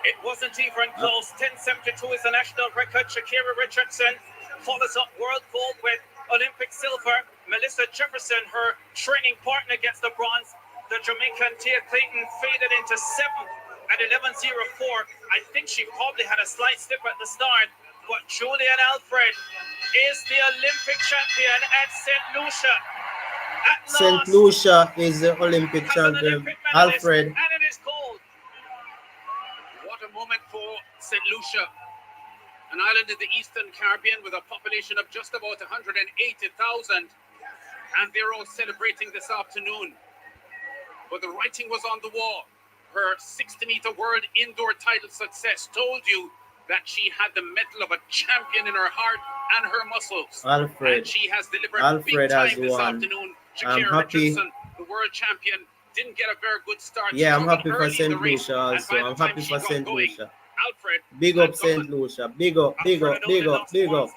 It wasn't even close. 1072 is the national record. Shakira Richardson follows up world gold with Olympic silver. Melissa Jefferson, her training partner, gets the bronze. The Jamaican Tia Clayton faded into 7th at 11:04. I think she probably had a slight slip at the start, but Shelly-Ann Alfred is the Olympic champion at St. Lucia. St. Lucia is the Olympic champion. Alfred. And it is gold. What a moment for St. Lucia, an island in the Eastern Caribbean with a population of just about 180,000, and they're all celebrating this afternoon. But the writing was on the wall. Her 60-meter world indoor title success told you that she had the mettle of a champion in her heart and her muscles. Alfred. And she has delivered Alfred big time has this won. afternoon. I'm Shakira happy. Richardson, the world champion, didn't get a very good start. Yeah, I'm Struggled happy for early in the St. race, Lucia and also. by the I'm time happy she for got St. going, Lucia. Alfred Big up St. Lucia. Big up, big up, big up, big up,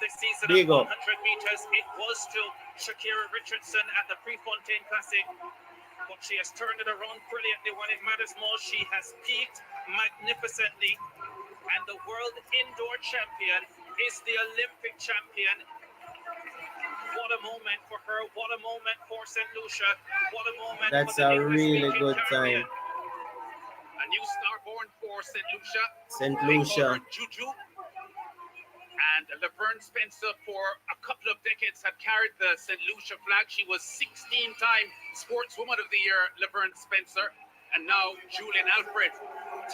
big up. 100 meters, it was to Shakira Richardson at the Prefontaine Classic, but she has turned it around brilliantly when it matters most. She has peaked magnificently, and the world indoor champion is the Olympic champion. What a moment for her. What a moment for St. Lucia. What a moment That's for the a really English-speaking good Caribbean. time. a new star born for St. Lucia. St. They call Lucia. her Juju. And Laverne Spencer for a couple of decades States had carried the St. Lucia flag. She was 16-time Sportswoman of the Year, Laverne Spencer. And now Julian Alfred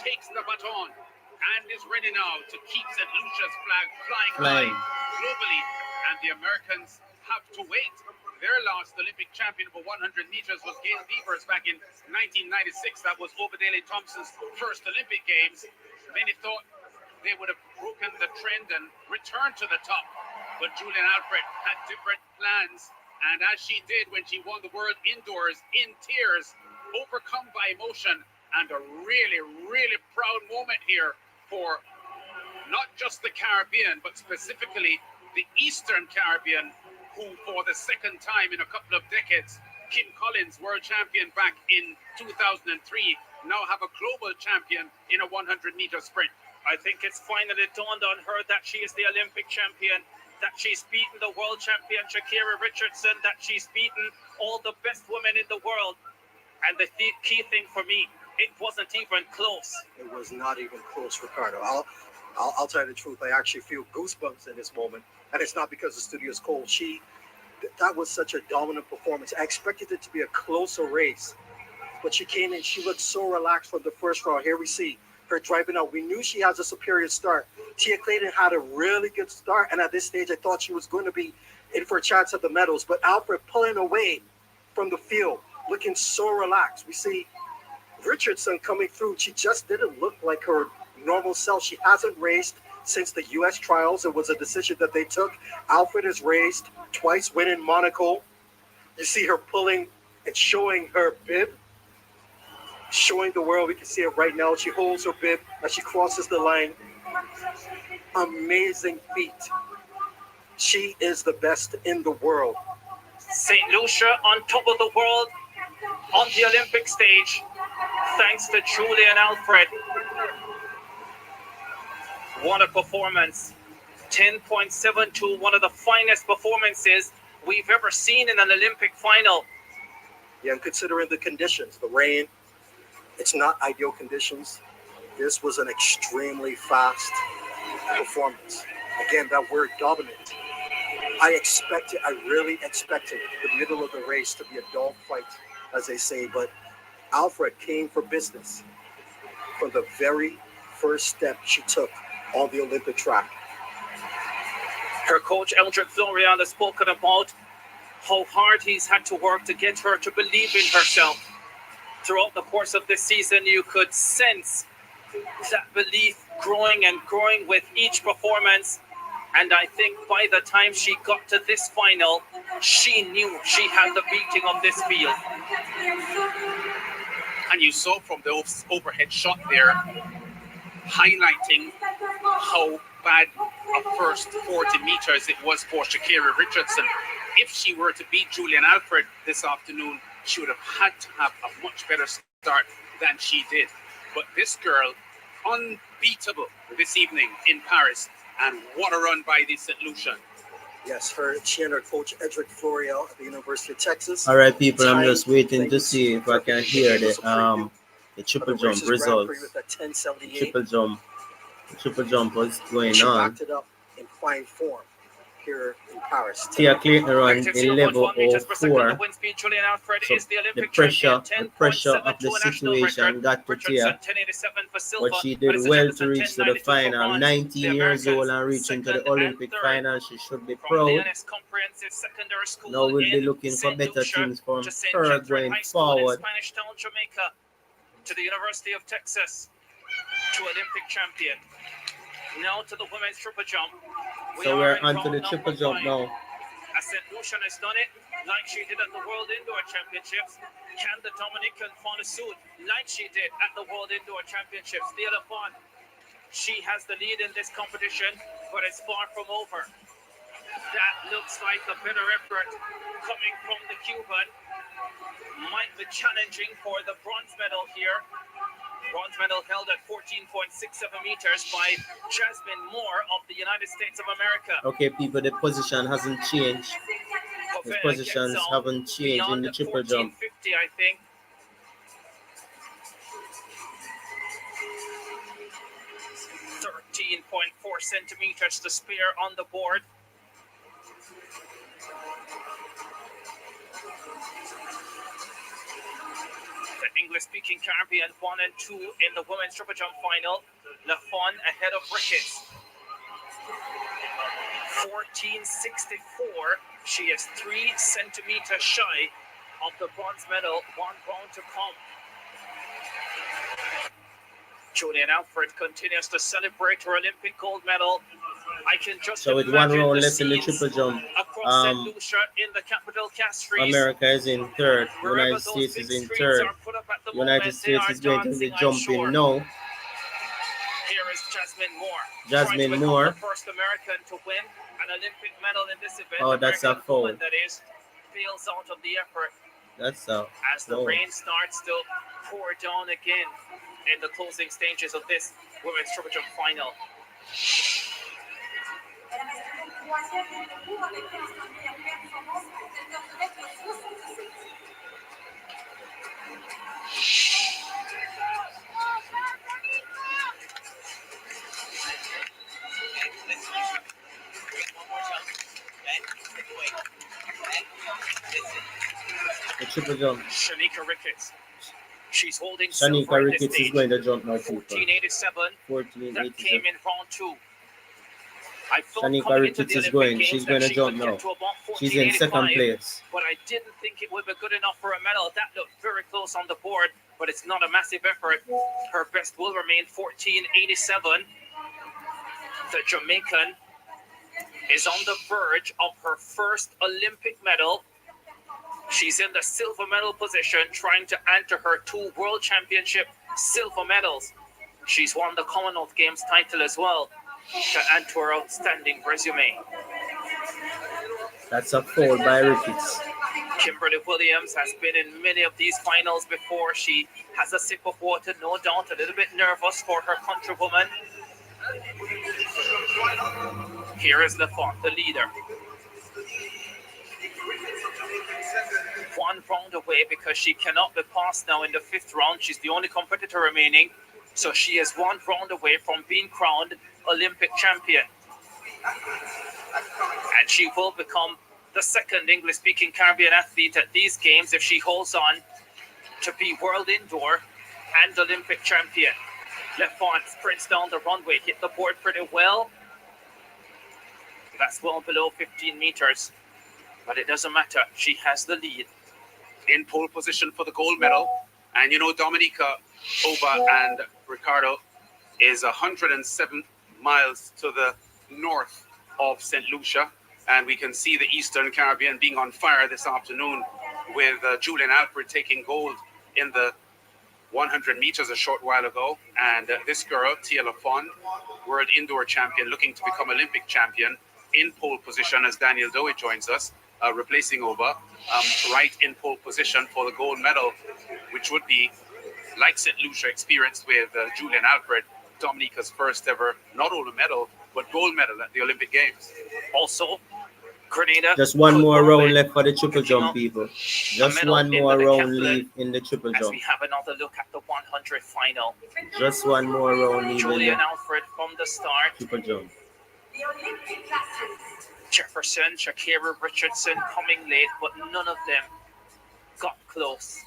takes the baton and is ready now to keep St. Lucia's flag flying high globally. And the Americans have to wait. Their last Olympic champion for 100 meters was Gail Beavers back in 1996. That was Obadele Thompson's first Olympic Games. Many thought they would have broken the trend and returned to the top. But Julian Alfred had different plans. And as she did when she won the world indoors in tears, overcome by emotion, and a really, really proud moment here for not just the Caribbean, but specifically the Eastern Caribbean, who for the second time in a couple of decades, Kim Collins, world champion back in 2003, now have a global champion in a 100-meter sprint. I think it's finally dawned on her that she is the Olympic champion, that she's beaten the world champion Shakira Richardson, that she's beaten all the best women in the world. And the key thing for me, it wasn't even close. It was not even close, Ricardo. I'll tell you the truth. I actually feel goosebumps in this moment, and it's not because the studio is cold. That was such a dominant performance. I expected it to be a closer race, but she came in. She looked so relaxed from the first round. Here we see her driving out. We knew she has a superior start. Tia Clayton had a really good start, and at this stage, I thought she was going to be in for a chance at the medals. But Alfred pulling away from the field, looking so relaxed. We see Richardson coming through. She just didn't look like her normal self. She hasn't raced since the U.S. trials. It was a decision that they took. Alfred has raced twice, winning Monaco. You see her pulling and showing her bib, showing the world. We can see it right now. She holds her bib as she crosses the line. Amazing feat. She is the best in the world. St. Lucia on top of the world on the Olympic stage, thanks to Julian Alfred. What a performance. 10.72, one of the finest performances we've ever seen in an Olympic final. Yeah, and considering the conditions, the rain, it's not ideal conditions. This was an extremely fast performance. Again, that word dominant. I really expected the middle of the race to be a dog fight, as they say, but Alfred came for business from the very first step she took on the Olympic track. Her coach, Eldrick Florian, has spoken about how hard he's had to work to get her to believe in herself. Throughout the course of this season, you could sense that belief growing and growing with each performance. And I think by the time she got to this final, she knew she had the beating of this field. And you saw from the overhead shot there, highlighting how bad a first 40 meters it was for Shakira Richardson. If she were to beat Julian Alfred this afternoon, she would have had to have a much better start than she did. But this girl, unbeatable this evening in Paris. And what a run by the St. Lucia. Yes, she and her coach, Edric Florial at the University of Texas. All right, people, I'm just waiting to see if I can hear the triple jump results. Triple jump was going she on. backed it up in fine form here in Paris. Tia Clayton run 11:04. So the pressure of the situation got to Tia, but she did well to reach to the final. 19 years old and reaching to the Olympic final, she should be proud. Now we'll be looking for better things from her going forward. To the University of Texas, to Olympic champion. Now to the women's triple jump. So we're on to the triple jump now. As St. Lucian has done it like she did at the World Indoor Championships. Can the Dominican follow suit like she did at the World Indoor Championships? Thereupon, she has the lead in this competition, but it's far from over. That looks like a better effort coming from the Cuban. Might be challenging for the bronze medal here. Bronze medal held at 14.67 meters by Jasmine Moore of the United States of America. Okay, people, the position hasn't changed. The positions haven't changed in the triple jump. 1450, I think. .4 centimeters to spare on the board. English-speaking Caribbean 1 and 2 in the women's triple jump final. Lafon ahead of Ricketts. 14.64. She is 3 centimeters shy of the bronze medal. 1 round to come. Julian Alfred continues to celebrate her Olympic gold medal. I can just So with 1 imagine round the left in the scenes triple jump, across St. Lucia in the capital Castries. America is in third, Wherever United those States big is in streets third. are put up at the United moment, States they is are going to be dancing, I'm jumping sure. now. Here is Jasmine Moore. Jasmine trying to become Moore. the first American to win an Olympic medal in this event. Oh, that's a American foul. woman, that is, fails out of the effort That's a as the foul. rain starts to pour down again in the closing stages of this women's triple jump final. The triple jump. Shanika Ricketts. She's holding Shanika silver at this Ricketts is stage. going to jump now, people. 14.87. That came 14.87. in round 2. I thought Shanika coming into Ricketts the is Olympic going. Games She's that going to she jump could now. get to about She's in second 14.85, place. but I didn't think it would be good enough for a medal. That looked very close on the board, but it's not a massive effort. Her best will remain 14.87. The Jamaican is on the verge of her first Olympic medal. She's in the silver medal position, trying to enter her 2 World Championship silver medals. She's won the Commonwealth Games title as well, to add to her outstanding resume. That's a foul by Ricketts. Kimberly Williams has been in many of these finals before. She has a sip of water, no doubt, a little bit nervous for her countrywoman. Here is Lafont, the leader. 1 round away because she cannot be passed now in the 5th round. She's the only competitor remaining. So she is 1 round away from being crowned Olympic champion. And she will become the second English-speaking Caribbean athlete at these games if she holds on to be world indoor and Olympic champion. Lafont sprints down the runway, hit the board pretty well. That's well below 15 meters, but it doesn't matter. She has the lead. In pole position for the gold medal. And you know, Dominica, Oba, and Ricardo is 107 miles to the north of St. Lucia. And we can see the Eastern Caribbean being on fire this afternoon with Julian Alfred taking gold in the 100 meters a short while ago. And this girl, Tia Lafon, world indoor champion, looking to become Olympic champion, in pole position as Daniel Dowie joins us, replacing Oba, right in pole position for the gold medal, which would be, like St. Lucia experienced with Julian Alfred, Dominica's first ever, not only medal, but gold medal at the Olympic Games. Also, Grenada. Just 1 more round left for the triple jump, people. Just 1 more round left in the triple As jump. we have another look at the 100 final. Just 1 more round leaving Julian the Alfred from the start. triple jump. Jefferson, Shakira Richardson coming late, but none of them got close.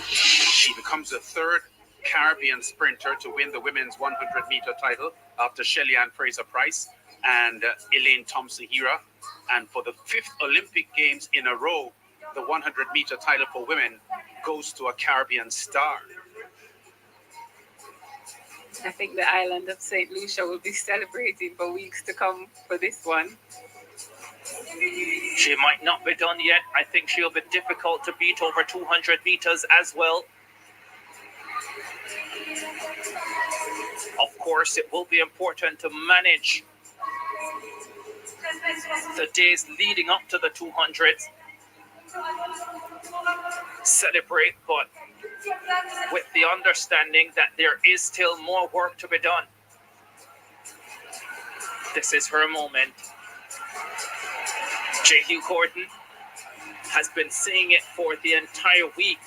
She becomes the 3rd Caribbean sprinter to win the women's 100-meter title after Shelly-Ann Fraser-Pryce and Elaine Thompson-Hira. And for the 5th Olympic Games in a row, the 100-meter title for women goes to a Caribbean star. I think the island of St. Lucia will be celebrating for weeks to come for this one. She might not be done yet. I think she'll be difficult to beat over 200 meters as well. Of course, it will be important to manage the days leading up to the 200s. Celebrate, but with the understanding that there is still more work to be done. This is her moment. J. Hugh Gordon has been saying it for the entire week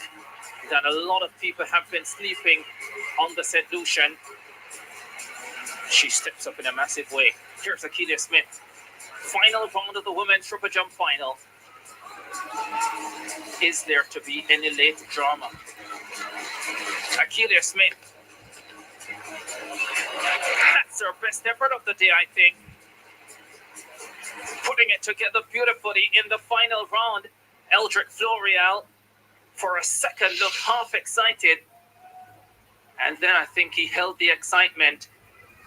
that a lot of people have been sleeping on the St. Lucian. She steps up in a massive way. Here's Akeelia Smith. Final round of the women's triple jump final. Is there to be any late drama? Akeelia Smith. That's her best effort of the day, I think. Putting it together beautifully in the final round. Eldrick Floreal, for a second, looked half excited. And then I think he held the excitement.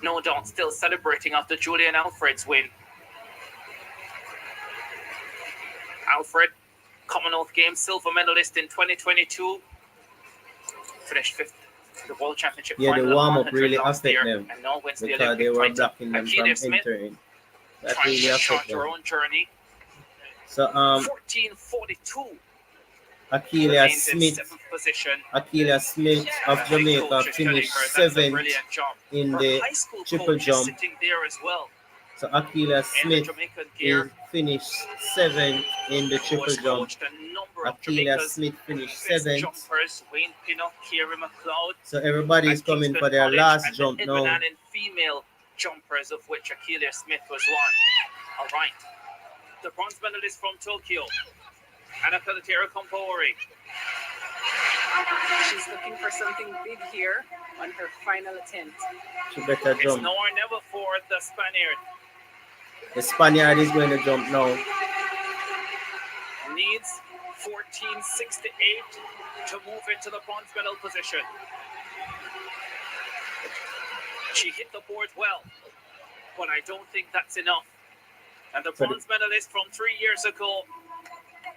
No doubt still celebrating after Julian Alfred's win. Alfred, Commonwealth Games silver medalist in 2022. Finished 5th in the World Championship Yeah, final the warm-up of really 100 last affect year, them and now wins the because Olympic they were title. blocking them from Akeelia Smith entering. That trying really to affect chart her them. own journey. So 14:42 Akeelia remains in Smith 7th position. Akeelia Smith of The head Jamaica coach is telling finished her that's a 7th brilliant job. in Her the high school triple coach is jump. sitting there as well. So Akeelia In the Smith Jamaican is gear, finished 7th in the who triple has jump. coached a number of Akeelia Jamaica's Smith finished best 7th. jumpers, Wayne Pinnock, Kiri McLeod, So everybody is at coming Kingston for their College, last and jump the Edwin now. Allen female jumpers, of which Akeelia Smith was one. All right. The bronze medalist from Tokyo, Anna Pelletier Compaore. She's looking for something big here on her final attempt. She better It's jump. now or never for the Spaniard. The Spaniard is going to jump now. Needs 14:68 to move into the bronze medal position. She hit the board well, but I don't think that's enough. And the bronze medalist from 3 years ago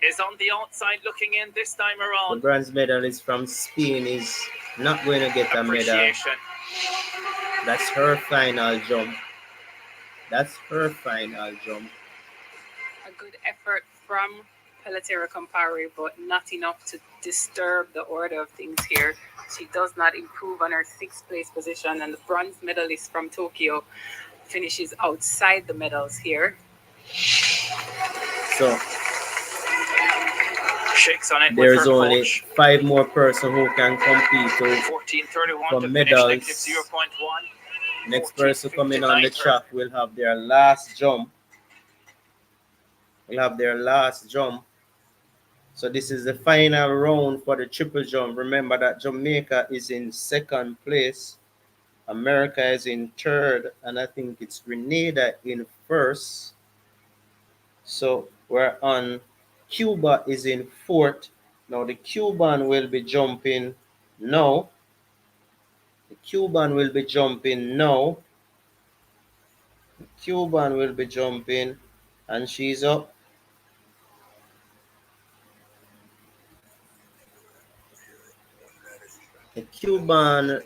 is on the outside looking in this time The around. bronze medalist from Spain is not going to get a medal. Appreciation. That's her final jump. That's her final jump. A good effort from Pelletier Compaore, but not enough to disturb the order of things here. She does not improve on her 6th place position, and the bronze medalist from Tokyo finishes outside the medals here. So Shakes on it there's with her only coach. 5 more persons who can compete. So 14:31 for to medals. finish, negative 0.1. next person coming on the 14:59 track will have their last jump. Will have their last jump. So this is the final round for the triple jump. Remember that Jamaica is in 2nd place. America is in 3rd, and I think it's Grenada in 1st. So we're on Cuba is in 4th. Now the Cuban will be jumping now. The Cuban will be jumping now. The Cuban will be jumping, and she's up. The Cuban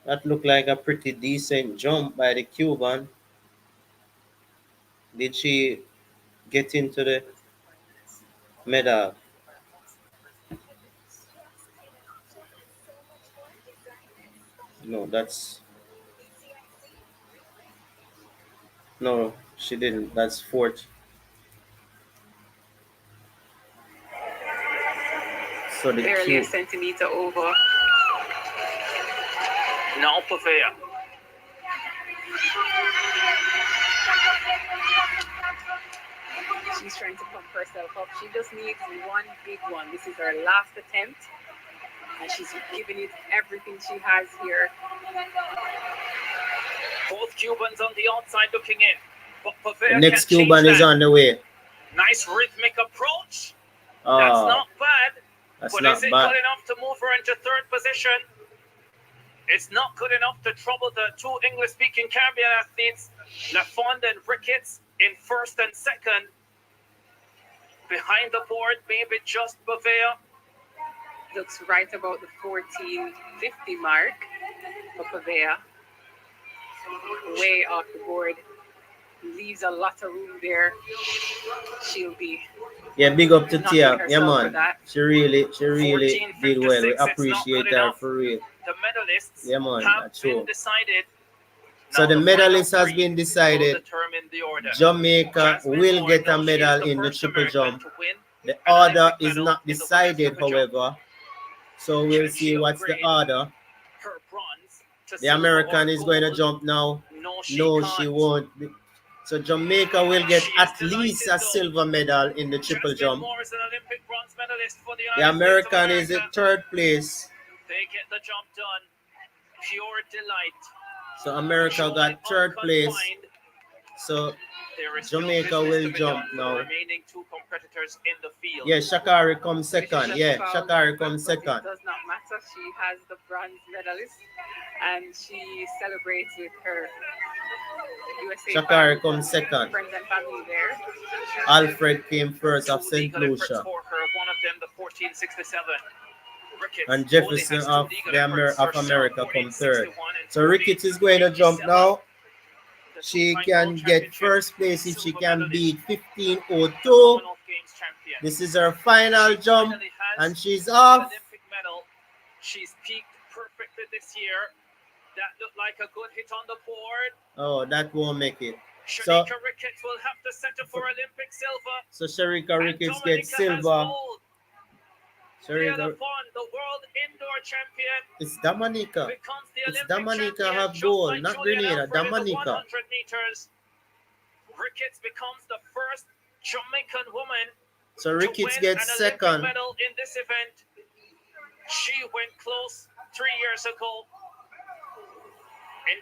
that looked like a pretty decent jump by the Cuban. Did she get into the medal? No, no, she didn't. That's 4th. So the Barely a centimeter over. Now Pavea. She's trying to pump herself up. She just needs one big one. This is her last attempt, and she's giving it everything she has here. Both Cubans on the outside looking in. But Pavea The next can Cuban change is that. on the way. Nice rhythmic approach. That's not bad. That's But not is it bad. good enough to move her into 3rd position? It's not good enough to trouble the 2 English-speaking Caribbean athletes, Lafond and Ricketts, in 1st and 2nd. Behind the board, maybe just Bavea. Looks right about the 1450 mark for Pavea. Way off the board. Leaves a lot of room there. She'll be Yeah, big up to knocking Tia. Yeah, herself for man. that. She really did well. We 14:56, it's not appreciate good her enough. for real. The medalists Yeah, man, have that's been true. decided. So Now the final medalist has 3 been will decided. determine the order. Jamaica Jasmine will Moore, get a now she is medal the in the first triple American jump. to win The an order Olympic is medal not in the women's decided, triple jump. however. So we'll Can she see what's the upgrade order. her bronze to The silver American or is going to gold? jump now. No, she No, can't. she won't. So Jamaica will get She is at least delighted, a though. silver medal in the triple Jasmine jump. Moore is an Olympic bronze medalist for the The United States of American is in America. third place. They get the jump done. Pure delight. So America Joy got third place. unconfined. So There is Jamaica no business will to be jump done for now. the remaining two competitors in the field. Yeah, Shakari comes Which is second. just Yeah, foul Shakari movement, comes but second. it does not matter. She has the bronze medalist, and she celebrates with her USA Shakari fans comes and second. friends and family there. Alfred came first of Two St. legal efforts Lucia. for her, one of them the 1467. Ricketts And only Jefferson has two of, legal the efforts of herself, America come third. 1461 and So Ricketts is going to jump 1487. now. The She two-time can world get championship first place if she silver can medalist, beat the 15:02. Commonwealth Games champion. This is her final She jump, finally has and she's the off. Olympic medal. She's peaked perfectly this year. That looked like a good hit on the board. Oh, that won't make it. So, Sharika Ricketts will have to settle for Olympic silver. so Sharika And Ricketts Dominica gets has silver. gold. Sharika, Thereupon, the world indoor champion it's Dominica. becomes the It's Olympic Dominica champion, have just gold, like not Shelly-Ann Grenada. Fraser-Pryce in the Dominica. 100 meters. Ricketts becomes the first Jamaican woman So to Ricketts win gets an second. Olympic medal in this event. She went close 3 years ago in